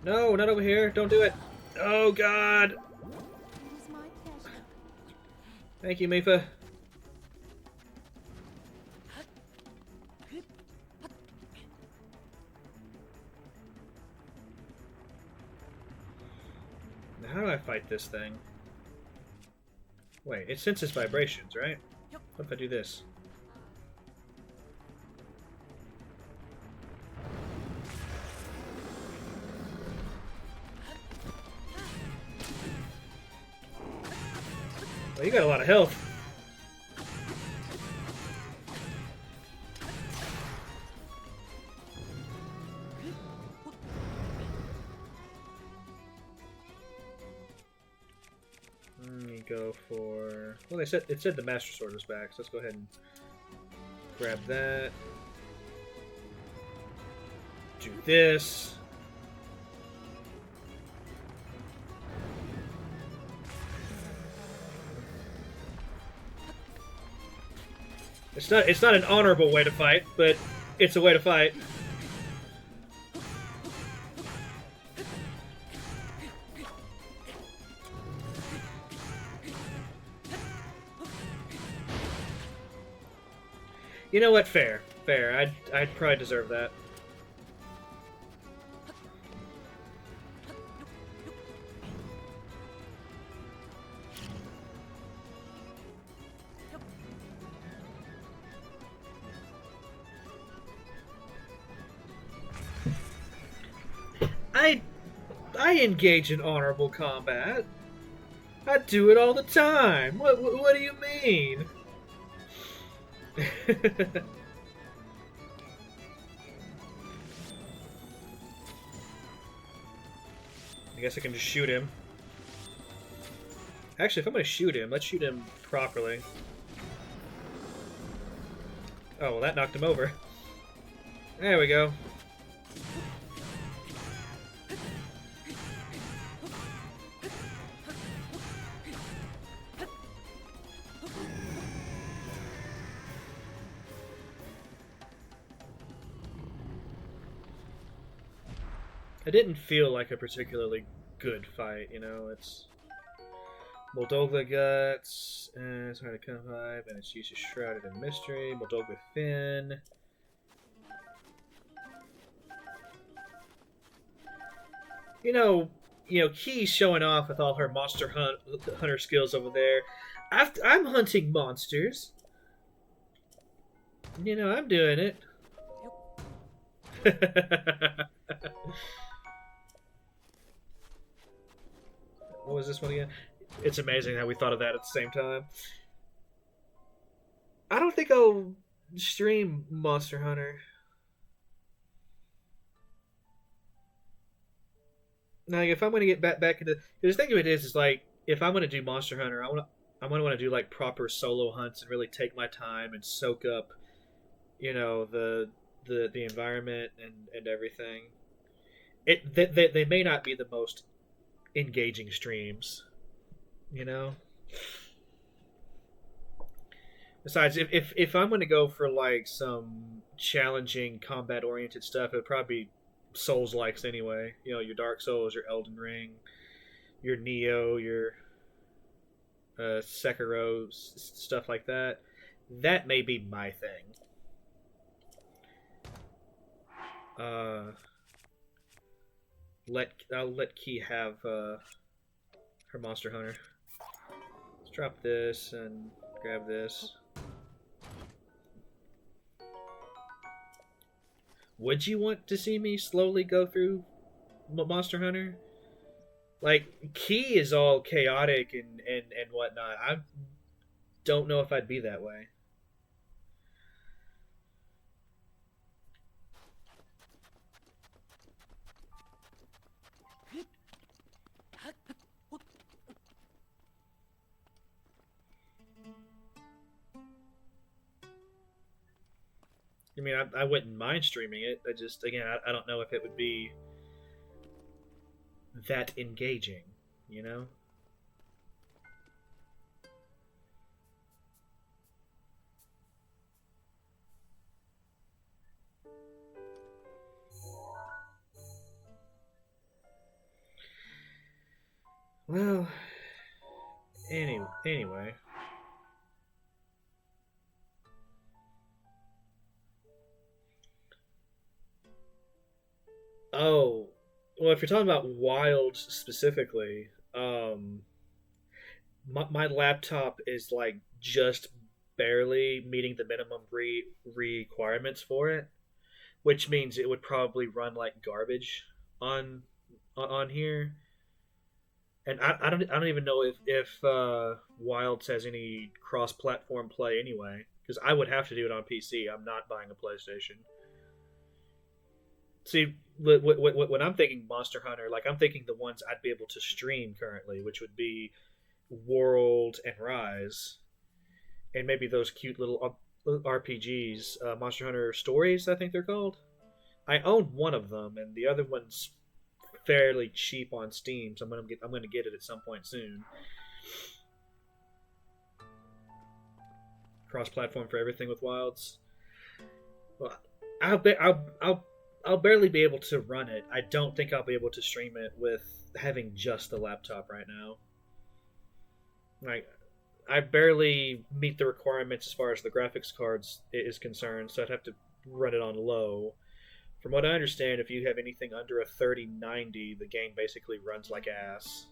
No, not over here. Don't do it. Oh, God. It was my pleasure. Thank you, Mifa. Now, how do I fight this thing? Wait, it senses vibrations, right? What if I do this? Well, you got a lot of health. Let me go for... Well, it said the Master Sword was back, so let's go ahead and grab that. Do this. It's not an honorable way to fight, but it's a way to fight. You know what? Fair. Fair. I'd probably deserve that. I engage in honorable combat. I do it all the time. What do you mean? I guess I can just shoot him. Actually, if I'm gonna shoot him, let's shoot him properly. Oh, well, that knocked him over. There we go. It didn't feel like a particularly good fight, you know, it's... Moldogla Guts, it's hard to come by, and its use is shrouded in mystery. Moldogla Fin. You know, Key's showing off with all her monster hunter skills over there. I'm hunting monsters. You know, I'm doing it. what was this one again? It's amazing how we thought of that at the same time. I don't think I'll stream Monster Hunter. Now, if I'm going to get back into the thing of it is like if I'm going to do Monster Hunter, I'm going to want to do like proper solo hunts and really take my time and soak up, the environment and everything. They may not be the most engaging streams, you know. Besides, if I'm going to go for like some challenging combat oriented stuff, it would probably be Souls likes anyway. Your Dark Souls, your Elden Ring, your Neo, your Sekiro, stuff like that. That may be my thing. I'll let Key have her Monster Hunter. Let's drop this and grab this. Would you want to see me slowly go through Monster Hunter? Like, Key is all chaotic and whatnot. I don't know if I'd be that way. I mean, I wouldn't mind streaming it. I don't know if it would be that engaging, you know? Well, anyway. Oh, well, if you're talking about wilds specifically, my laptop is like just barely meeting the minimum requirements for it, which means it would probably run like garbage on on here. And I don't even know if Wilds has any cross-platform play anyway, because I would have to do it on PC. I'm not buying a PlayStation. See, when I'm thinking Monster Hunter, like I'm thinking the ones I'd be able to stream currently, which would be World and Rise, and maybe those cute little RPGs, Monster Hunter Stories, I think they're called. I own one of them, and the other one's fairly cheap on Steam, so I'm gonna get it at some point soon. Cross-platform for everything with Wilds. Well, I'll barely be able to run it. I don't think I'll be able to stream it with having just the laptop right now. Like, I barely meet the requirements as far as the graphics cards is concerned, so I'd have to run it on low. From what I understand, if you have anything under a 3090, the game basically runs like ass.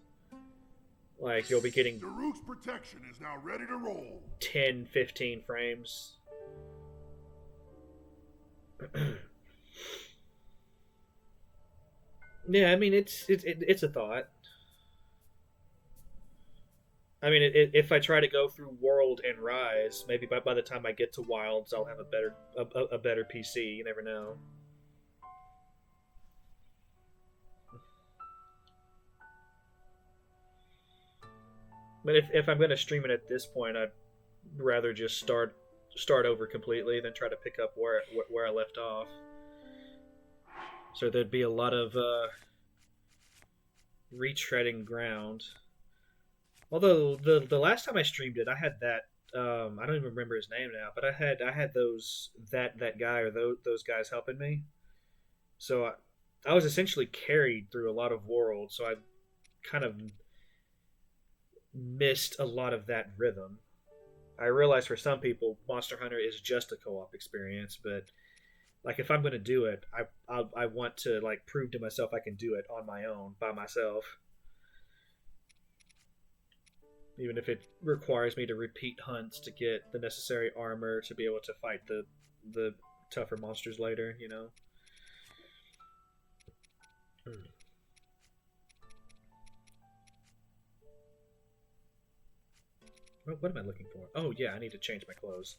Like, you'll be getting Daruk's protection is now ready to roll. 10, 15 frames. Yeah, I mean, it's a thought. I mean, if I try to go through World and Rise, maybe by the time I get to Wilds, I'll have a better PC. You never know. But if I'm going to stream it at this point, I'd rather just start over completely than try to pick up where I left off. So there'd be a lot of retreading ground. Although the last time I streamed it, I had that I don't even remember his name now, but I had that guy or those guys helping me. So I was essentially carried through a lot of worlds. So I kind of missed a lot of that rhythm. I realize for some people, Monster Hunter is just a co-op experience, but like if I'm going to do it, I want to like prove to myself I can do it on my own by myself, even if it requires me to repeat hunts to get the necessary armor to be able to fight the tougher monsters later. You know. What am I looking for? Oh yeah, I need to change my clothes.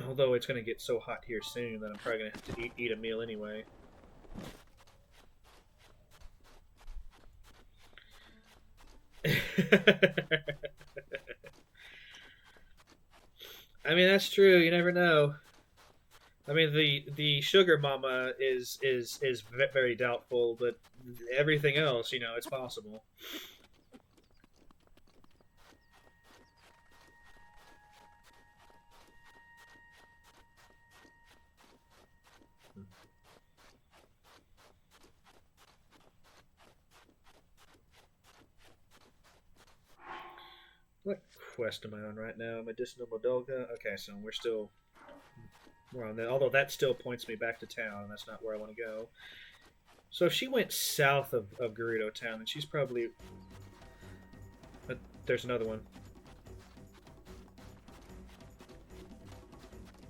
Although it's going to get so hot here soon that I'm probably going to have to eat a meal anyway. I mean, that's true. You never know. I mean, the sugar mama is very doubtful, but everything else, you know, it's possible. What quest am I on right now? Medicinal Moldolga? Okay, so we're on that. Although that still points me back to town, and that's not where I want to go. So if she went south of Gerudo town, then she's probably... there's another one.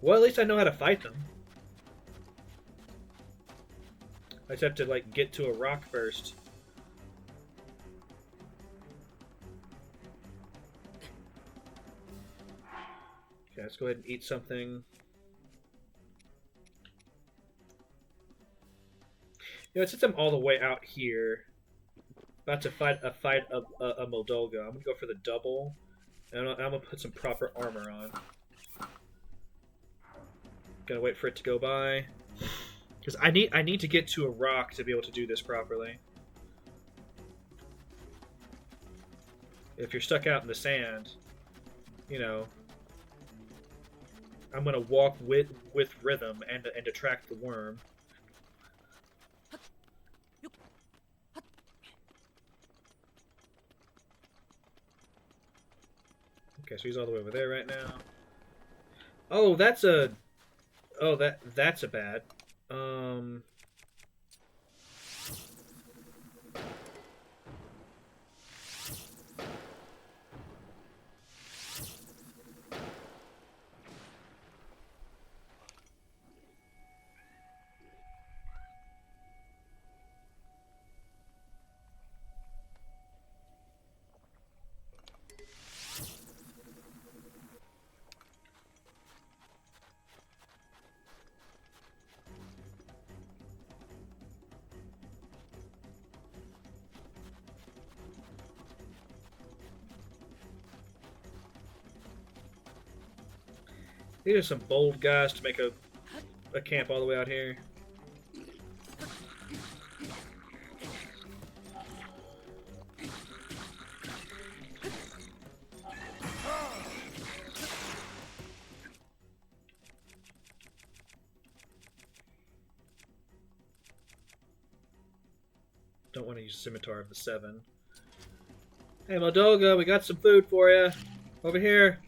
Well, at least I know how to fight them. I just have to, like, get to a rock first. Okay, let's go ahead and eat something. You know, since I'm all the way out here, about to fight a Moldolga, I'm gonna go for the double, and I'm gonna put some proper armor on. Gonna wait for it to go by, because I need to get to a rock to be able to do this properly. If you're stuck out in the sand, you know, I'm gonna walk with rhythm and attract the worm. Okay, so he's all the way over there right now. Oh, that's a... Oh, that's a bad. These are some bold guys to make a camp all the way out here. Don't want to use Scimitar of the 7. Hey, Moldolga, we got some food for you. Over here.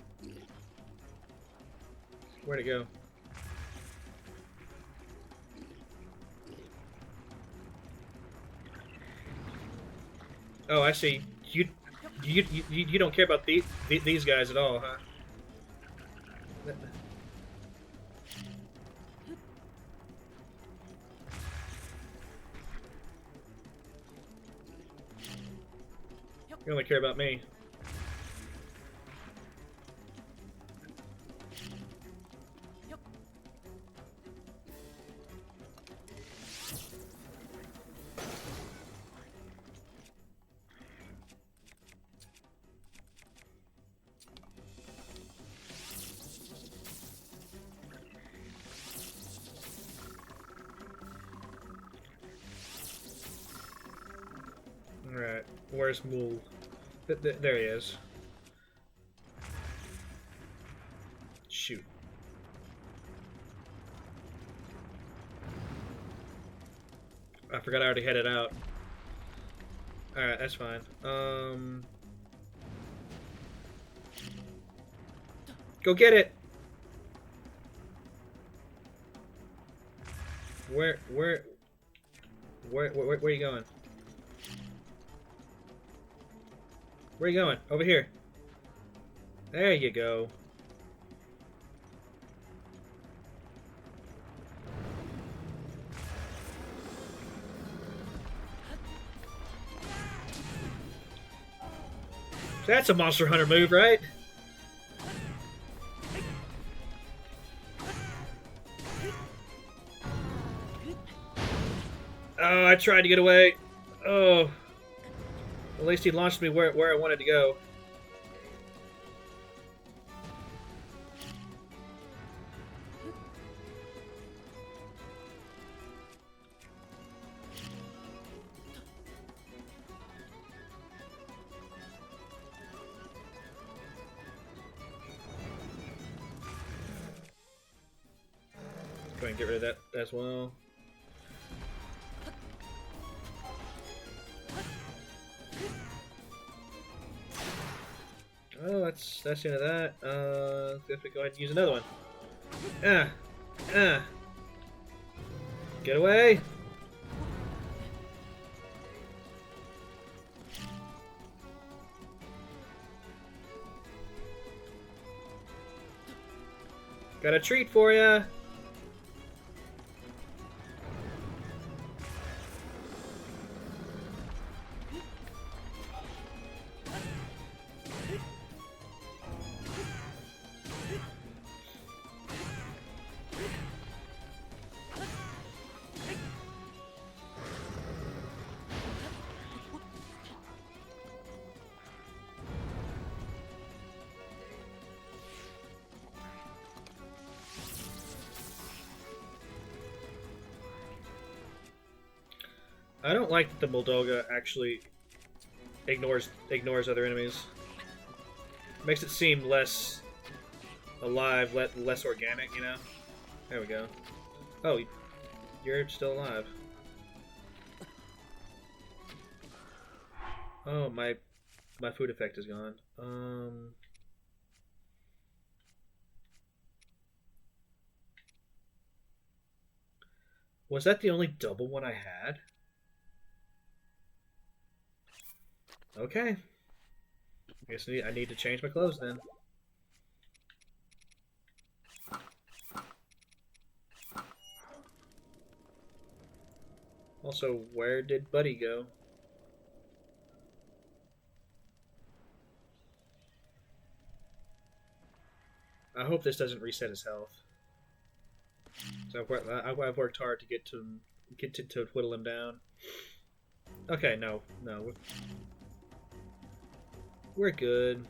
Where'd it go? Oh, I see. You don't care about these guys at all, huh? You only care about me. Alright, where's Mool? There he is. Shoot. I forgot I already headed out. Alright, that's fine. Go get it! Where are you going? Where are you going? Over here. There you go. That's a Monster Hunter move, right? Oh, I tried to get away. Oh. At least he launched me where I wanted to go. Go ahead and get rid of that as well. Oh, that's the end of that. Let's go ahead and use another one. Get away! Got a treat for ya! I don't like that the Moldolga actually ignores other enemies. Makes it seem less alive, less organic, you know? There we go. Oh, you're still alive. Oh, my food effect is gone. Was that the only double one I had? Okay. I guess I need to change my clothes then. Also, where did Buddy go? I hope this doesn't reset his health. So I've worked hard to get to whittle him down. Okay, no, we're good.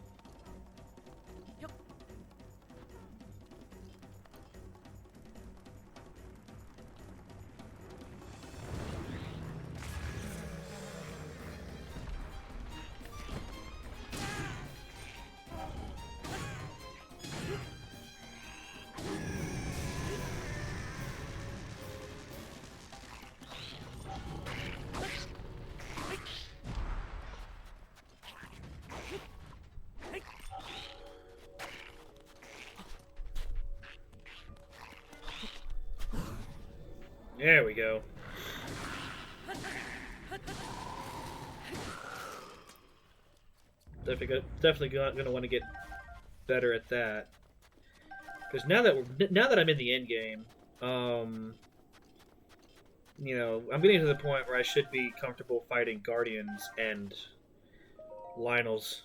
There we go. Definitely gonna want to get better at that. Because now that I'm in the end game, you know, I'm getting to the point where I should be comfortable fighting Guardians and Lionels.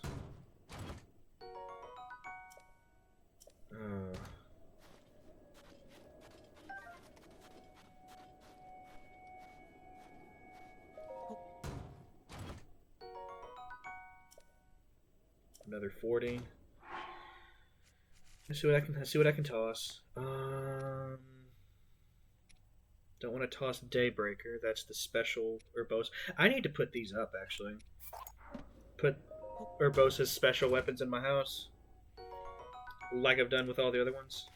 Another 40. Let's see what I can toss. Don't want to toss Daybreaker. That's the special Urbosa. I need to put these up actually. Put Urbosa's special weapons in my house, like I've done with all the other ones.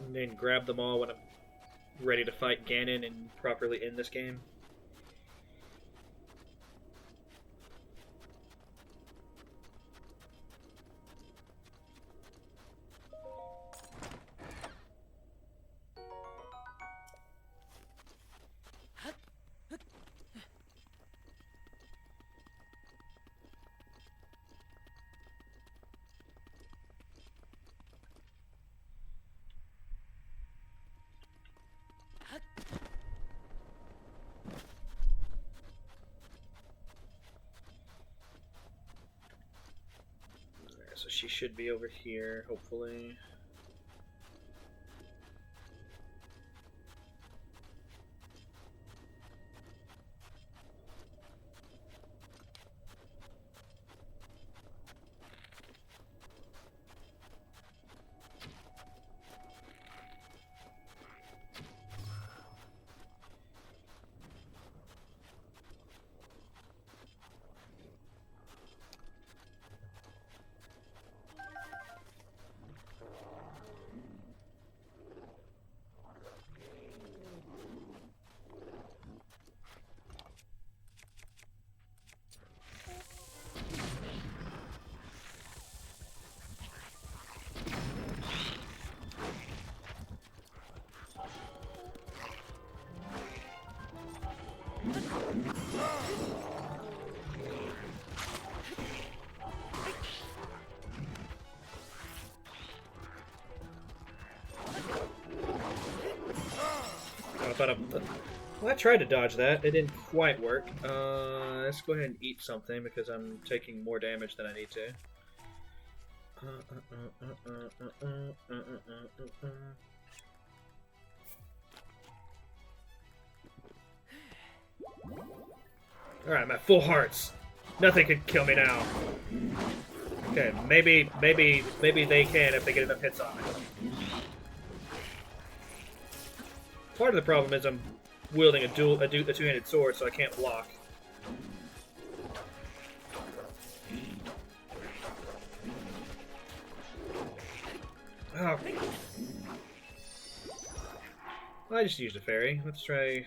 And then grab them all when I'm ready to fight Ganon and properly end this game. she should be over here, hopefully. Well, I tried to dodge that. It didn't quite work. Let's go ahead and eat something because I'm taking more damage than I need to. Alright, I'm at full hearts. Nothing can kill me now. Okay, maybe they can if they get enough hits on me. Part of the problem is I'm wielding a two-handed sword, so I can't block. Oh. I just used a fairy. Let's try...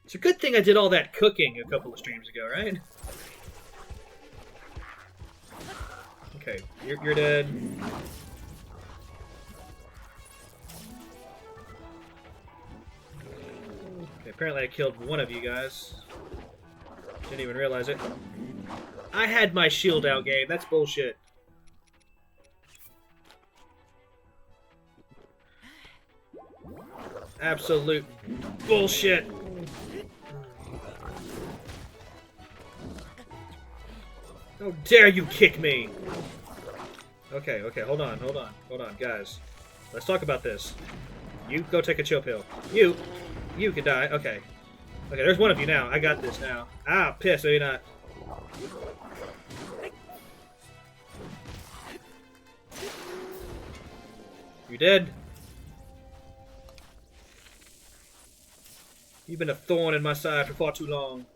It's a good thing I did all that cooking a couple of streams ago, right? Okay, you're dead. Okay, apparently I killed one of you guys. Didn't even realize it. I had my shield out, Gabe. That's bullshit. Absolute bullshit. How dare you kick me? Okay, hold on, guys. Let's talk about this. You go take a chill pill. You can die. Okay, there's one of you now. I got this now. Ah, piss, maybe not. You dead? You've been a thorn in my side for far too long.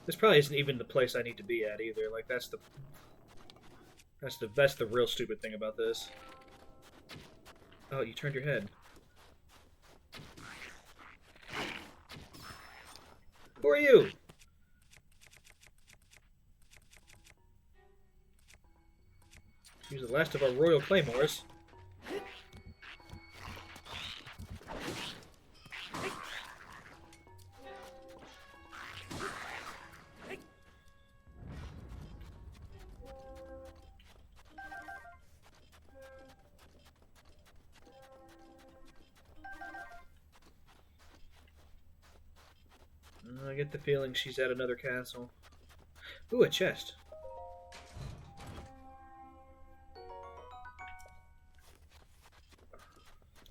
This probably isn't even the place I need to be at either. Like that's the real stupid thing about this. Oh, you turned your head. Who are you? Use the last of our royal claymores. I get the feeling she's at another castle. Ooh, a chest. I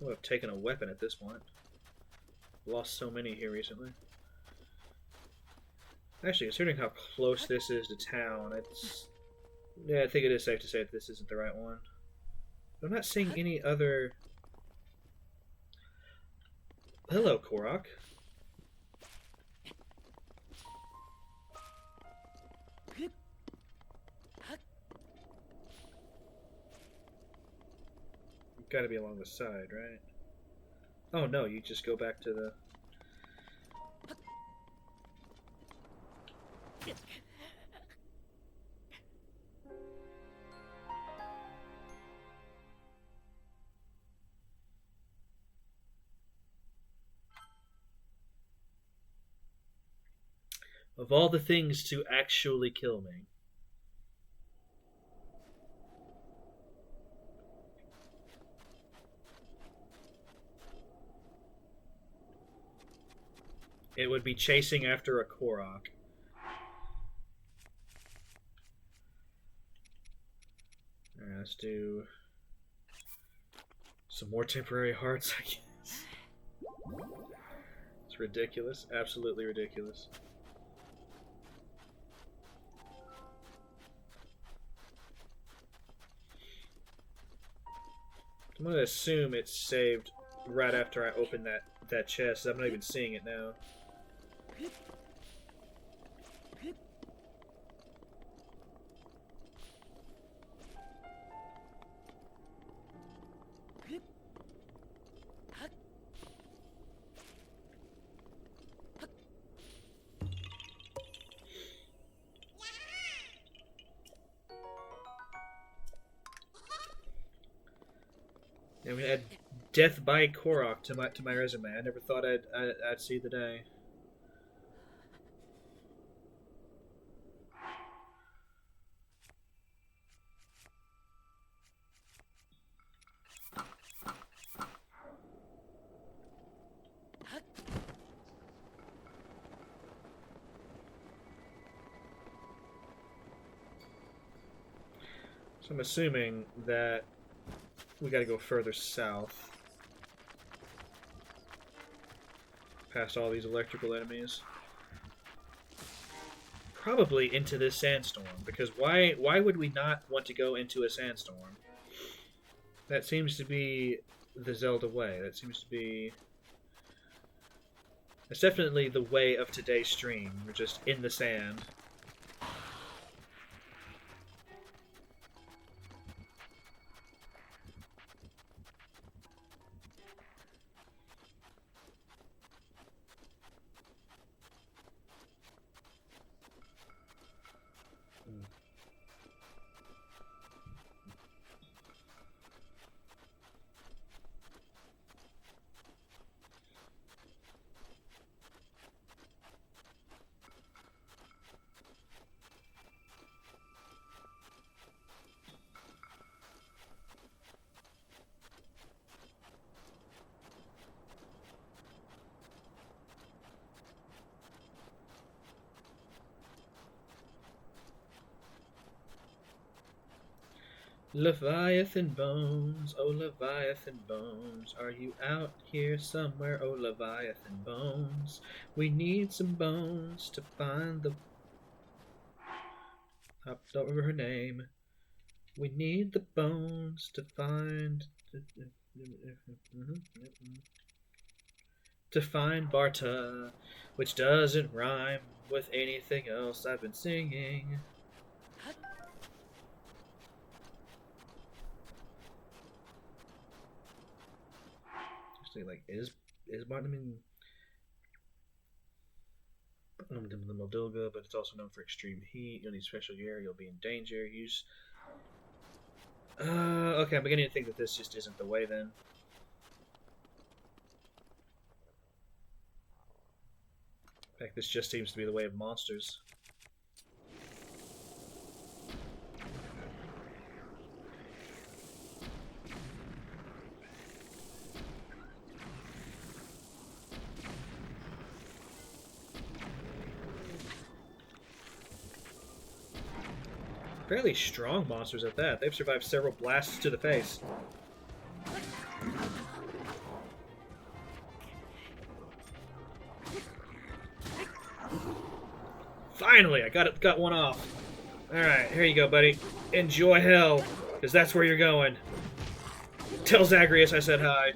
would have taken a weapon at this point. Lost so many here recently. Actually, considering how close this is to town, it's... Yeah, I think it is safe to say that this isn't the right one. I'm not seeing any other... Hello, Korok. Gotta be along the side, right? Oh no, you just go back to the... Of all the things to actually kill me. It would be chasing after a Korok. Alright, let's do some more temporary hearts, I guess. It's ridiculous. Absolutely ridiculous. I'm gonna assume it's saved right after I open that chest. I'm not even seeing it now. And we add Death by Korok to my resume. I never thought I'd see the day. So I'm assuming that we gotta go further south. Past all these electrical enemies. Probably into this sandstorm, because why would we not want to go into a sandstorm? That seems to be the Zelda way. That seems to be... It's definitely the way of today's stream. We're just in the sand. Leviathan Bones, oh Leviathan Bones, are you out here somewhere, oh Leviathan Bones? We need some bones to find the... I don't remember her name. We need the bones to find... To find Barta, which doesn't rhyme with anything else I've been singing. Like, is Barton, I mean, the Moldilga, but it's also known for extreme heat. You'll need special gear. You'll be in danger. Use. Okay, I'm beginning to think that this just isn't the way then. In fact, this just seems to be the way of monsters. Fairly strong monsters at that. They've survived several blasts to the face. Finally, I got one off. Alright, here you go, buddy. Enjoy hell, because that's where you're going. Tell Zagreus I said hi.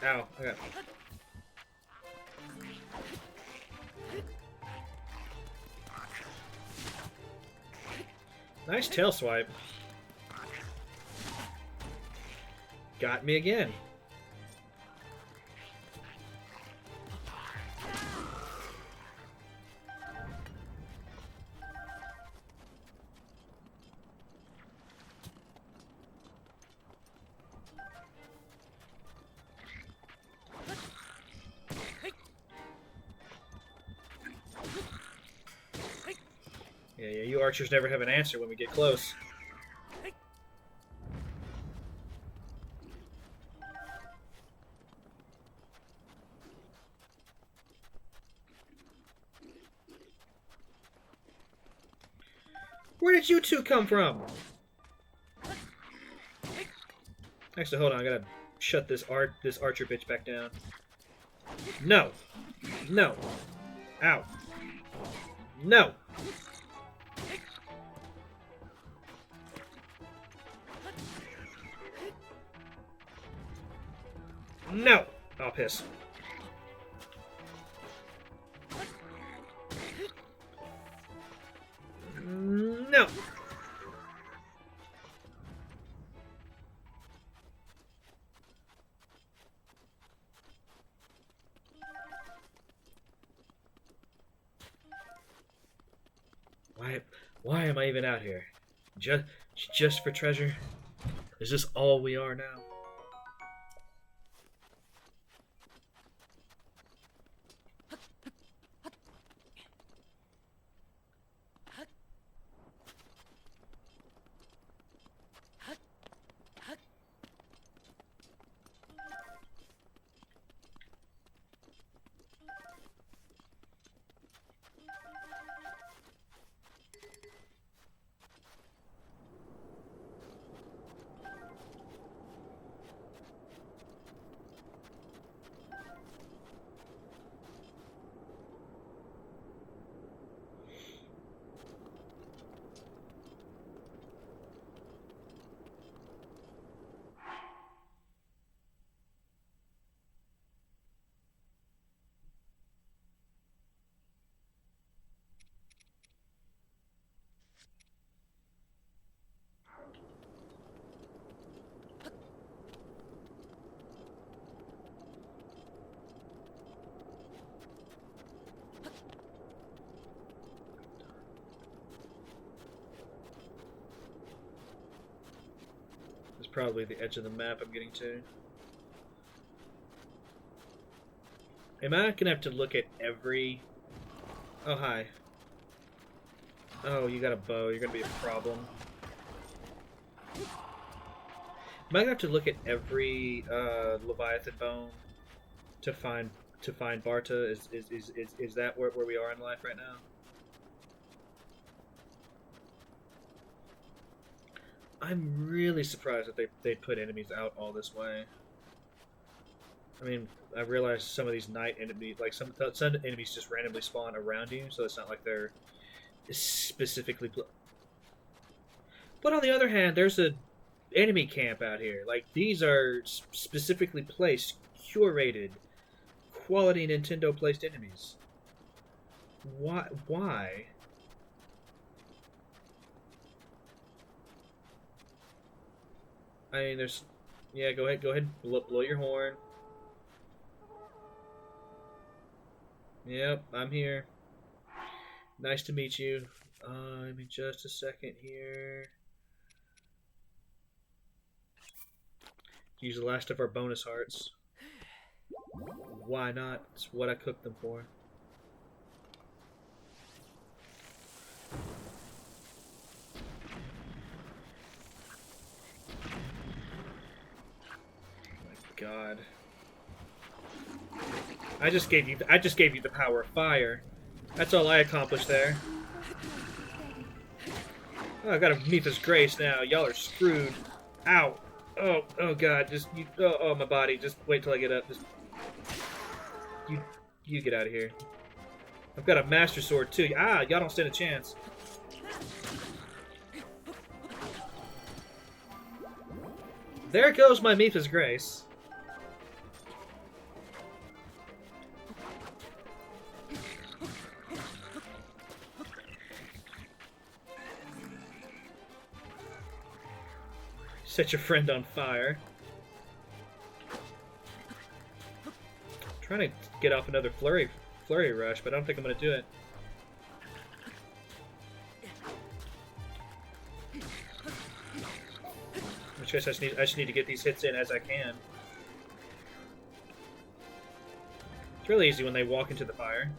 Ow, okay. Nice tail swipe. Got me again. You archers never have an answer when we get close. Where did you two come from? Actually, hold on. I gotta shut this archer bitch back down. No. No. Ow. No. No. Oh, piss. No. Why am I even out here? Just for treasure? Is this all we are now? It's probably the edge of the map I'm getting to. Am I gonna have to look at every... Oh, hi. Oh, you got a bow. You're gonna be a problem. Am I gonna have to look at every Leviathan bone to find Barta? Is that where we are in life right now? I'm really surprised that they put enemies out all this way. I mean, I realize some of these night enemies, like some enemies just randomly spawn around you, so it's not like they're specifically... But on the other hand, there's a enemy camp out here. Like, these are specifically placed, curated, quality Nintendo placed enemies. Why? I mean, there's... Yeah, go ahead, blow your horn. Yep, I'm here. Nice to meet you. Give me just a second here. Use the last of our bonus hearts. Why not? It's what I cooked them for. God. I just gave you the power of fire. That's all I accomplished there. Oh, I got a Mipha's Grace now. Y'all are screwed. Ow. Oh God. Oh, my body. Just wait till I get up. Just you get out of here. I've got a Master Sword too. Ah, y'all don't stand a chance. There goes my Mipha's Grace. Set your friend on fire. I'm trying to get off another flurry rush, but I don't think I'm going to do it. In which case I just need to get these hits in as I can. It's really easy when they walk into the fire.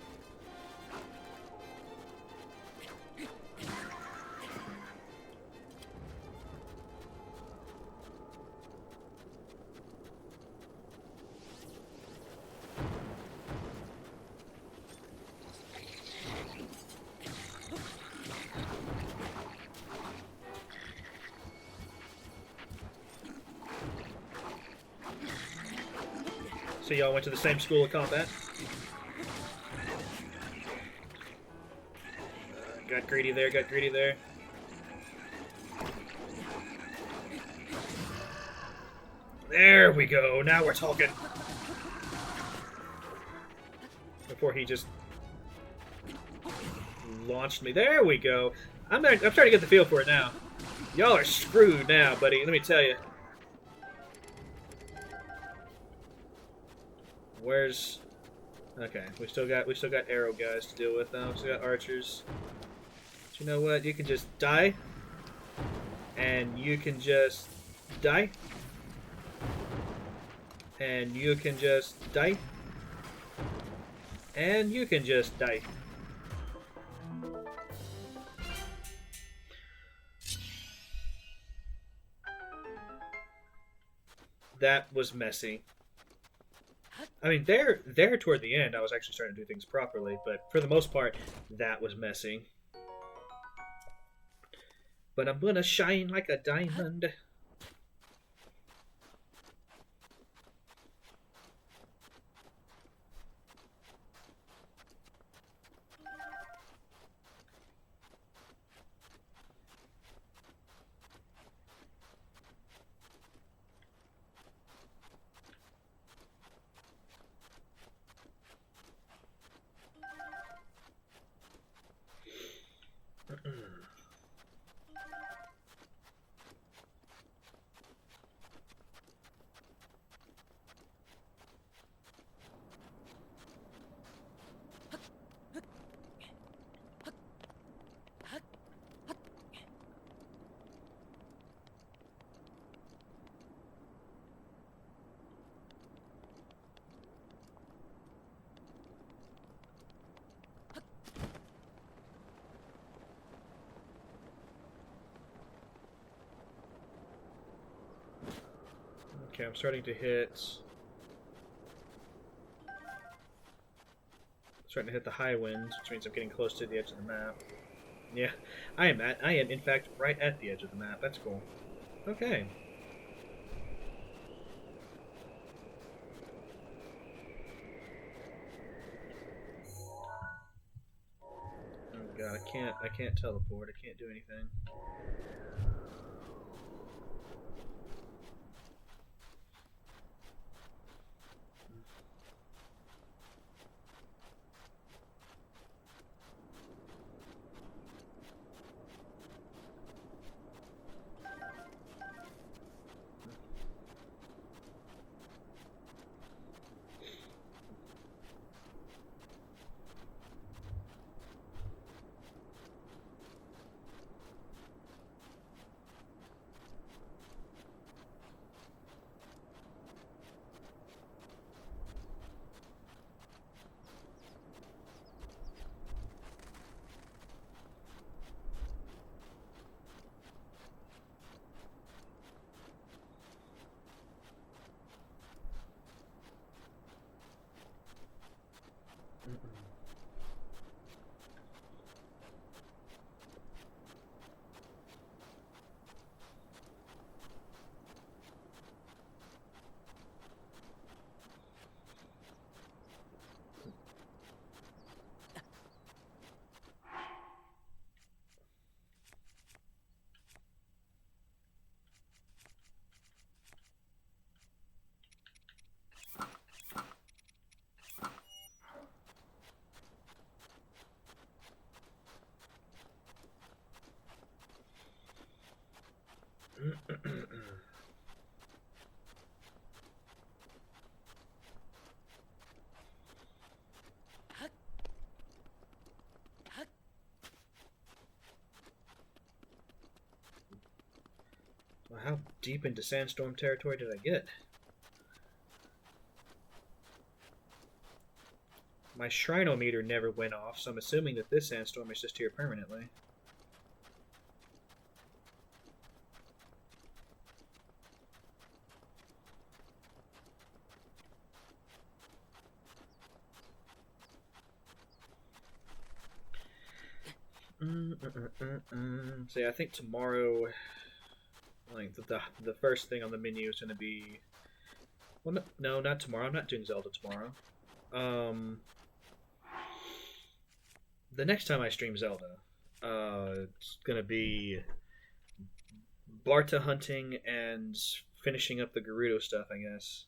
So y'all went to the same school of combat? Got greedy there, got greedy there. There we go, now we're talking. Before he just launched me. There we go. I'm starting to get the feel for it now. Y'all are screwed now, buddy. Let me tell you. Where's? Okay, we still got arrow guys to deal with now. We still got archers. But you know what? You can just die, and you can just die, and you can just die, and you can just die. That was messy. I mean, there toward the end, I was actually starting to do things properly, but for the most part, that was messy. But I'm gonna shine like a diamond. Okay, I'm starting to hit. Starting to hit the high winds, which means I'm getting close to the edge of the map. Yeah, I am in fact right at the edge of the map. That's cool. Okay. Oh god, I can't teleport. I can't do anything. Well, how deep into sandstorm territory did I get? My shrinometer never went off, so I'm assuming that this sandstorm is just here permanently. So yeah, I think tomorrow, like the first thing on the menu is going to be, Well, no, not tomorrow. I'm not doing Zelda tomorrow. Um, the next time I stream Zelda, it's gonna be Barta hunting and finishing up the Gerudo stuff, I guess.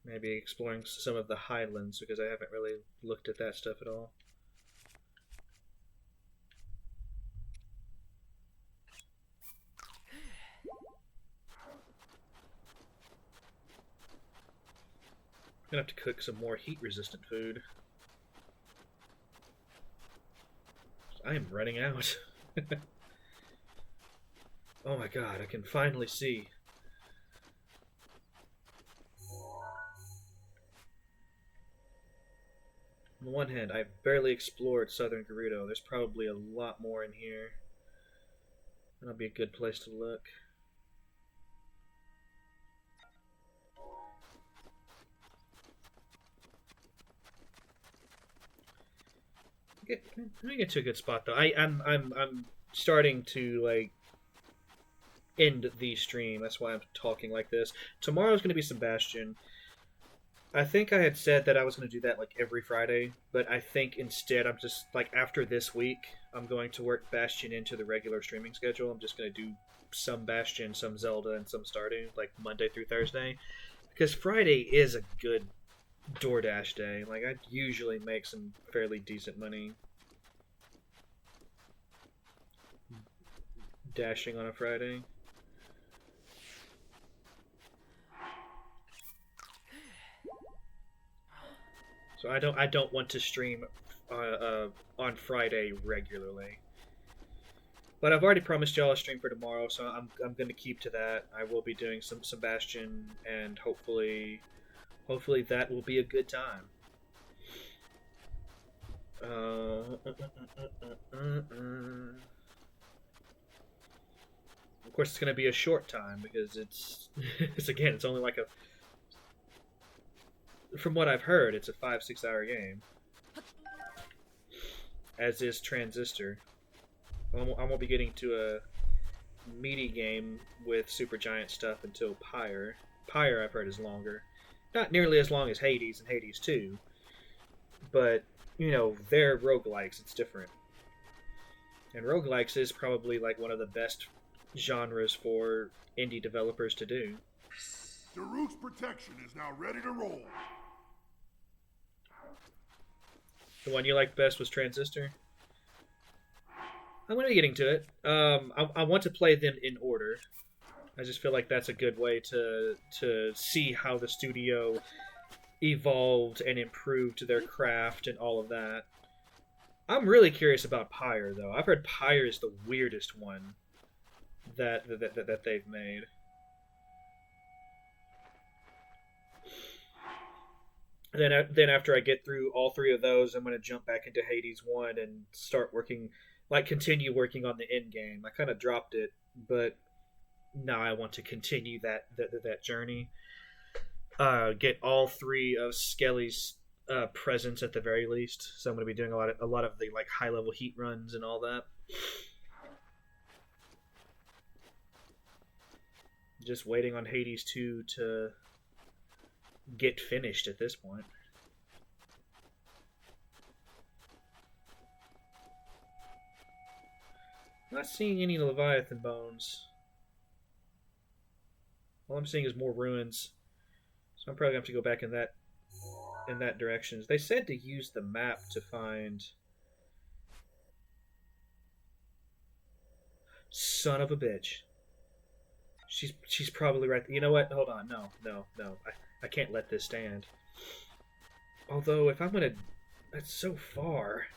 Maybe exploring some of the highlands because I haven't really looked at that stuff at all. I'm gonna have to cook some more heat-resistant food. I am running out. Oh my god, I can finally see. On the one hand, I've barely explored southern Gerudo. There's probably a lot more in here. That'll be a good place to look. Let me get to a good spot though. I'm starting to like end the stream. That's why I'm talking like this. Tomorrow's going to be some Bastion. I think I had said that I was going to do that like every Friday, but I think instead I'm just like after this week I'm going to work Bastion into the regular streaming schedule. I'm just going to do some Bastion, some Zelda, and some Stardew like Monday through Thursday because Friday is a good DoorDash day. Like I usually make some fairly decent money dashing on a Friday. So I don't want to stream on Friday regularly. But I've already promised y'all a stream for tomorrow, so I'm going to keep to that. I will be doing some Bastion, and hopefully that will be a good time. Of course, it's going to be a short time because it's only like a. From what I've heard, it's a 5-6 hour game. As is Transistor. I won't be getting to a meaty game with Supergiant stuff until Pyre. Pyre, I've heard, is longer. Not nearly as long as Hades and Hades 2. But, you know, they're roguelikes. It's different. And roguelikes is probably like one of the best genres for indie developers to do. Daruk's protection is now ready to roll. The one you liked best was Transistor? I'm going to be getting to it. I want to play them in order. I just feel like that's a good way to see how the studio evolved and improved their craft and all of that. I'm really curious about Pyre, though. I've heard Pyre is the weirdest one that they've made. Then after I get through all three of those, I'm going to jump back into Hades 1 and start working, like continue working on the end game. I kind of dropped it, but now I want to continue that journey. Get all three of Skelly's presents at the very least. So I'm going to be doing a lot of the like high level heat runs and all that. Just waiting on Hades 2 to get finished at this point. Not seeing any Leviathan bones. All I'm seeing is more ruins. So I'm probably going to have to go back in that direction. They said to use the map to find. Son of a bitch. She's probably right. You know what? Hold on. No. I can't let this stand. Although, if I'm gonna... That's so far.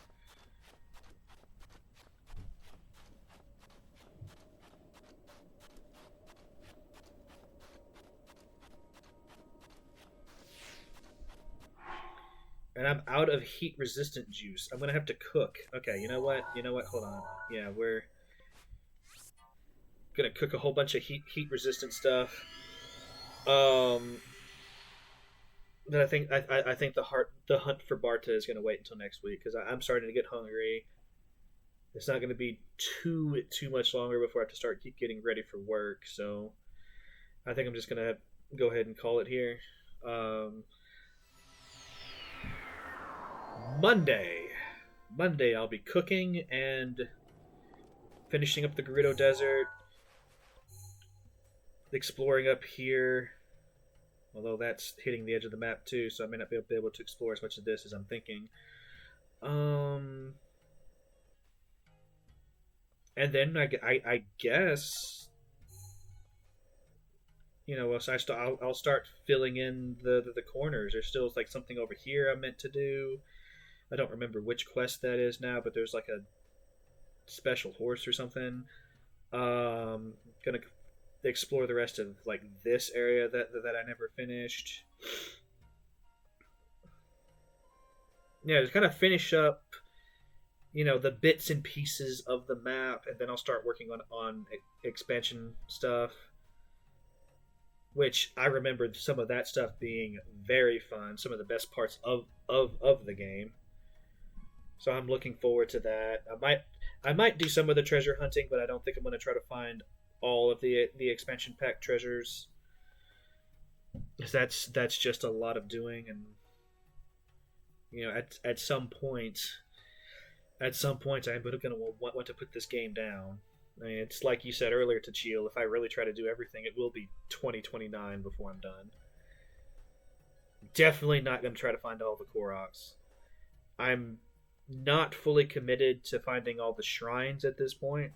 And I'm out of heat-resistant juice. I'm gonna have to cook. Okay, you know what? Hold on. Yeah, we're gonna cook a whole bunch of heat-resistant stuff. Then I think the hunt for Barta is going to wait until next week because I'm starting to get hungry. It's not going to be too much longer before I have to start getting ready for work. So I think I'm just gonna go ahead and call it here. Um, Monday. Monday, I'll be cooking and finishing up the Gerudo Desert, exploring up here. Although that's hitting the edge of the map too, so I may not be able to explore as much of this as I'm thinking. Um, and then I guess so I'll start filling in the corners. There's still like something over here I'm meant to do. I don't remember which quest that is now, but there's like a special horse or something. Gonna explore the rest of like this area that I never finished. Yeah, just kind of finish up, the bits and pieces of the map, and then I'll start working on expansion stuff. Which I remember some of that stuff being very fun, some of the best parts of the game. So I'm looking forward to that. I might do some of the treasure hunting, but I don't think I'm going to try to find all of the expansion pack treasures, because that's just a lot of doing, and at some point, I'm going to want to put this game down. I mean, it's like you said earlier to Cheel, if I really try to do everything, it will be 2029 before I'm done. Definitely not going to try to find all the Koroks. I'm not fully committed to finding all the shrines at this point.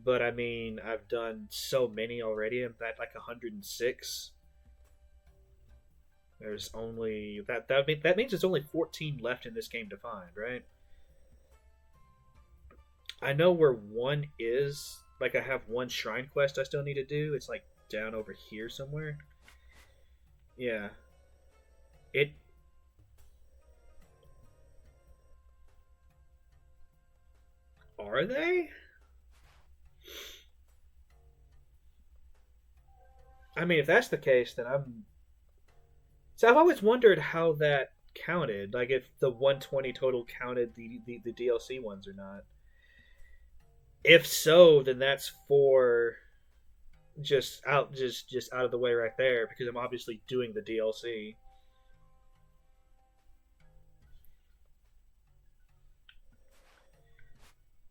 But I mean, I've done so many already. I'm at like 106. There's only that means there's only 14 left in this game to find, right? I know where one is. Like, I have one shrine quest I still need to do. It's like down over here somewhere. Yeah. It. Are they? I mean, if that's the case, then I'm. So I've always wondered how that counted. Like, if the 120 total counted the DLC ones or not. If so, then that's four just out of the way right there, because I'm obviously doing the DLC.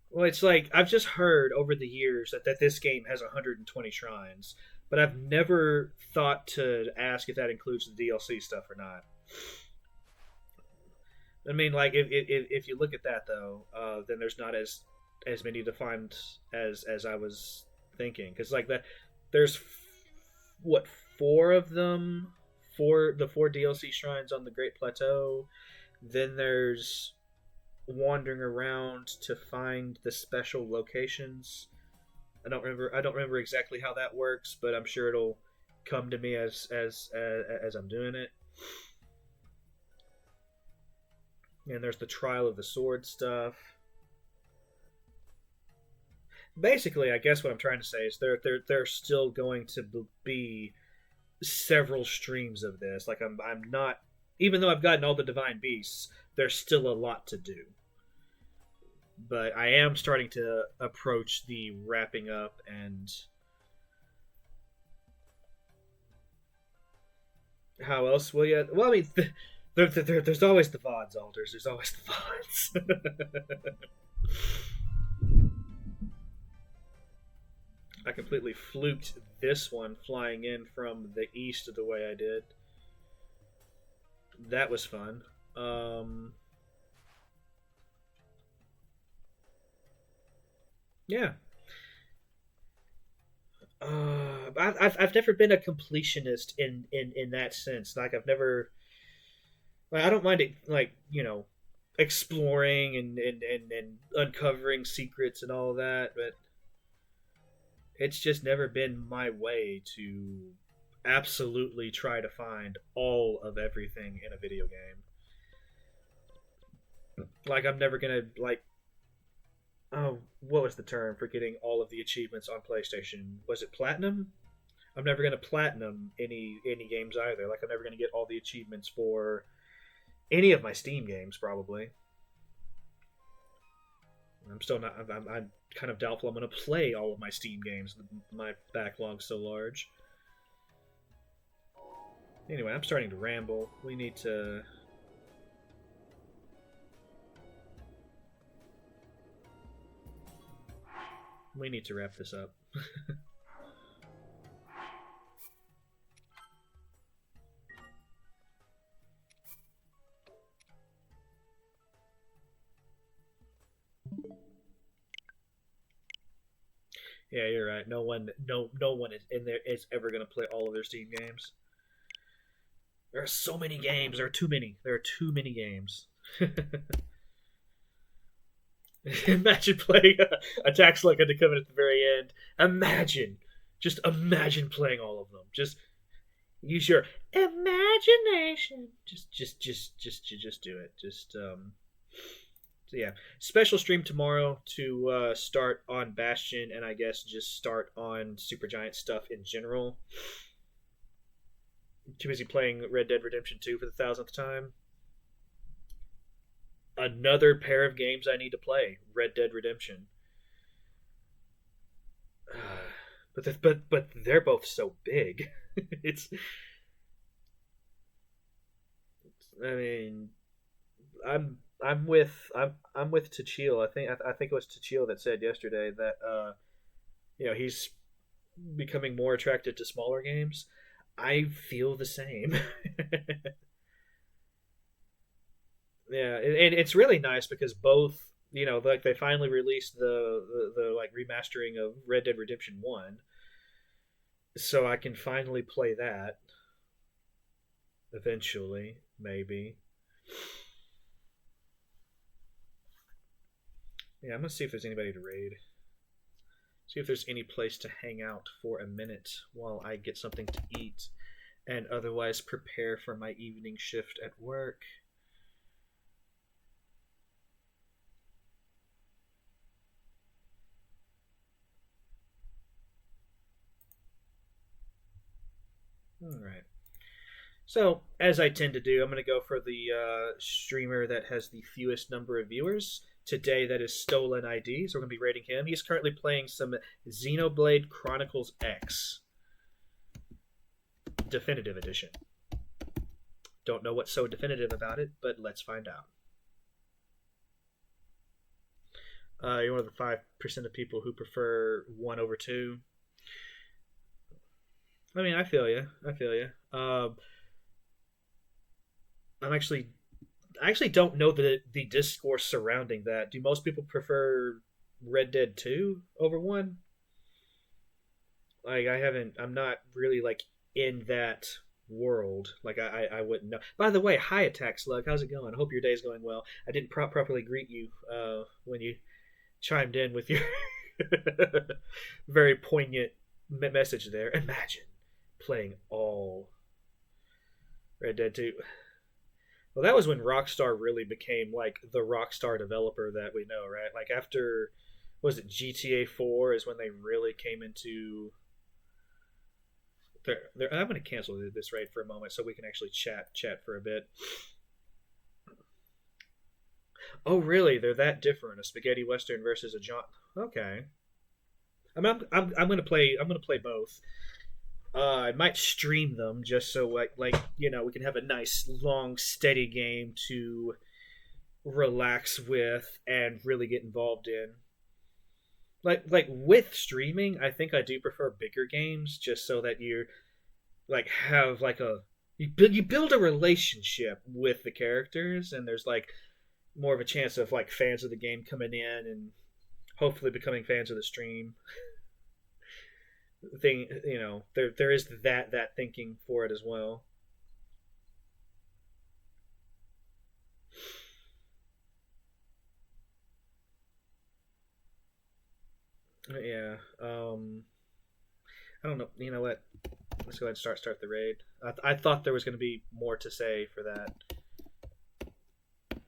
Well, it's like I've just heard over the years that this game has 120 shrines, but I've never thought to ask if that includes the DLC stuff or not. I mean, like if you look at that though, then there's not as many defined as I was thinking, because like that there's what, four of them, four DLC shrines on the Great Plateau. Then there's wandering around to find the special locations. I don't remember exactly how that works, but I'm sure it'll come to me as I'm doing it. And there's the Trial of the Sword stuff. Basically, I guess what I'm trying to say is there's still going to be several streams of this. Like I'm not, even though I've gotten all the divine beasts, there's still a lot to do. But I am starting to approach the wrapping up, and how else will you? Well, I mean, there's always the VODs, Alders. There's always the VODs. I completely fluked this one flying in from the east the way I did. That was fun. Yeah. I've never been a completionist in that sense. Like I've never. Like, I don't mind it, like exploring and uncovering secrets and all that, but it's just never been my way to absolutely try to find all of everything in a video game. Like I'm never gonna like. Oh, what was the term for getting all of the achievements on PlayStation? Was it platinum? I'm never gonna platinum any games either. Like I'm never gonna get all the achievements for any of my Steam games, probably. I'm still not. I'm kind of doubtful I'm going to play all of my Steam games. My backlog's so large. Anyway, I'm starting to ramble. We need to. We need to wrap this up. Yeah, you're right. No one is in there is ever gonna play all of their Steam games. There are so many games. There are too many. There are too many games. Imagine playing a tax like to come in at the very end. Imagine, just imagine playing all of them. Just use your imagination. Just do it. So yeah, special stream tomorrow to start on Bastion, and I guess just start on Supergiant stuff in general. Too busy playing Red Dead Redemption 2 for the 1000th time. Another pair of games I need to play: Red Dead Redemption. But they're both so big. it's I mean, I'm with Tachil. I think it was Tachil that said yesterday that he's becoming more attracted to smaller games. I feel the same. Yeah, and it's really nice because both, like they finally released the like remastering of Red Dead Redemption 1, so I can finally play that eventually, maybe. Yeah, I'm gonna see if there's anybody to raid. See if there's any place to hang out for a minute while I get something to eat and otherwise prepare for my evening shift at work. Alright. So, as I tend to do, I'm going to go for the streamer that has the fewest number of viewers. Today, that is Stolen ID, so we're going to be rating him. He's currently playing some Xenoblade Chronicles X Definitive Edition. Don't know what's so definitive about it, but let's find out. You're one of the 5% of people who prefer 1 over 2. I mean, I feel you. I actually don't know the discourse surrounding that. Do most people prefer Red Dead 2 over 1? Like I'm not really like in that world. Like I wouldn't know. By the way, hi Attack Slug, how's it going? I hope your day's going well. I didn't properly greet you when you chimed in with your very poignant message there. Imagine playing all Red Dead 2. Well, that was when Rockstar really became like the Rockstar developer that we know, right? Like after, was it GTA 4 is when they really came into. I'm going to cancel this raid for a moment so we can actually chat for a bit. Oh, really? They're that different? A spaghetti western versus a John? Okay. I'm going to play. I'm going to play both. I might stream them just so like we can have a nice long steady game to relax with and really get involved in. Like with streaming, I think I do prefer bigger games just so that you like have like you build a relationship with the characters, and there's like more of a chance of like fans of the game coming in and hopefully becoming fans of the stream. Thing, there is that thinking for it as well. Yeah. I don't know. You know what? Let's go ahead and start the raid. I thought there was going to be more to say for that.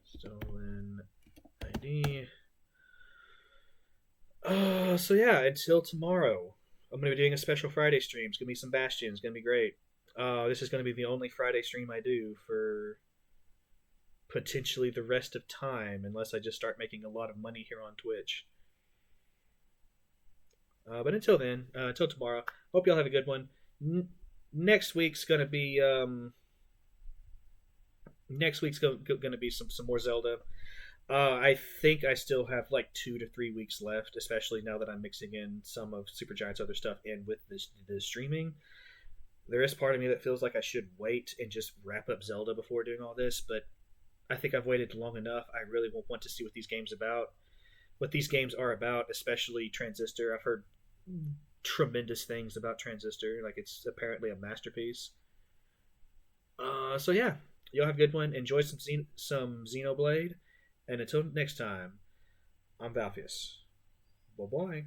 Stolen ID. So yeah, until tomorrow. I'm going to be doing a special Friday stream. It's going to be some Bastion. It's going to be great. This is going to be the only Friday stream I do for potentially the rest of time, unless I just start making a lot of money here on Twitch. But until then, until tomorrow, hope y'all have a good one. Next week's gonna be gonna be some more Zelda. I think I still have like 2 to 3 weeks left, especially now that I'm mixing in some of Supergiant's other stuff in with the streaming. There is part of me that feels like I should wait and just wrap up Zelda before doing all this, but I think I've waited long enough. I really want to see what these games are about, especially Transistor. I've heard tremendous things about Transistor. Like, it's apparently a masterpiece. So yeah, y'all have a good one. Enjoy some Xenoblade, and until next time, I'm Valfius. Bye bye.